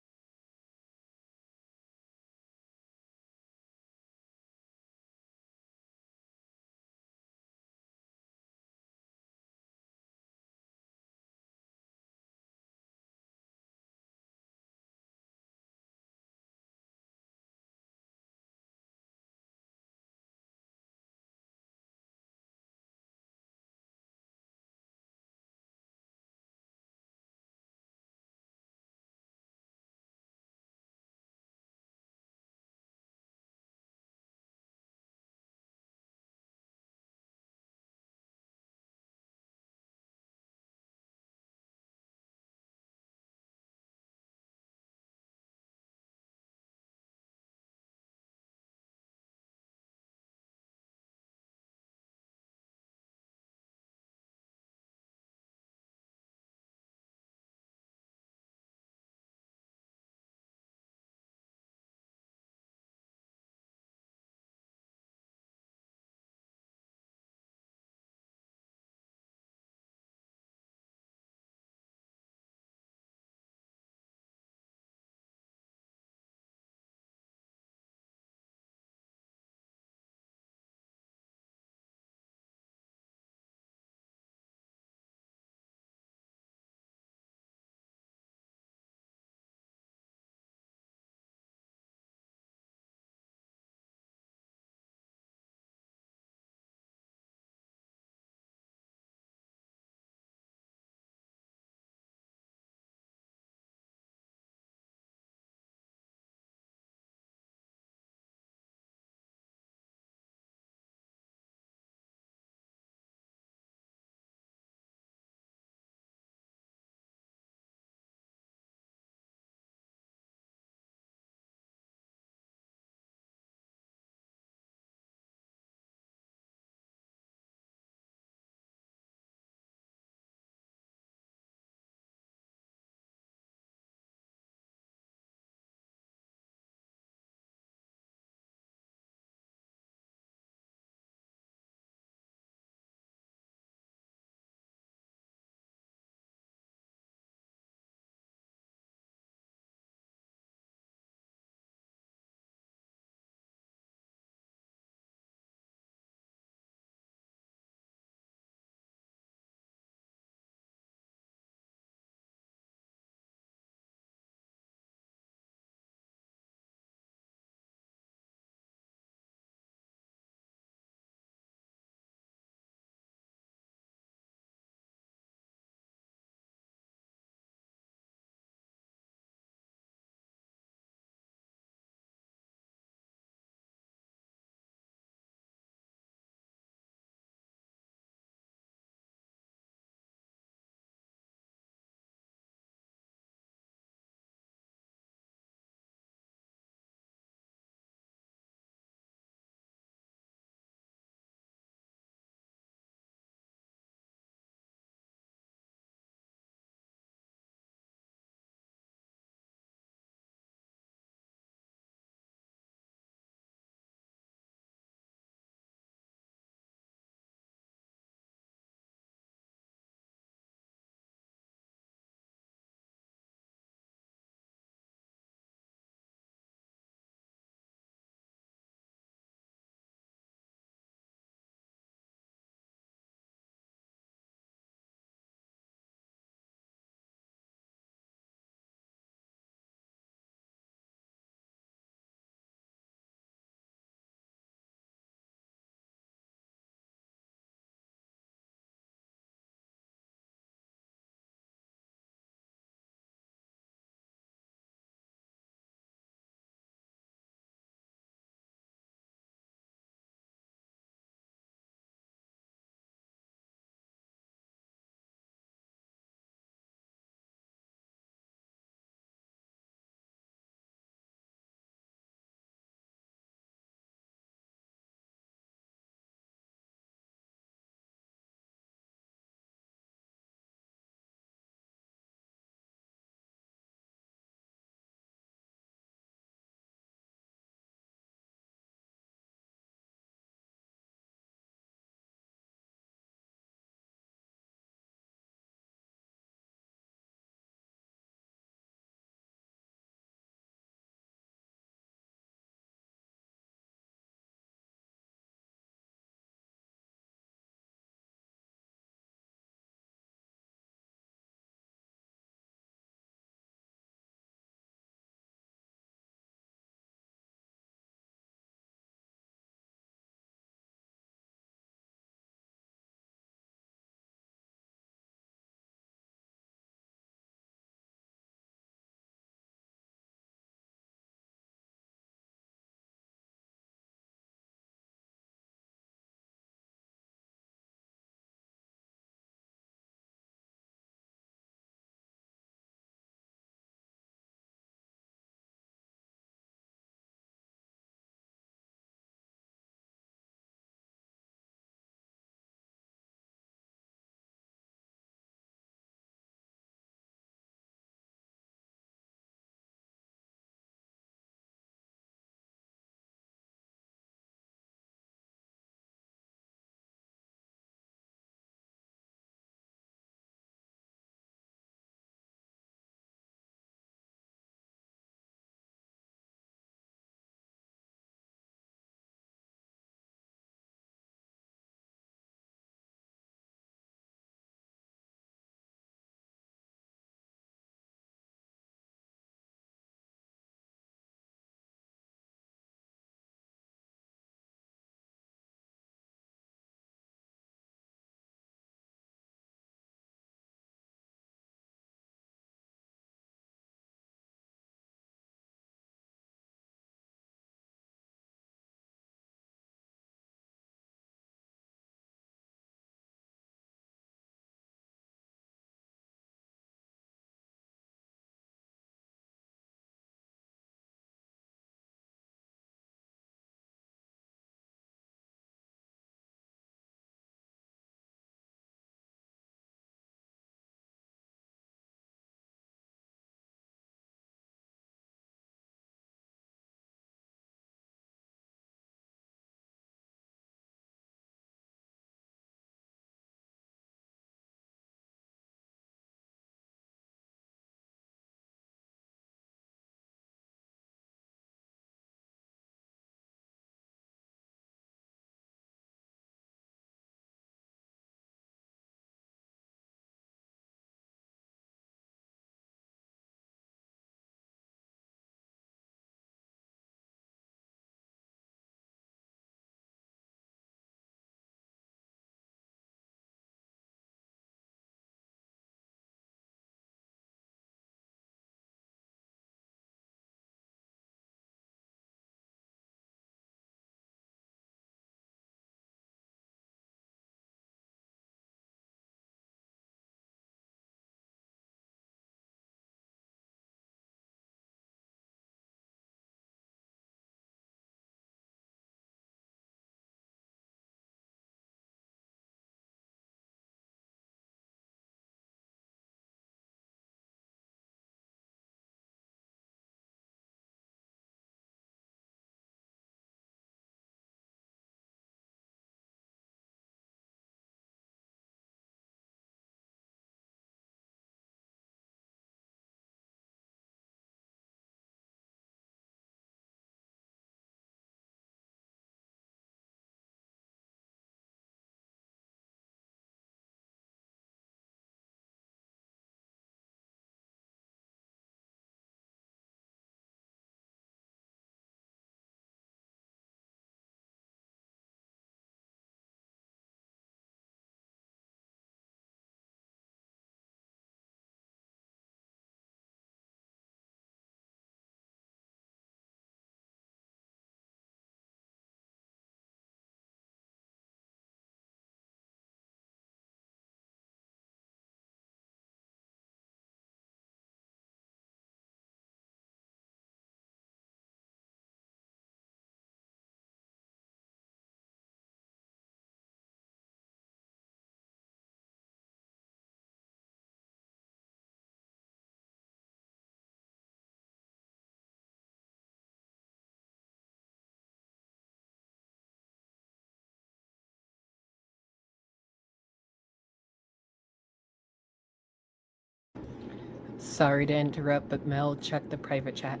Sorry to interrupt, but Mel, check the private chat.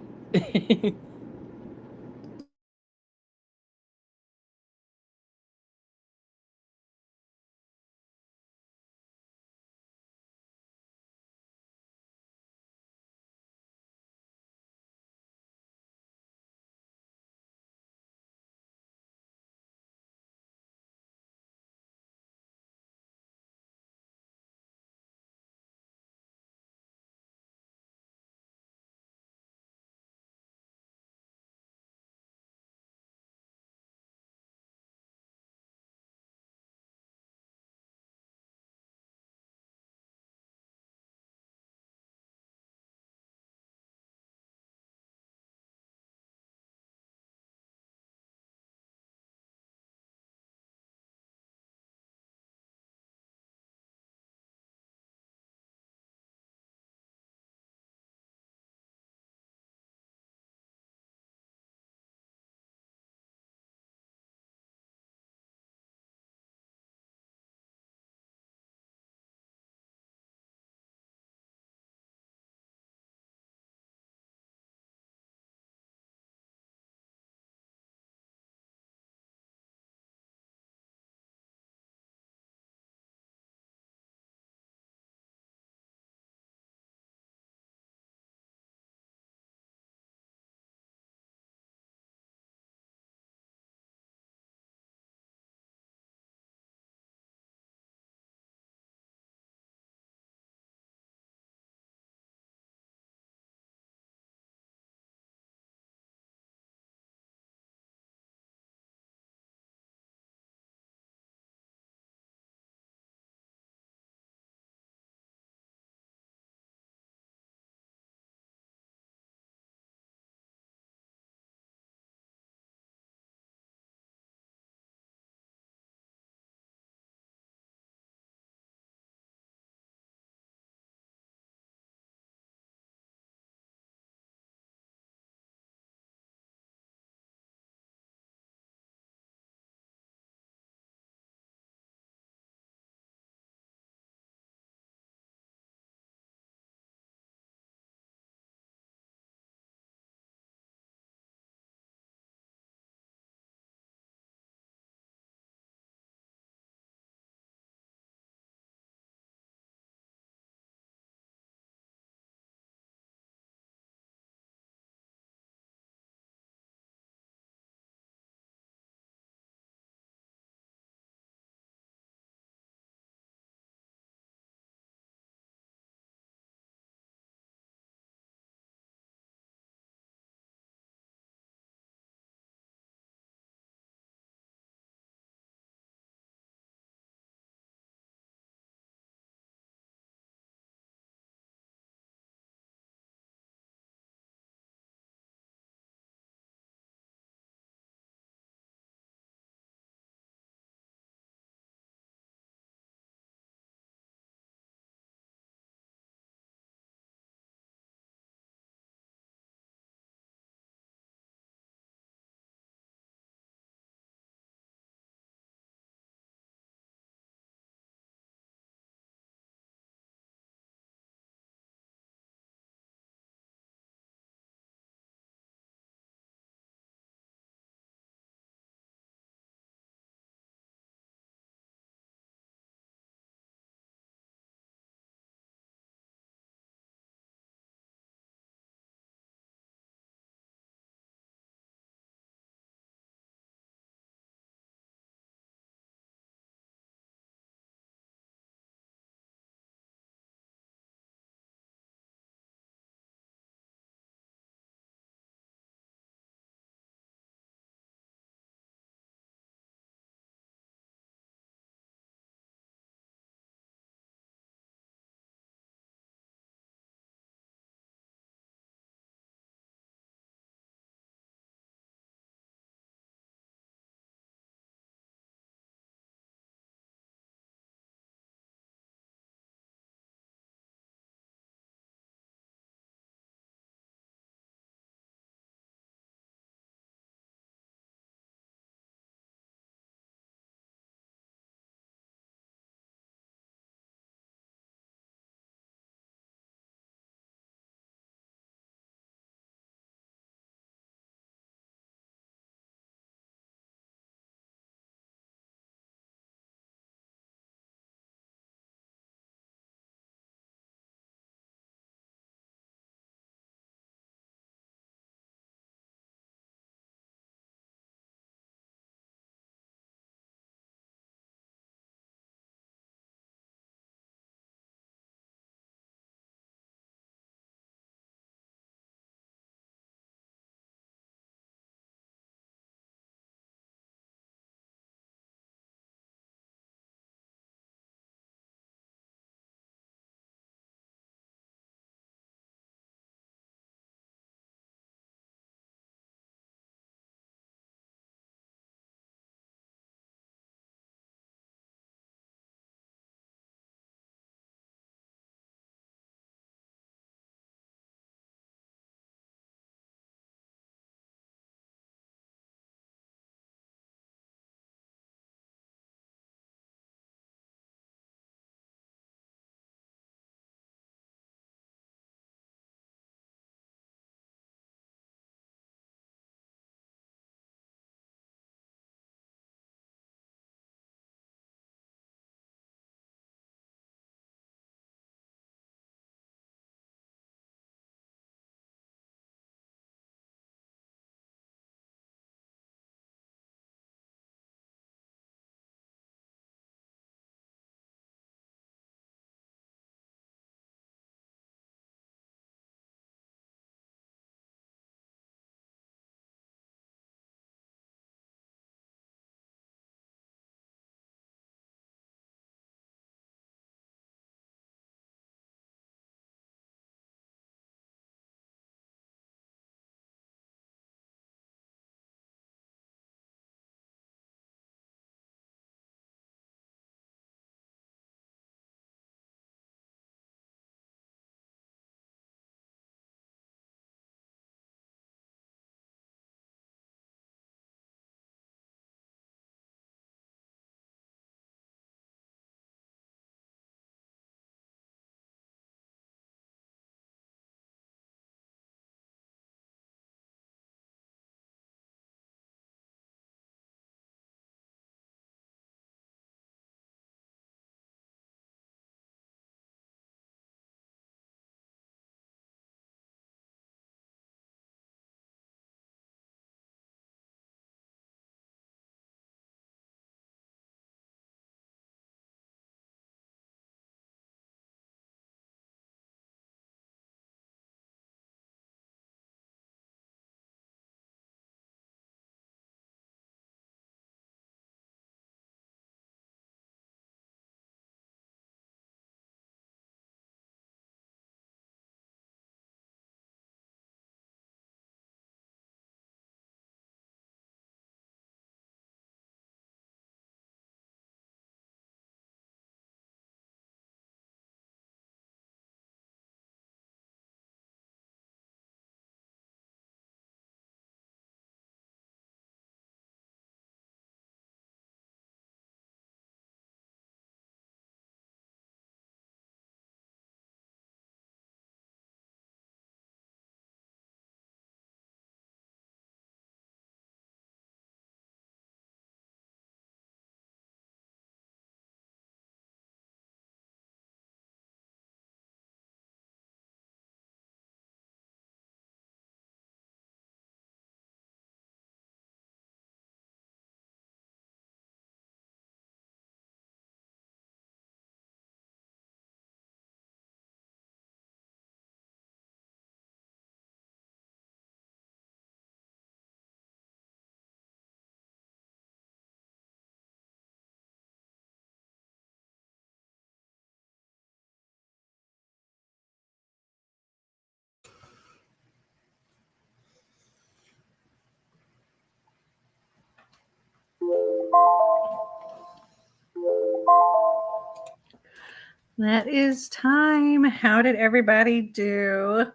That is time. How did everybody do?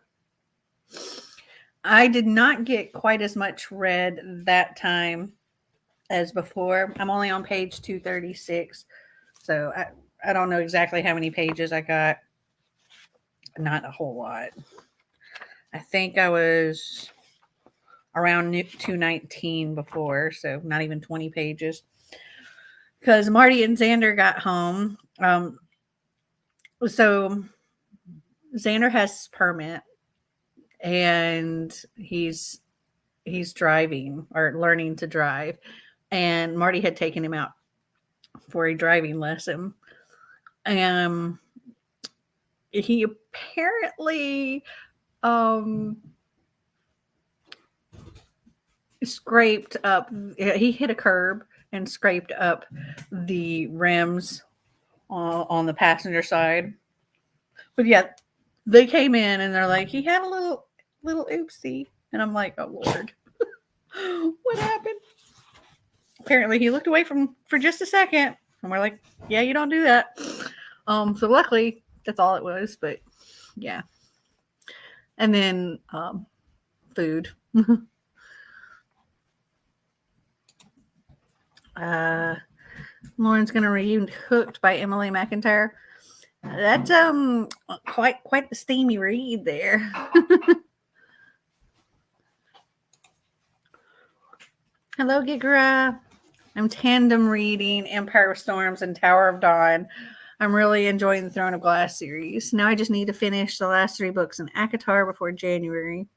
I did not get quite as much read that time as before. I'm only on page 236. So I don't know exactly how many pages I got. Not a whole lot. I think I was around 219 before, so not even 20 pages. Because Marty and Xander got home. So Xander has his permit and he's driving or learning to drive. And Marty had taken him out for a driving lesson. He apparently scraped up, he hit a curb and scraped up the rims on the passenger side. But yeah, they came in and they're like, he had a little oopsie. And I'm like, oh Lord, what happened? Apparently he looked away for just a second. And we're like, yeah, you don't do that. So luckily that's all it was, but yeah. And then food. Lauren's gonna read Hooked by Emily McIntyre. That's quite the steamy read there. Hello, Gigra. I'm tandem reading Empire of Storms and Tower of Dawn. I'm really enjoying the Throne of Glass series. Now I just need to finish the last 3 books in ACOTAR before January.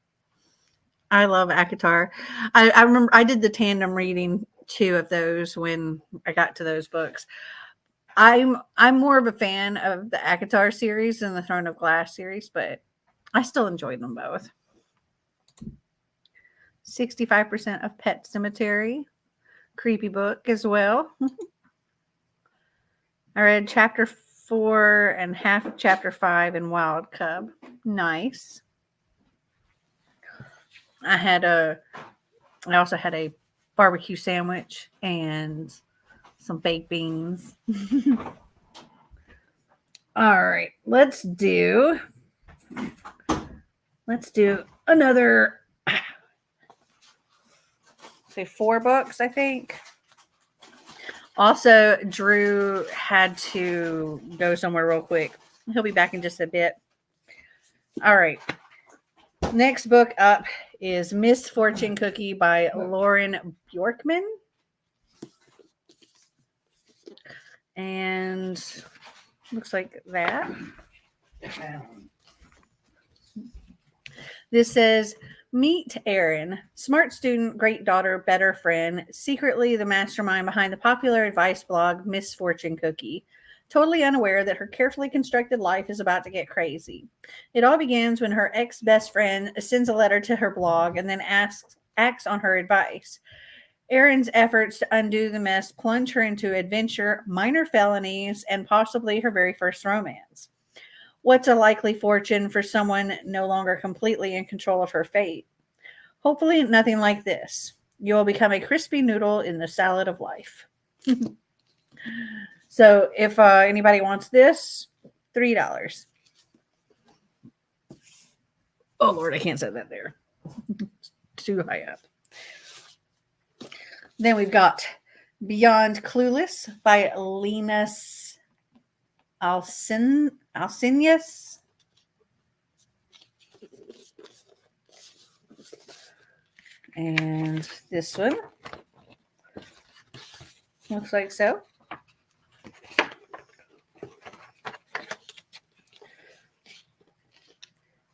I love ACOTAR. I remember I did the tandem reading 2 of those when I got to those books. I'm more of a fan of the ACOTAR series than the Throne of Glass series, but I still enjoyed them both. 65% of Pet Cemetery. Creepy book as well. I read chapter 4 and half of chapter 5 in Wild Cub. Nice. I also had a barbecue sandwich and some baked beans. All right, let's do another, say 4 books, I think. Also, Drew had to go somewhere real quick. He'll be back in just a bit. All right. Next book up is Miss Fortune Cookie by Lauren Bjorkman. And looks like that. This says, meet Erin, smart student, great daughter, better friend, secretly the mastermind behind the popular advice blog Miss Fortune Cookie, totally unaware that her carefully constructed life is about to get crazy. It all begins when her ex-best friend sends a letter to her blog and then acts on her advice. Erin's efforts to undo the mess plunge her into adventure, minor felonies, and possibly her very first romance. What's a likely fortune for someone no longer completely in control of her fate? Hopefully nothing like this. You will become a crispy noodle in the salad of life. So if anybody wants this, $3. Oh Lord, I can't set that there. Too high up. Then we've got Beyond Clueless by Linus Alcinius. And this one looks like so.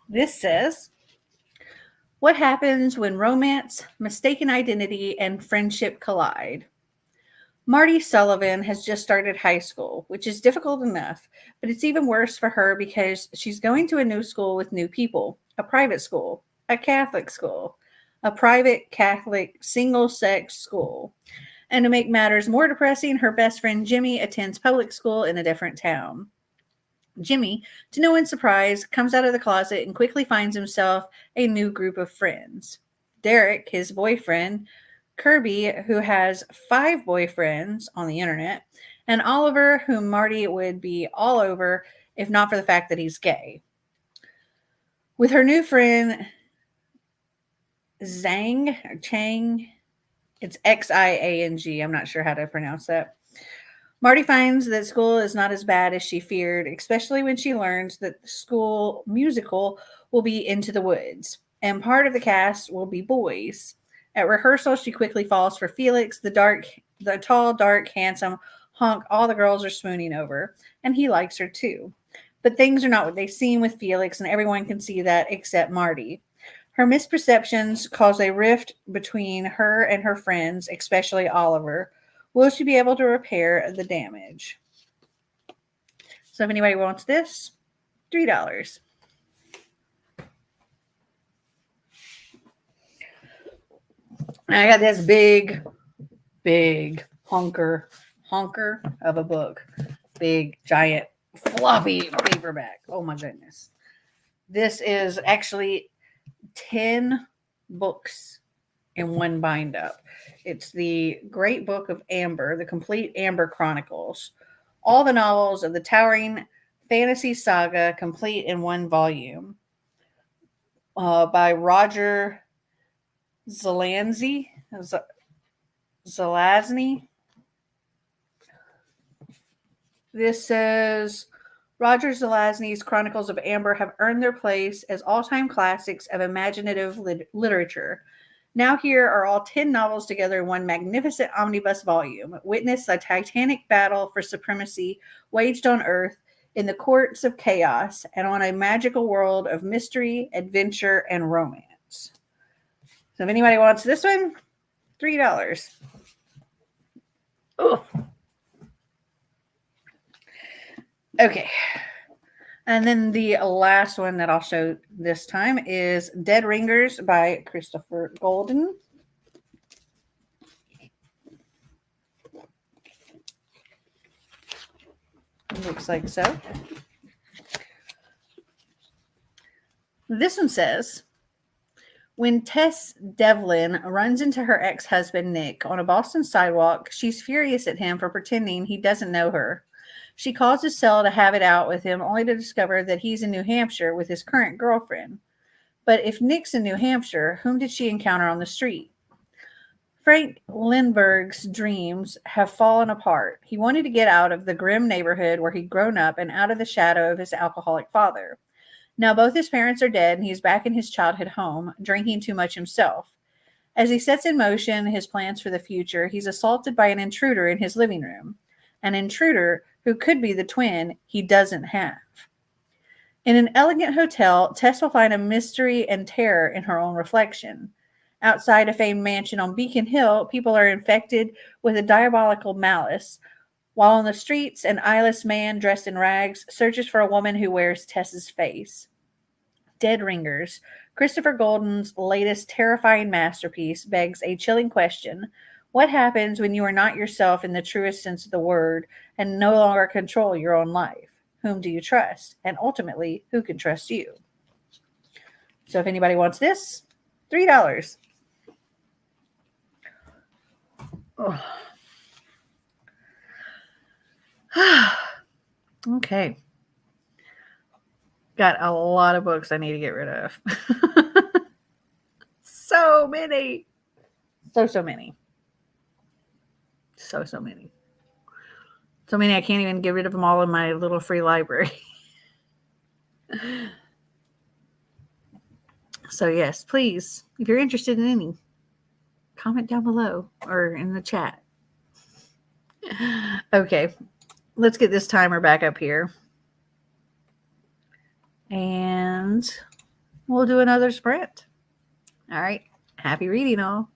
This says, what happens when romance, mistaken identity, and friendship collide? Marty Sullivan has just started high school, which is difficult enough, but it's even worse for her because she's going to a new school with new people, a private school, a Catholic school, a private Catholic single-sex school. And to make matters more depressing, her best friend Jimmy attends public school in a different town. Jimmy, to no one's surprise, comes out of the closet and quickly finds himself a new group of friends. Derek, his boyfriend, Kirby, who has 5 boyfriends on the internet, and Oliver, whom Marty would be all over if not for the fact that he's gay. With her new friend Zhang or Chang, it's Xiang. I'm not sure how to pronounce that. Marty finds that school is not as bad as she feared, especially when she learns that the school musical will be Into the Woods, and part of the cast will be boys. At rehearsal, she quickly falls for Felix, the tall, dark, handsome hunk all the girls are swooning over, and he likes her too. But things are not what they seem with Felix, and everyone can see that except Marty. Her misperceptions cause a rift between her and her friends, especially Oliver. Will she be able to repair the damage? So if anybody wants this, $3. And I got this big honker of a book. Big, giant, floppy paperback. Oh my goodness. This is actually 10 books in one bind up. It's the Great Book of Amber, the Complete Amber Chronicles. All the novels of the towering fantasy saga complete in one volume by Roger Zelazny. This says Roger Zelazny's Chronicles of Amber have earned their place as all-time classics of imaginative literature. Now here are all 10 novels together in one magnificent omnibus volume. Witness a titanic battle for supremacy waged on Earth in the courts of chaos and on a magical world of mystery, adventure, and romance. So if anybody wants this one, $3. Oh. Okay. And then the last one that I'll show this time is Dead Ringers by Christopher Golden. Looks like so. This one says, when Tess Devlin runs into her ex-husband Nick on a Boston sidewalk, she's furious at him for pretending he doesn't know her. She calls his cell to have it out with him, only to discover that he's in New Hampshire with his current girlfriend. But if Nick's in New Hampshire, whom did she encounter on the street? Frank Lindbergh's dreams have fallen apart. He wanted to get out of the grim neighborhood where he'd grown up and out of the shadow of his alcoholic father. Now both his parents are dead, and he's back in his childhood home, drinking too much himself. As he sets in motion his plans for the future, he's assaulted by an intruder in his living room. An intruder who could be the twin he doesn't have. In an elegant hotel, Tess will find a mystery and terror in her own reflection. Outside a famed mansion on Beacon Hill, people are infected with a diabolical malice, while on the streets, an eyeless man dressed in rags searches for a woman who wears Tess's face. Dead Ringers, Christopher Golden's latest terrifying masterpiece, begs a chilling question. What happens when you are not yourself in the truest sense of the word and no longer control your own life? Whom do you trust? And ultimately, who can trust you? So if anybody wants this, $3. Oh. Okay. Got a lot of books I need to get rid of. So many. So many. So many. So many I can't even get rid of them all in my little free library. So yes, please, if you're interested in any, comment down below or in the chat. Okay, let's get this timer back up here. And we'll do another sprint. All right. Happy reading, all.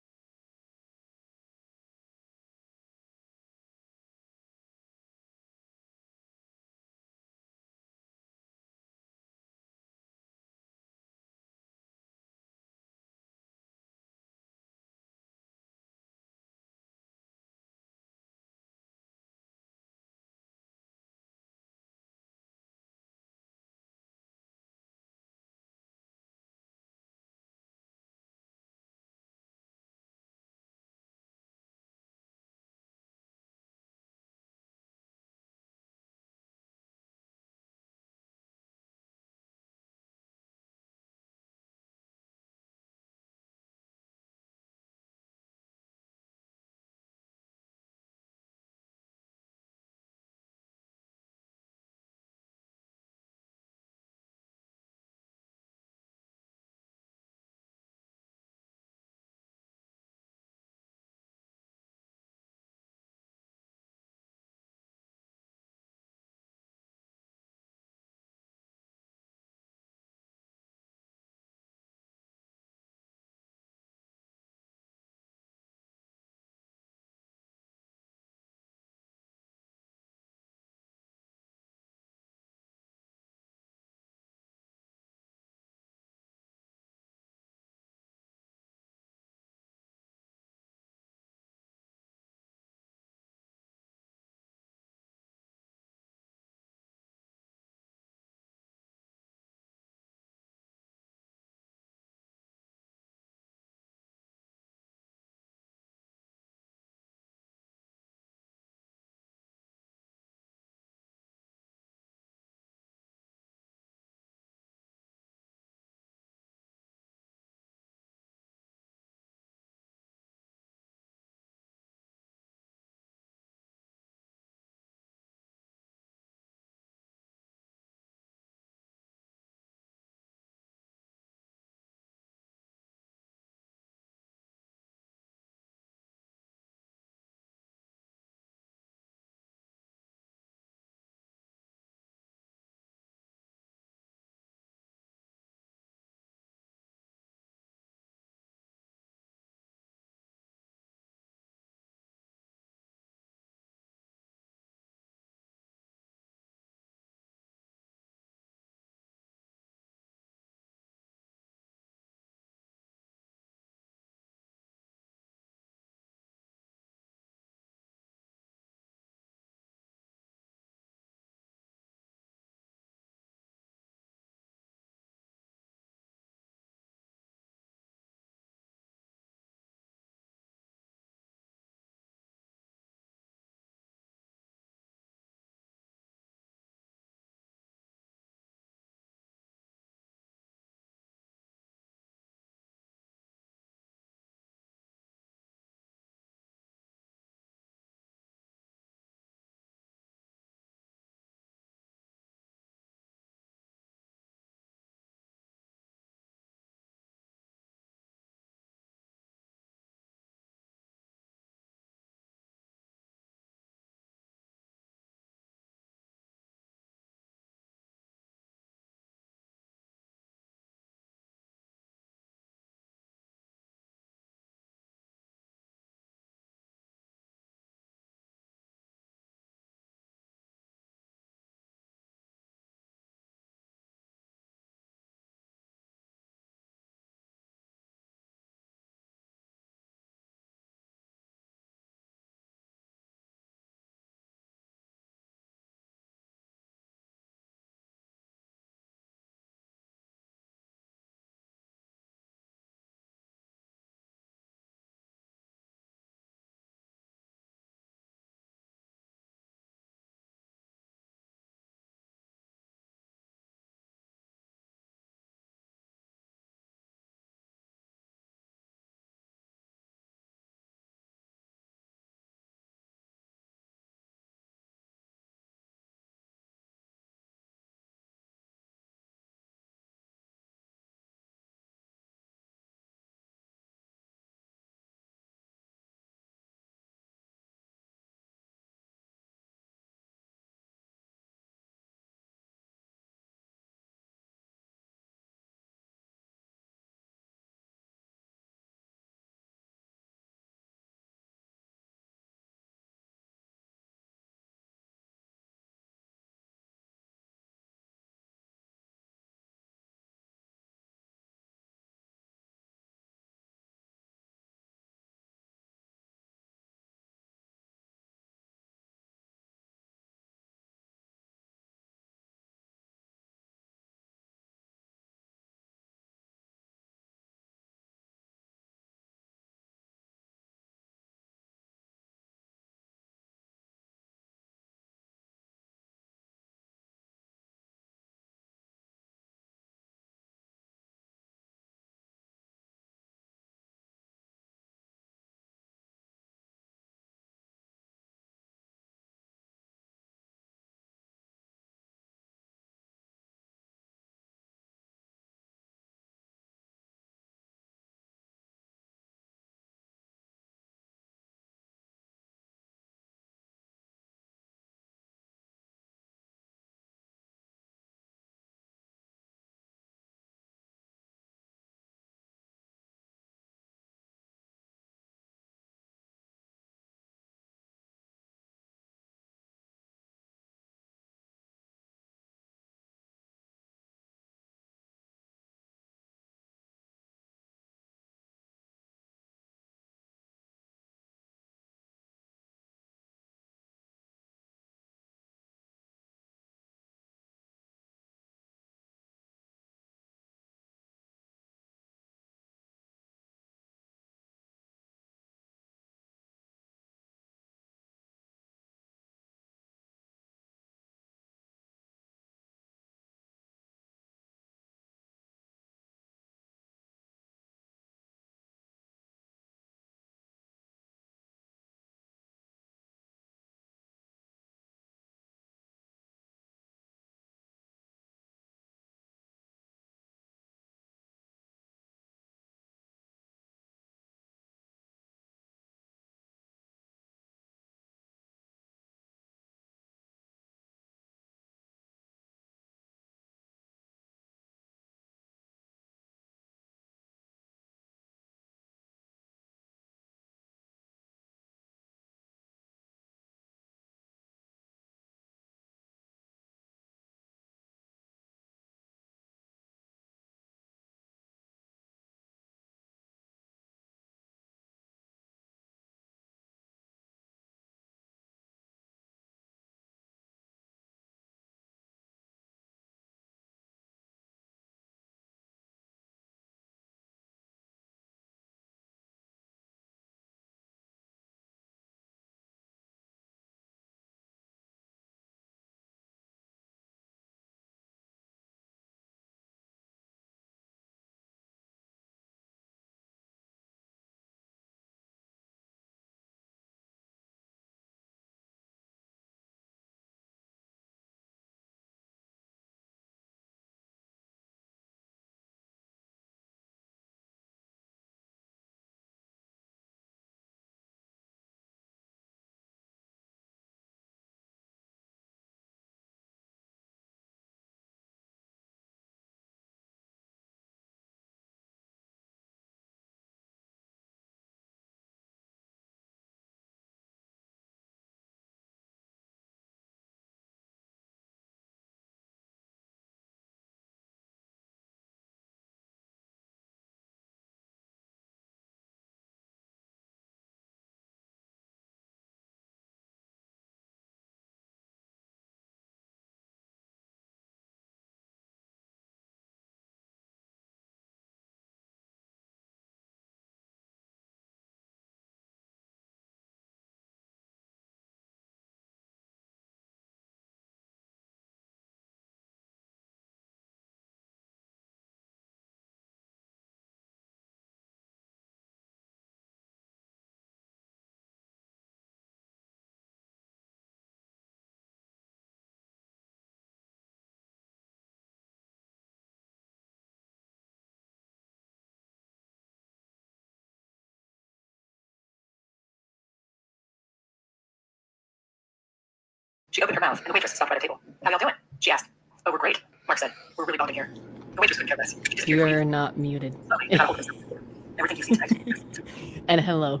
She opened her mouth, and the waitress stopped by the table. How y'all doing? She asked. Oh, we're great, Mark said. We're really bonding here. The waitress couldn't care less. She disappeared for You're weeks. not muted. Slowly, he got a hold of himself. Everything you see tonight. And hello.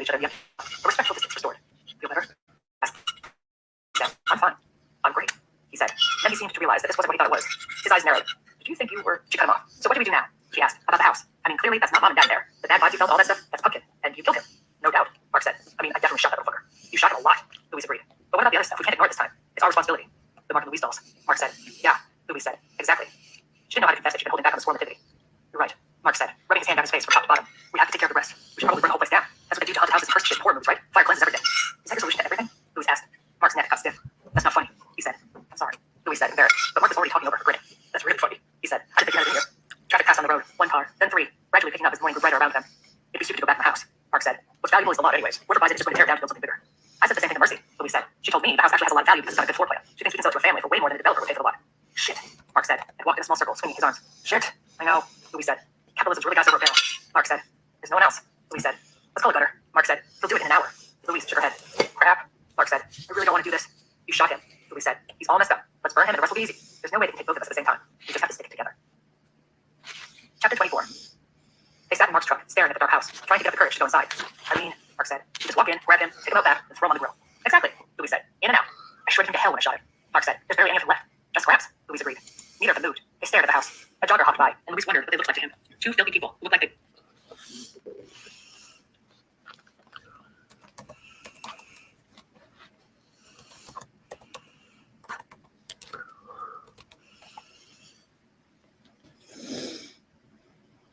Each other, yeah. A respectful distance restored. Feel better? Asked. He said, I'm fine. I'm great. He said. Then he seemed to realize that this wasn't what he thought it was. His eyes narrowed. Did you think you were... She cut him off. So what do we do now? She asked. About the house. I mean, clearly that's not mom and dad there. The bad vibes you felt, all that stuff, that's Pumpkin. And you killed him. No doubt, Mark said. I mean, I definitely shot that little fucker. You shot him a lot. Louise agreed. But what about the other stuff? We can't ignore it this time. It's our responsibility. The Mark and Louise dolls. Mark said. Yeah, Louise said. Exactly. She didn't know how to confess that she'd been holding back on the swarm activity. You're right, Mark said, rubbing his hand down his face from top to bottom. We have to take care of the rest. We should probably burn the whole place down. That's what they do to haunted houses and cursed shit in horror movies, right? Fire cleanses everything. Is that your solution to everything? Louise asked. lot of value because it's got a good floor plan. She thinks we can sell it to a family for way more than a developer would pay for the lot. Shit, Mark said, and walked in a small circle, swinging his arms. Shit, I know, Louis said. Capitalism's really got us over a barrel. Mark said, there's no one else. Louis said, let's call it Gutter. Mark said, he'll do it in an hour. Louise shook her head. Crap. Mark said, I really don't want to do this. You shot him. Louis said, he's all messed up. Let's burn him and the rest will be easy. There's no way they can take both of us at the same time. We just have to stick it together. Chapter 24. They sat in Mark's truck, staring at the dark house, trying to get up the courage to go inside. I mean, Mark said, you just walk in, grab him, take him out back, and throw him on the grill. Exactly, Louis said. In and out. I shredded him to hell when I shot him. Mark said, there's barely anything left. Just scraps. Louise agreed. Neither of them moved. They stared at the house. A jogger hopped by, and Louise wondered what they looked like to him. Two filthy people who looked like they...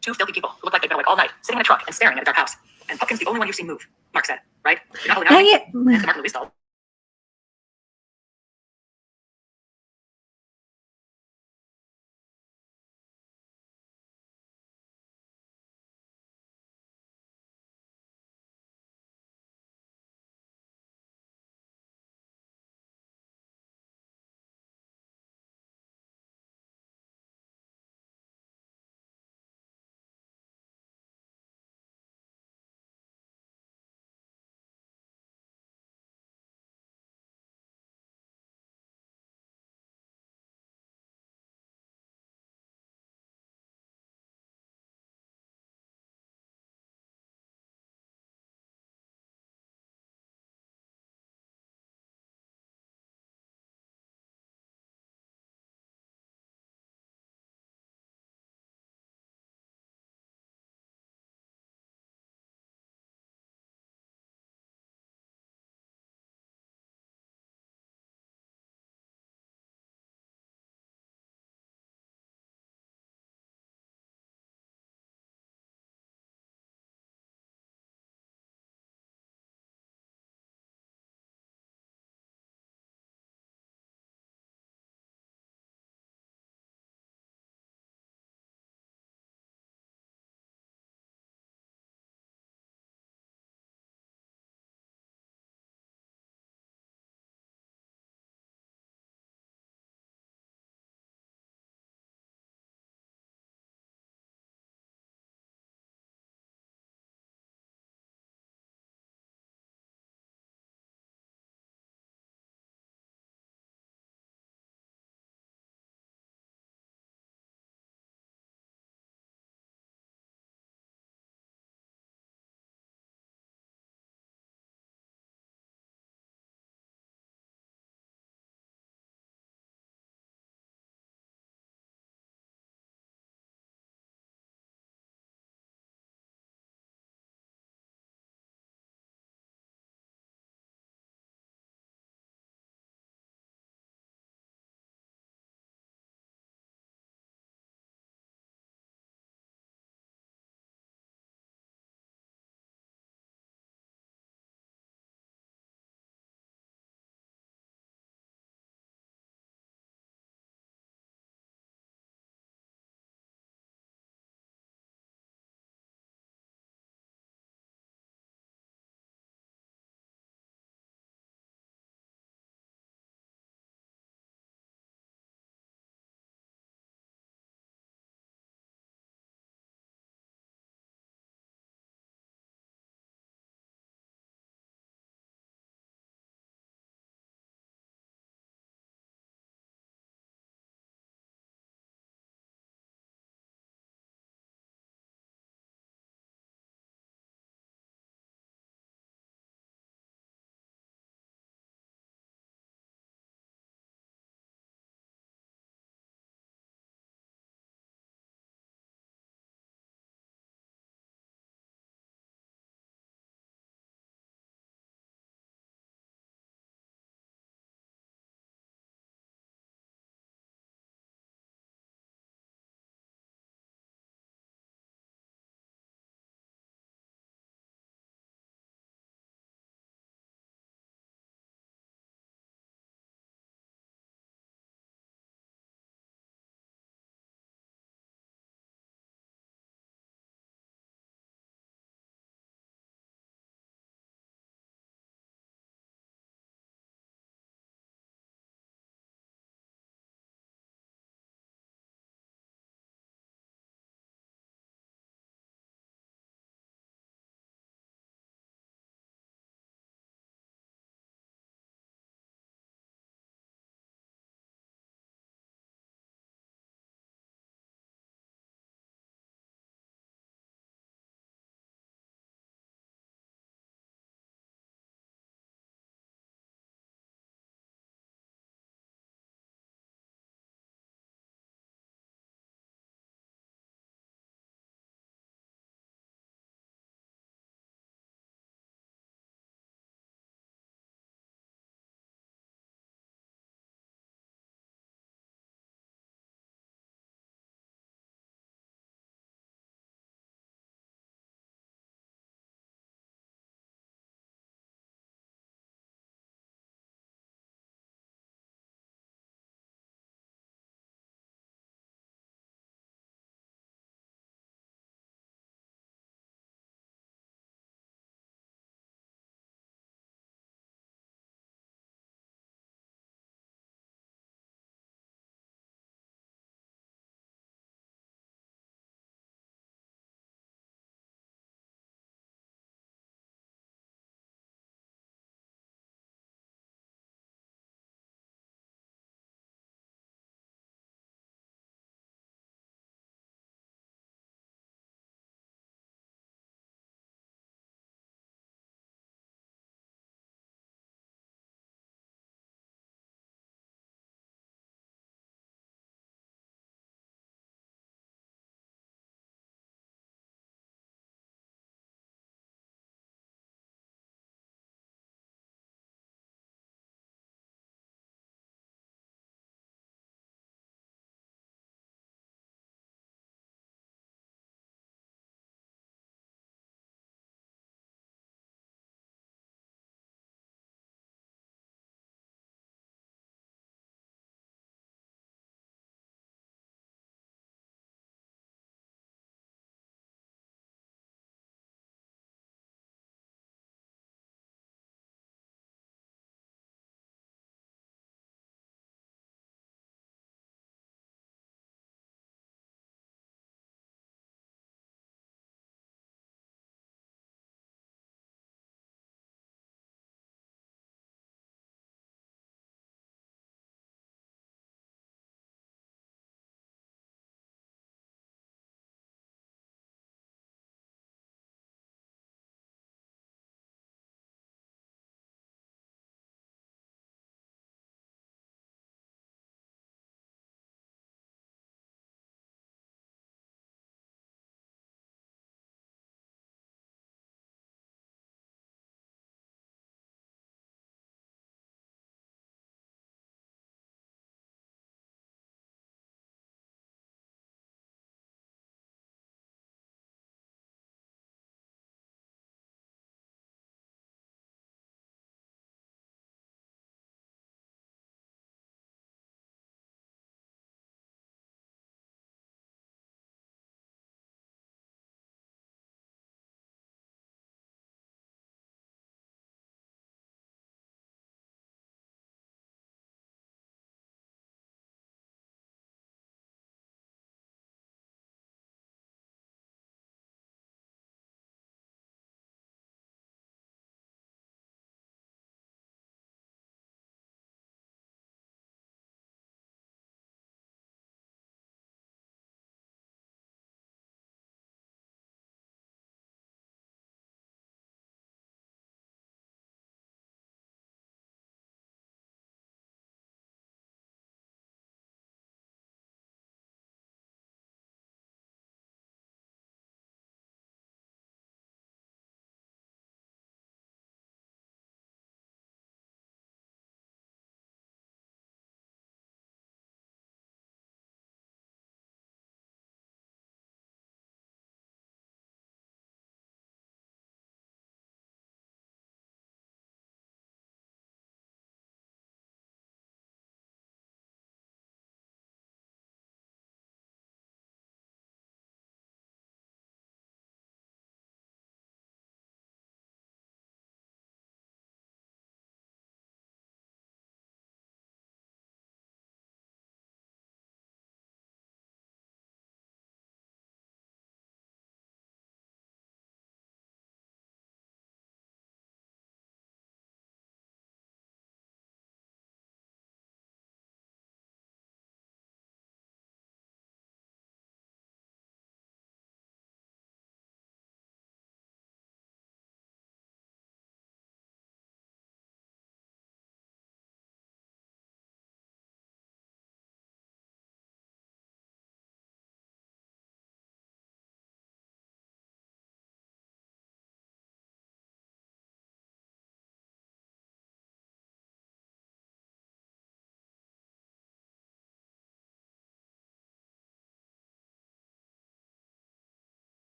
Two filthy people who looked like they'd been awake all night, sitting in a truck and staring at a dark house. And Pumpkin's the only one you've seen move, Mark said. Right? You're not holding out Dang anything? it. And Mark and Louise doll.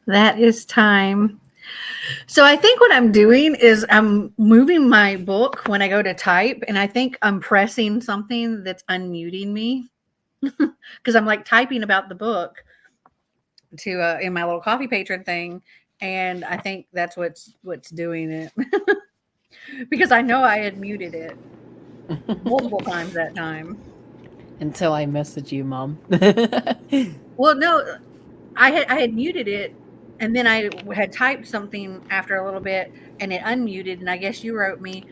That is time. So I think what I'm doing is I'm moving my book when I go to type, and I think I'm pressing something that's unmuting me because I'm like typing about the book to in my little coffee patron thing, and I think that's what's doing it because I know I had muted it multiple times that time. Until I message you, Mom. Well, no, I had muted it, and then I had typed something after a little bit, and it unmuted, and I guess you wrote me,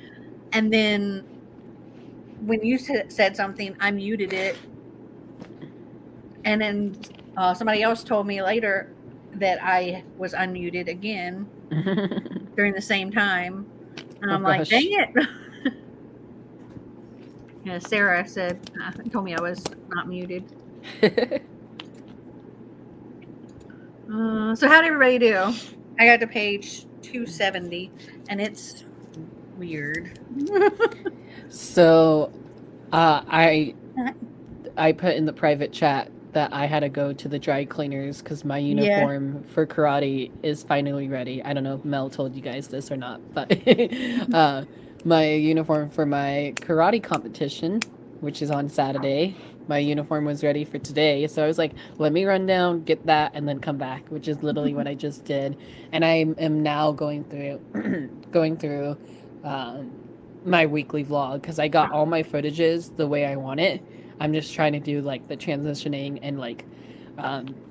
and then when you said something, I muted it, and then somebody else told me later that I was unmuted again during the same time, and Oh, I'm like, dang gosh. it. Yeah, Sarah told me I was not muted. So how'd everybody do? I got to page 270, and it's weird. So, I put in the private chat that I had to go to the dry cleaners because my Yeah. uniform for karate is finally ready. I don't know if Mel told you guys this or not, but my uniform for my karate competition, which is on Saturday, my uniform was ready for today. So I was like, let me run down, get that, and then come back, which is literally what I just did. And I am now going through my weekly vlog because I got all my footages the way I want it. I'm just trying to do like the transitioning and like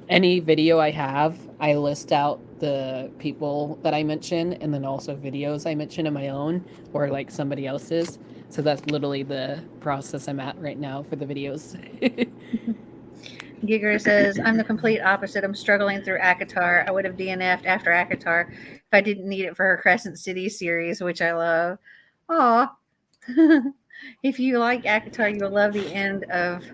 any video I have, I list out the people that I mention and then also videos I mention in my own or like somebody else's. So that's literally the process I'm at right now for the videos. Giger says, I'm the complete opposite. I'm struggling through ACOTAR. I would have DNF'd after ACOTAR if I didn't need it for her Crescent City series, which I love. Aw. If you like ACOTAR, you'll love the end of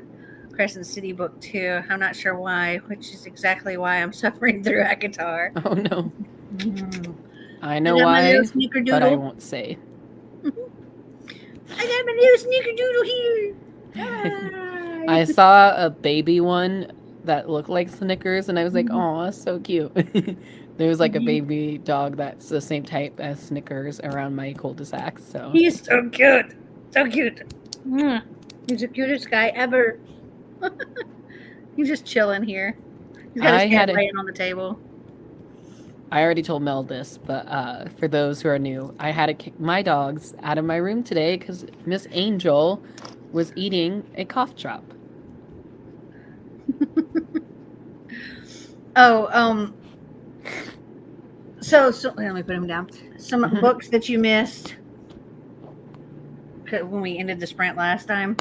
Crescent City Book 2. I'm not sure why, which is exactly why I'm suffering through ACOTAR. Oh no. I I know got my why, little snickerdoodle. but I won't say. I got my little snickerdoodle here. I saw a baby one that looked like Snickers, and I was like, "Oh, that's so cute." There was like a baby dog that's the same type as Snickers around my cul-de-sac. So He's so cute. So cute. He's the cutest guy ever. He's just chilling here. He's got his head laying on the table. I already told Mel this, but for those who are new, I had to kick my dogs out of my room today because Miss Angel was eating a cough drop. So let me put him down. Some books that you missed when we ended the sprint last time.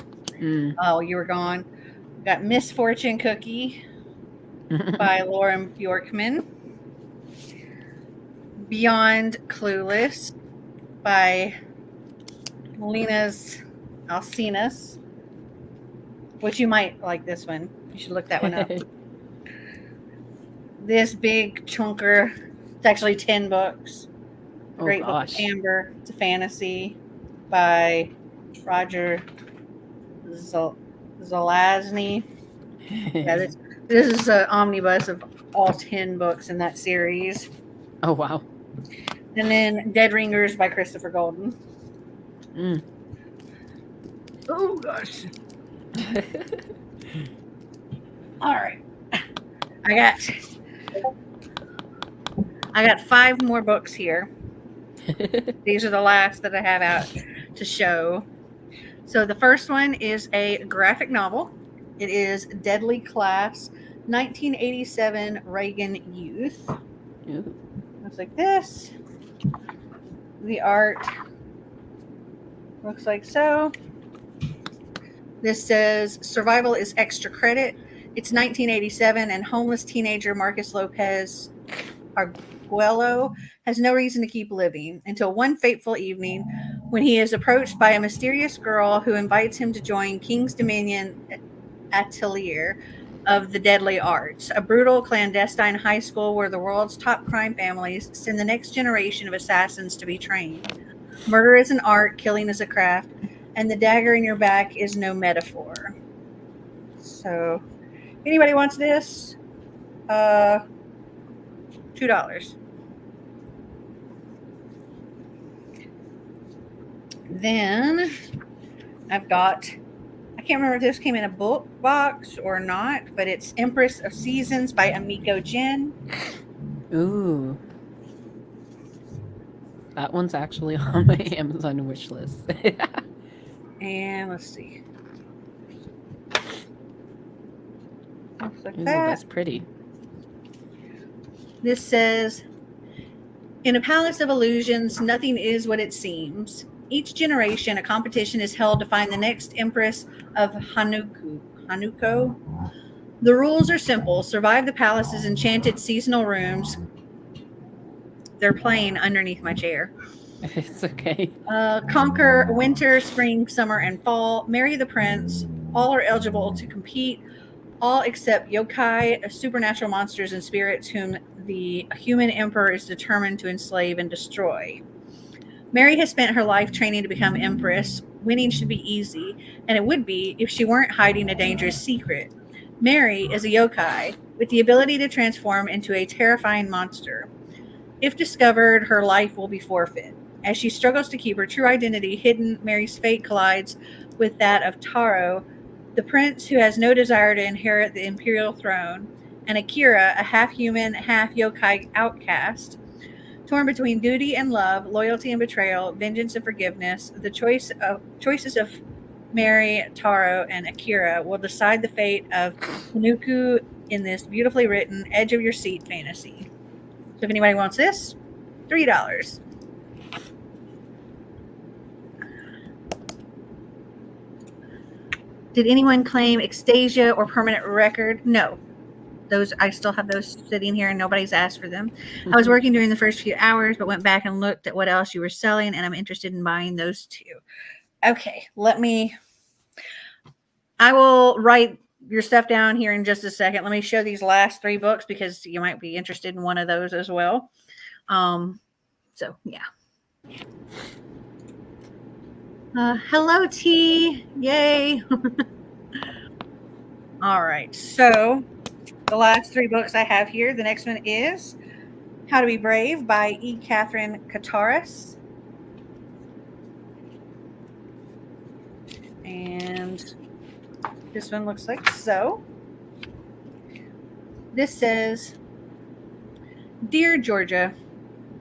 Oh, you were gone. We got Misfortune Cookie by Lauren Bjorkman. Beyond Clueless by Lena's Alcinas, which you might like this one. You should look that one up. This big chunker, it's actually 10 books. Great book, Amber. It's a fantasy by Roger Zelazny. Yeah, this is an omnibus of all 10 books in that series. Oh, wow. And then Dead Ringers by Christopher Golden. Oh, gosh. All right. I got 5 more books here. These are the last that I have out to show. So the first one is a graphic novel. It is Deadly Class, 1987 Reagan Youth. Looks like this. The art looks like so. This says survival is extra credit. It's 1987 and homeless teenager Marcus Lopez Arguello has no reason to keep living until one fateful evening when he is approached by a mysterious girl who invites him to join King's Dominion Atelier of the Deadly Arts, a brutal clandestine high school where the world's top crime families send the next generation of assassins to be trained. Murder is an art, killing is a craft, and the dagger in your back is no metaphor. So, anybody wants this? $2. Then I've got, I can't remember if this came in a book box or not, but it's Empress of Seasons by Amiko Jin. Ooh. That one's actually on my Amazon wish list. And let's see. Looks like Ooh, that. that's pretty. This says, in a palace of illusions, nothing is what it seems. Each generation, a competition is held to find the next empress of Hanuko. The rules are simple. Survive the palace's enchanted seasonal rooms. They're playing underneath my chair. It's okay. Conquer winter, spring, summer, and fall. Marry the prince. All are eligible to compete. All except yokai, supernatural monsters and spirits whom the human emperor is determined to enslave and destroy. Mary has spent her life training to become empress. Winning should be easy, and it would be if she weren't hiding a dangerous secret. Mary is a yokai with the ability to transform into a terrifying monster. If discovered, her life will be forfeit. As she struggles to keep her true identity hidden, Mary's fate collides with that of Taro, the prince who has no desire to inherit the imperial throne, and Akira, a half-human, half-yokai outcast. Torn between duty and love, loyalty and betrayal, vengeance and forgiveness, the choices of Mary, Taro, and Akira will decide the fate of Hanuku in this beautifully written, edge-of-your-seat fantasy. So if anybody wants this, $3. Did anyone claim Extasia or permanent record? No. Those, I still have those sitting here and nobody's asked for them. I was working during the first few hours, but went back and looked at what else you were selling, and I'm interested in buying those too. Okay, I will write your stuff down here in just a second. Let me show these last 3 books because you might be interested in one of those as well. So yeah. Hello, T. Yay. All right. So the last 3 books I have here. The next one is How to Be Brave by E. Catherine Kataris. And this one looks like so. This says, Dear Georgia,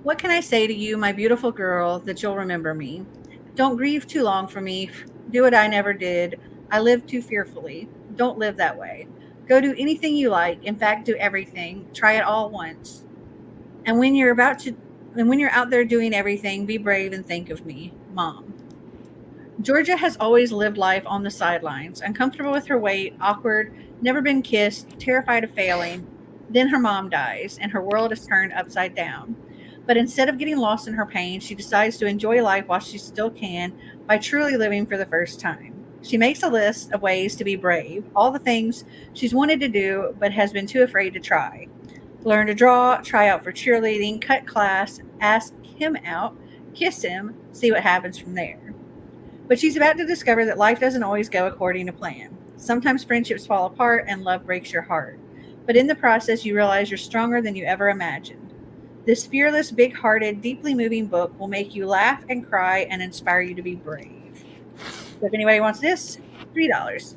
what can I say to you, my beautiful girl, that you'll remember me? Don't grieve too long for me. Do what I never did. I lived too fearfully. Don't live that way. Go do anything you like. In fact, do everything. Try it all once. And when you're out there doing everything, be brave and think of me, Mom. Georgia has always lived life on the sidelines, uncomfortable with her weight, awkward, never been kissed, terrified of failing. Then her mom dies, and her world is turned upside down. But instead of getting lost in her pain, she decides to enjoy life while she still can by truly living for the first time. She makes a list of ways to be brave, all the things she's wanted to do but has been too afraid to try. Learn to draw, try out for cheerleading, cut class, ask him out, kiss him, see what happens from there. But she's about to discover that life doesn't always go according to plan. Sometimes friendships fall apart and love breaks your heart. But in the process, you realize you're stronger than you ever imagined. This fearless, big-hearted, deeply moving book will make you laugh and cry and inspire you to be brave. So if anybody wants this, $3.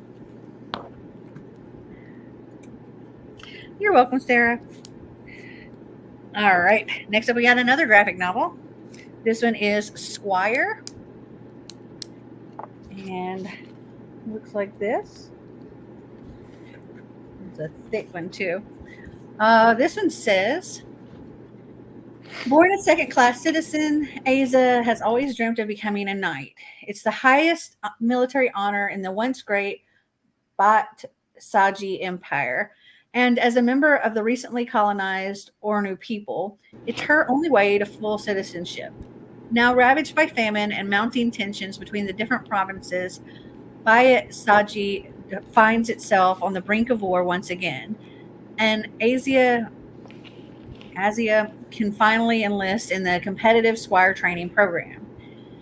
You're welcome, Sarah. All right. Next up, we got another graphic novel. This one is Squire. And looks like this. It's a thick one, too. This one says, born a second-class citizen, Asa has always dreamt of becoming a knight. It's the highest military honor in the once great Bat Saji Empire. And as a member of the recently colonized Ornu people, it's her only way to full citizenship. Now ravaged by famine and mounting tensions between the different provinces, Bayat Saji finds itself on the brink of war once again. And Asia can finally enlist in the competitive squire training program.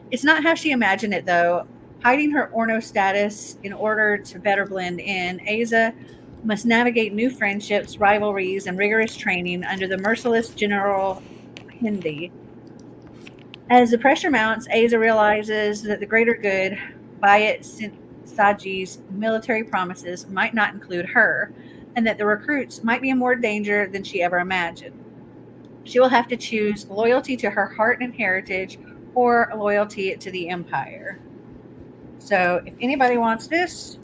It's not how she imagined it, though. Hiding her Orno status in order to better blend in, Asa must navigate new friendships, rivalries, and rigorous training under the merciless General Hindi. As the pressure mounts, Asa realizes that the greater good, Bayat Saji's military promises, might not include her, and that the recruits might be in more danger than she ever imagined. She will have to choose loyalty to her heart and heritage or loyalty to the Empire. So, if anybody wants this,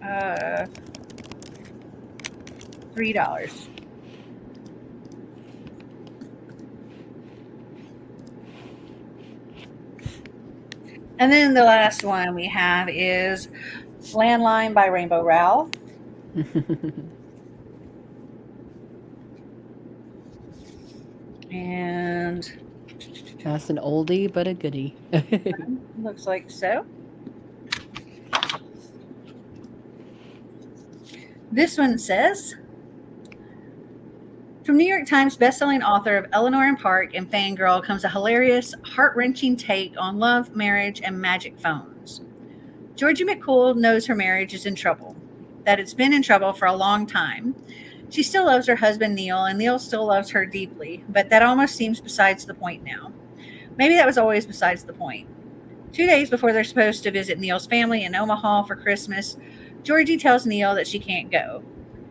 $3. And then the last one we have is Landline by Rainbow Rowell. And That's an oldie but a goodie. looks like so. This one says, from New York Times bestselling author of Eleanor and Park and Fangirl comes a hilarious, heart-wrenching take on love, marriage, and magic phones. Georgie McCool knows her marriage is in trouble, that it's been in trouble for a long time. She still loves her husband, Neil, and Neil still loves her deeply, but that almost seems besides the point now. Maybe that was always besides the point. 2 days before they're supposed to visit Neil's family in Omaha for Christmas, Georgie tells Neil that she can't go.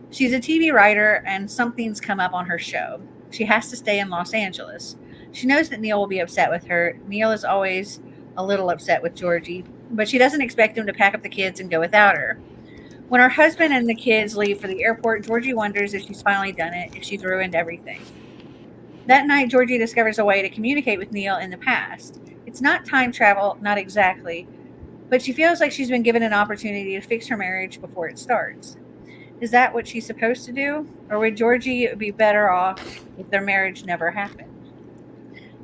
She's a TV writer and something's come up on her show. She has to stay in Los Angeles. She knows that Neil will be upset with her. Neil is always a little upset with Georgie, but she doesn't expect him to pack up the kids and go without her. When her husband and the kids leave for the airport, Georgie wonders if she's finally done it, if she's ruined everything. That night, Georgie discovers a way to communicate with Neil in the past. It's not time travel, not exactly, but she feels like she's been given an opportunity to fix her marriage before it starts. Is that what she's supposed to do? Or would Georgie be better off if their marriage never happened?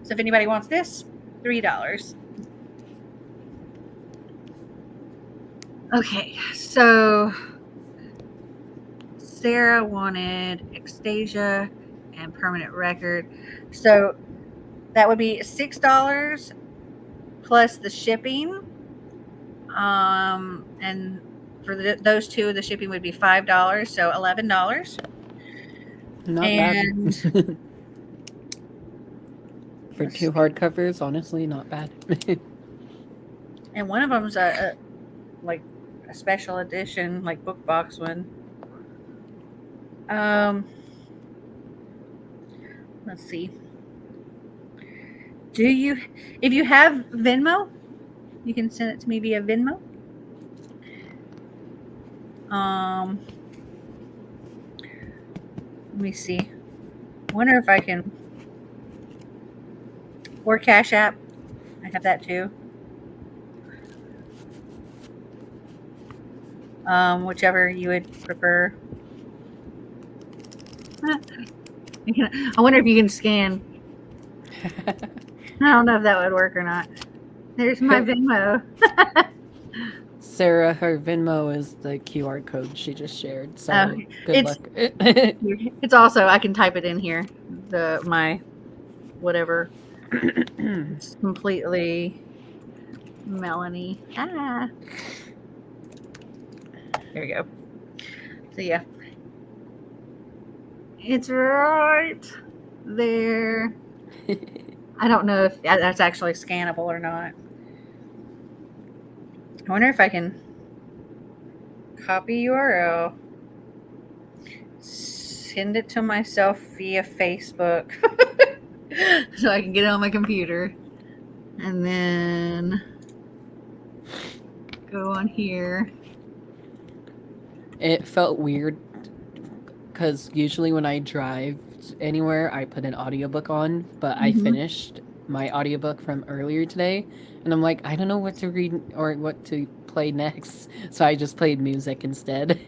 So if anybody wants this, $3. Okay, so Sarah wanted Ecstasia and Permanent Record. So that would be $6 plus the shipping. And for those two, the shipping would be $5, so $11. Not And bad. For 2 hardcovers, honestly, not bad. and one of them's a special edition, like book box one. Let's see. If you have Venmo, you can send it to me via Venmo. Let me see. Wonder if I can, or Cash App. I have that too. Whichever you would prefer. I wonder if you can scan. I don't know if that would work or not. There's my Venmo. Sarah, her Venmo is the QR code she just shared. So good it's- luck. It's also, I can type it in here. My whatever. It's completely Melanie. There we go. So yeah. It's right there. I don't know if that's actually scannable or not. I wonder if I can copy URL, send it to myself via Facebook so I can get it on my computer, and then go on here. It felt weird because usually when I drive anywhere, I put an audiobook on, but I finished my audiobook from earlier today, and I'm like, I don't know what to read or what to play next, so I just played music instead.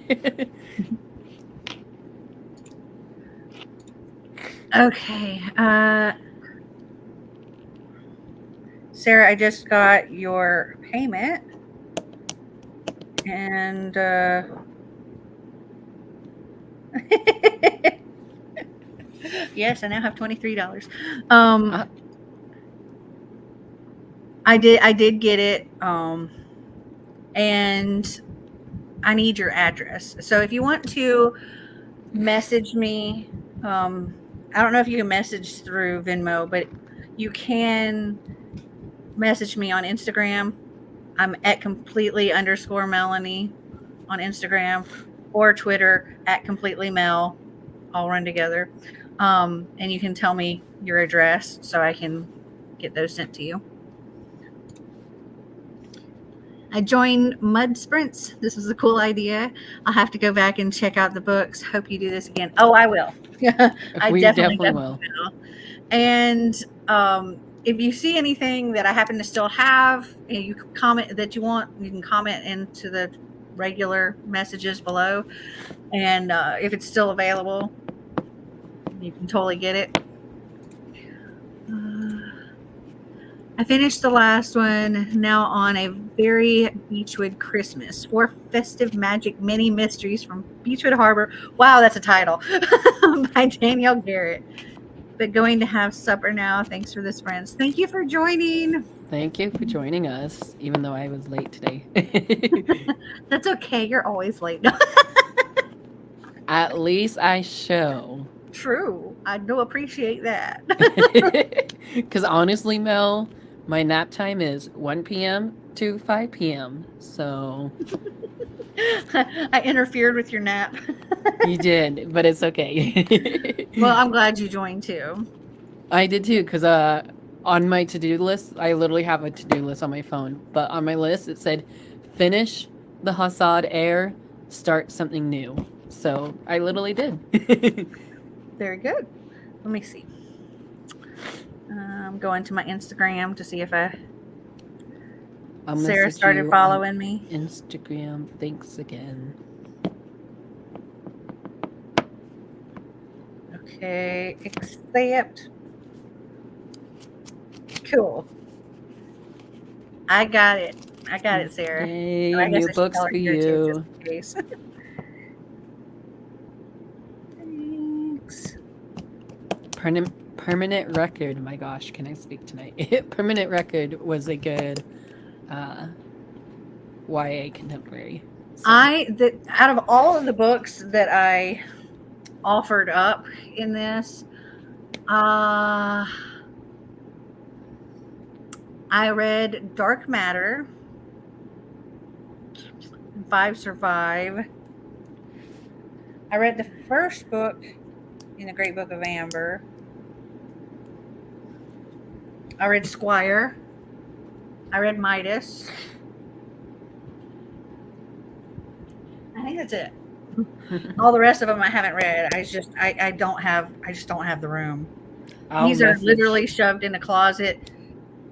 Okay. Sarah, I just got your payment, and yes, I now have $23. I did get it, and I need your address. So if you want to message me, I don't know if you can message through Venmo, but you can message me on Instagram. I'm at completely_Melanie on Instagram, or Twitter at completely_Mel, all run together. And you can tell me your address so I can get those sent to you. I joined Mud Sprints. This is a cool idea. I'll have to go back and check out the books. Hope you do this again. Oh, I will. I We definitely will. And if you see anything that I happen to still have, and you can comment that you want, you can comment into the regular messages below. And if it's still available, you can totally get it. I finished the last one, now on A Very Beechwood Christmas. 4 Festive Magic Mini Mysteries from Beechwood Harbor. Wow, that's a title. By Danielle Garrett. But going to have supper now. Thanks for this, friends. Thank you for joining. Thank you for joining us, even though I was late today. That's okay. You're always late. At least I show. True. I do appreciate that. Because honestly, Mel, my nap time is 1 p.m. to 5 p.m. So I interfered with your nap. you did, but it's okay. Well, I'm glad you joined too. I did too, because on my to-do list, I literally have a to-do list on my phone, but on my list it said, finish the Hassad Air, start something new. So I literally did. Very good. Let me see. I'm going to my Instagram to see if Sarah started following me. Instagram, thanks again. Okay, accept. Cool. I got it. I got it, Sarah. Yay, I guess new I should books tell her for here too, you. just in case. Thanks. Permanent Record. My gosh, can I speak tonight? Permanent Record was a good YA contemporary. So. Out of all of the books that I offered up in this, I read Dark Matter, 5 Survive. I read the first book in the Great Book of Amber. I read Squire. I read Midas. I think that's it. All the rest of them I haven't read. I just don't have the room. These are literally shoved in a closet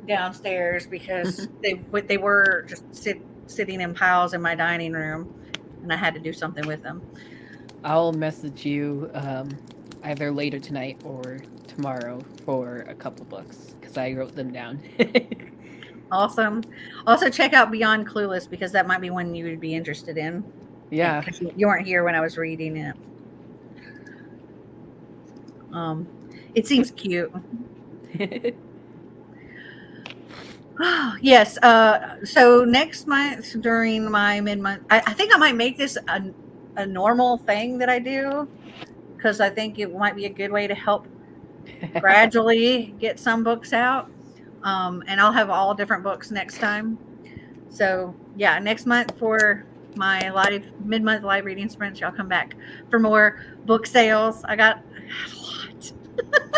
downstairs because they were just sitting in piles in my dining room, and I had to do something with them. I'll message you either later tonight or tomorrow for a couple books because I wrote them down. Awesome. Also, check out Beyond Clueless because that might be one you would be interested in. Yeah. You weren't here when I was reading it. It seems cute. Yes. So next month during my mid-month, I think I might make this a normal thing that I do because I think it might be a good way to help gradually get some books out. And I'll have all different books next time. So yeah, next month for my mid-month live reading sprints, y'all come back for more book sales. I got a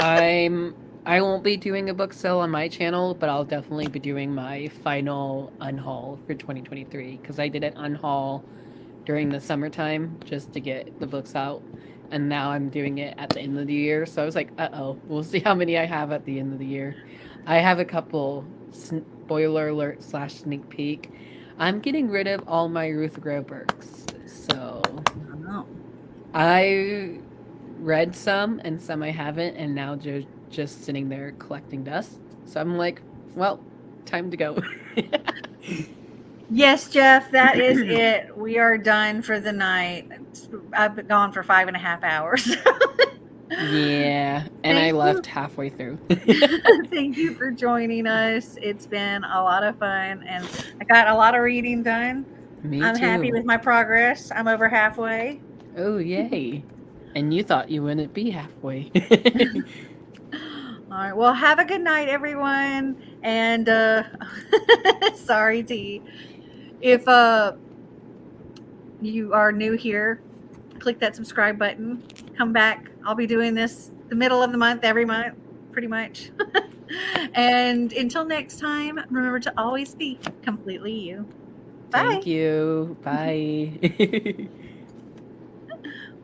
lot. I won't be doing a book sale on my channel, but I'll definitely be doing my final unhaul for 2023 because I did an unhaul during the summertime just to get the books out, and now I'm doing it at the end of the year. So I was like, we'll see how many I have at the end of the year. I have a couple, spoiler alert / sneak peek. I'm getting rid of all my Ruth Grow books. So I read some and some I haven't, and now just sitting there collecting dust. So I'm like, well, time to go. Yes, Jeff, that is it. We are done for the night. I've been gone for 5.5 hours. Yeah, and I left halfway through. Thank you for joining us. It's been a lot of fun, and I got a lot of reading done. Me I'm too. happy with my progress. I'm over halfway. Oh, yay. And you thought you wouldn't be halfway. All right. Well, have a good night, everyone. And sorry, T. If you are new here, click that subscribe button. Come back. I'll be doing this the middle of the month, every month, pretty much. And until next time, remember to always be completely you. Bye. Thank you. Bye.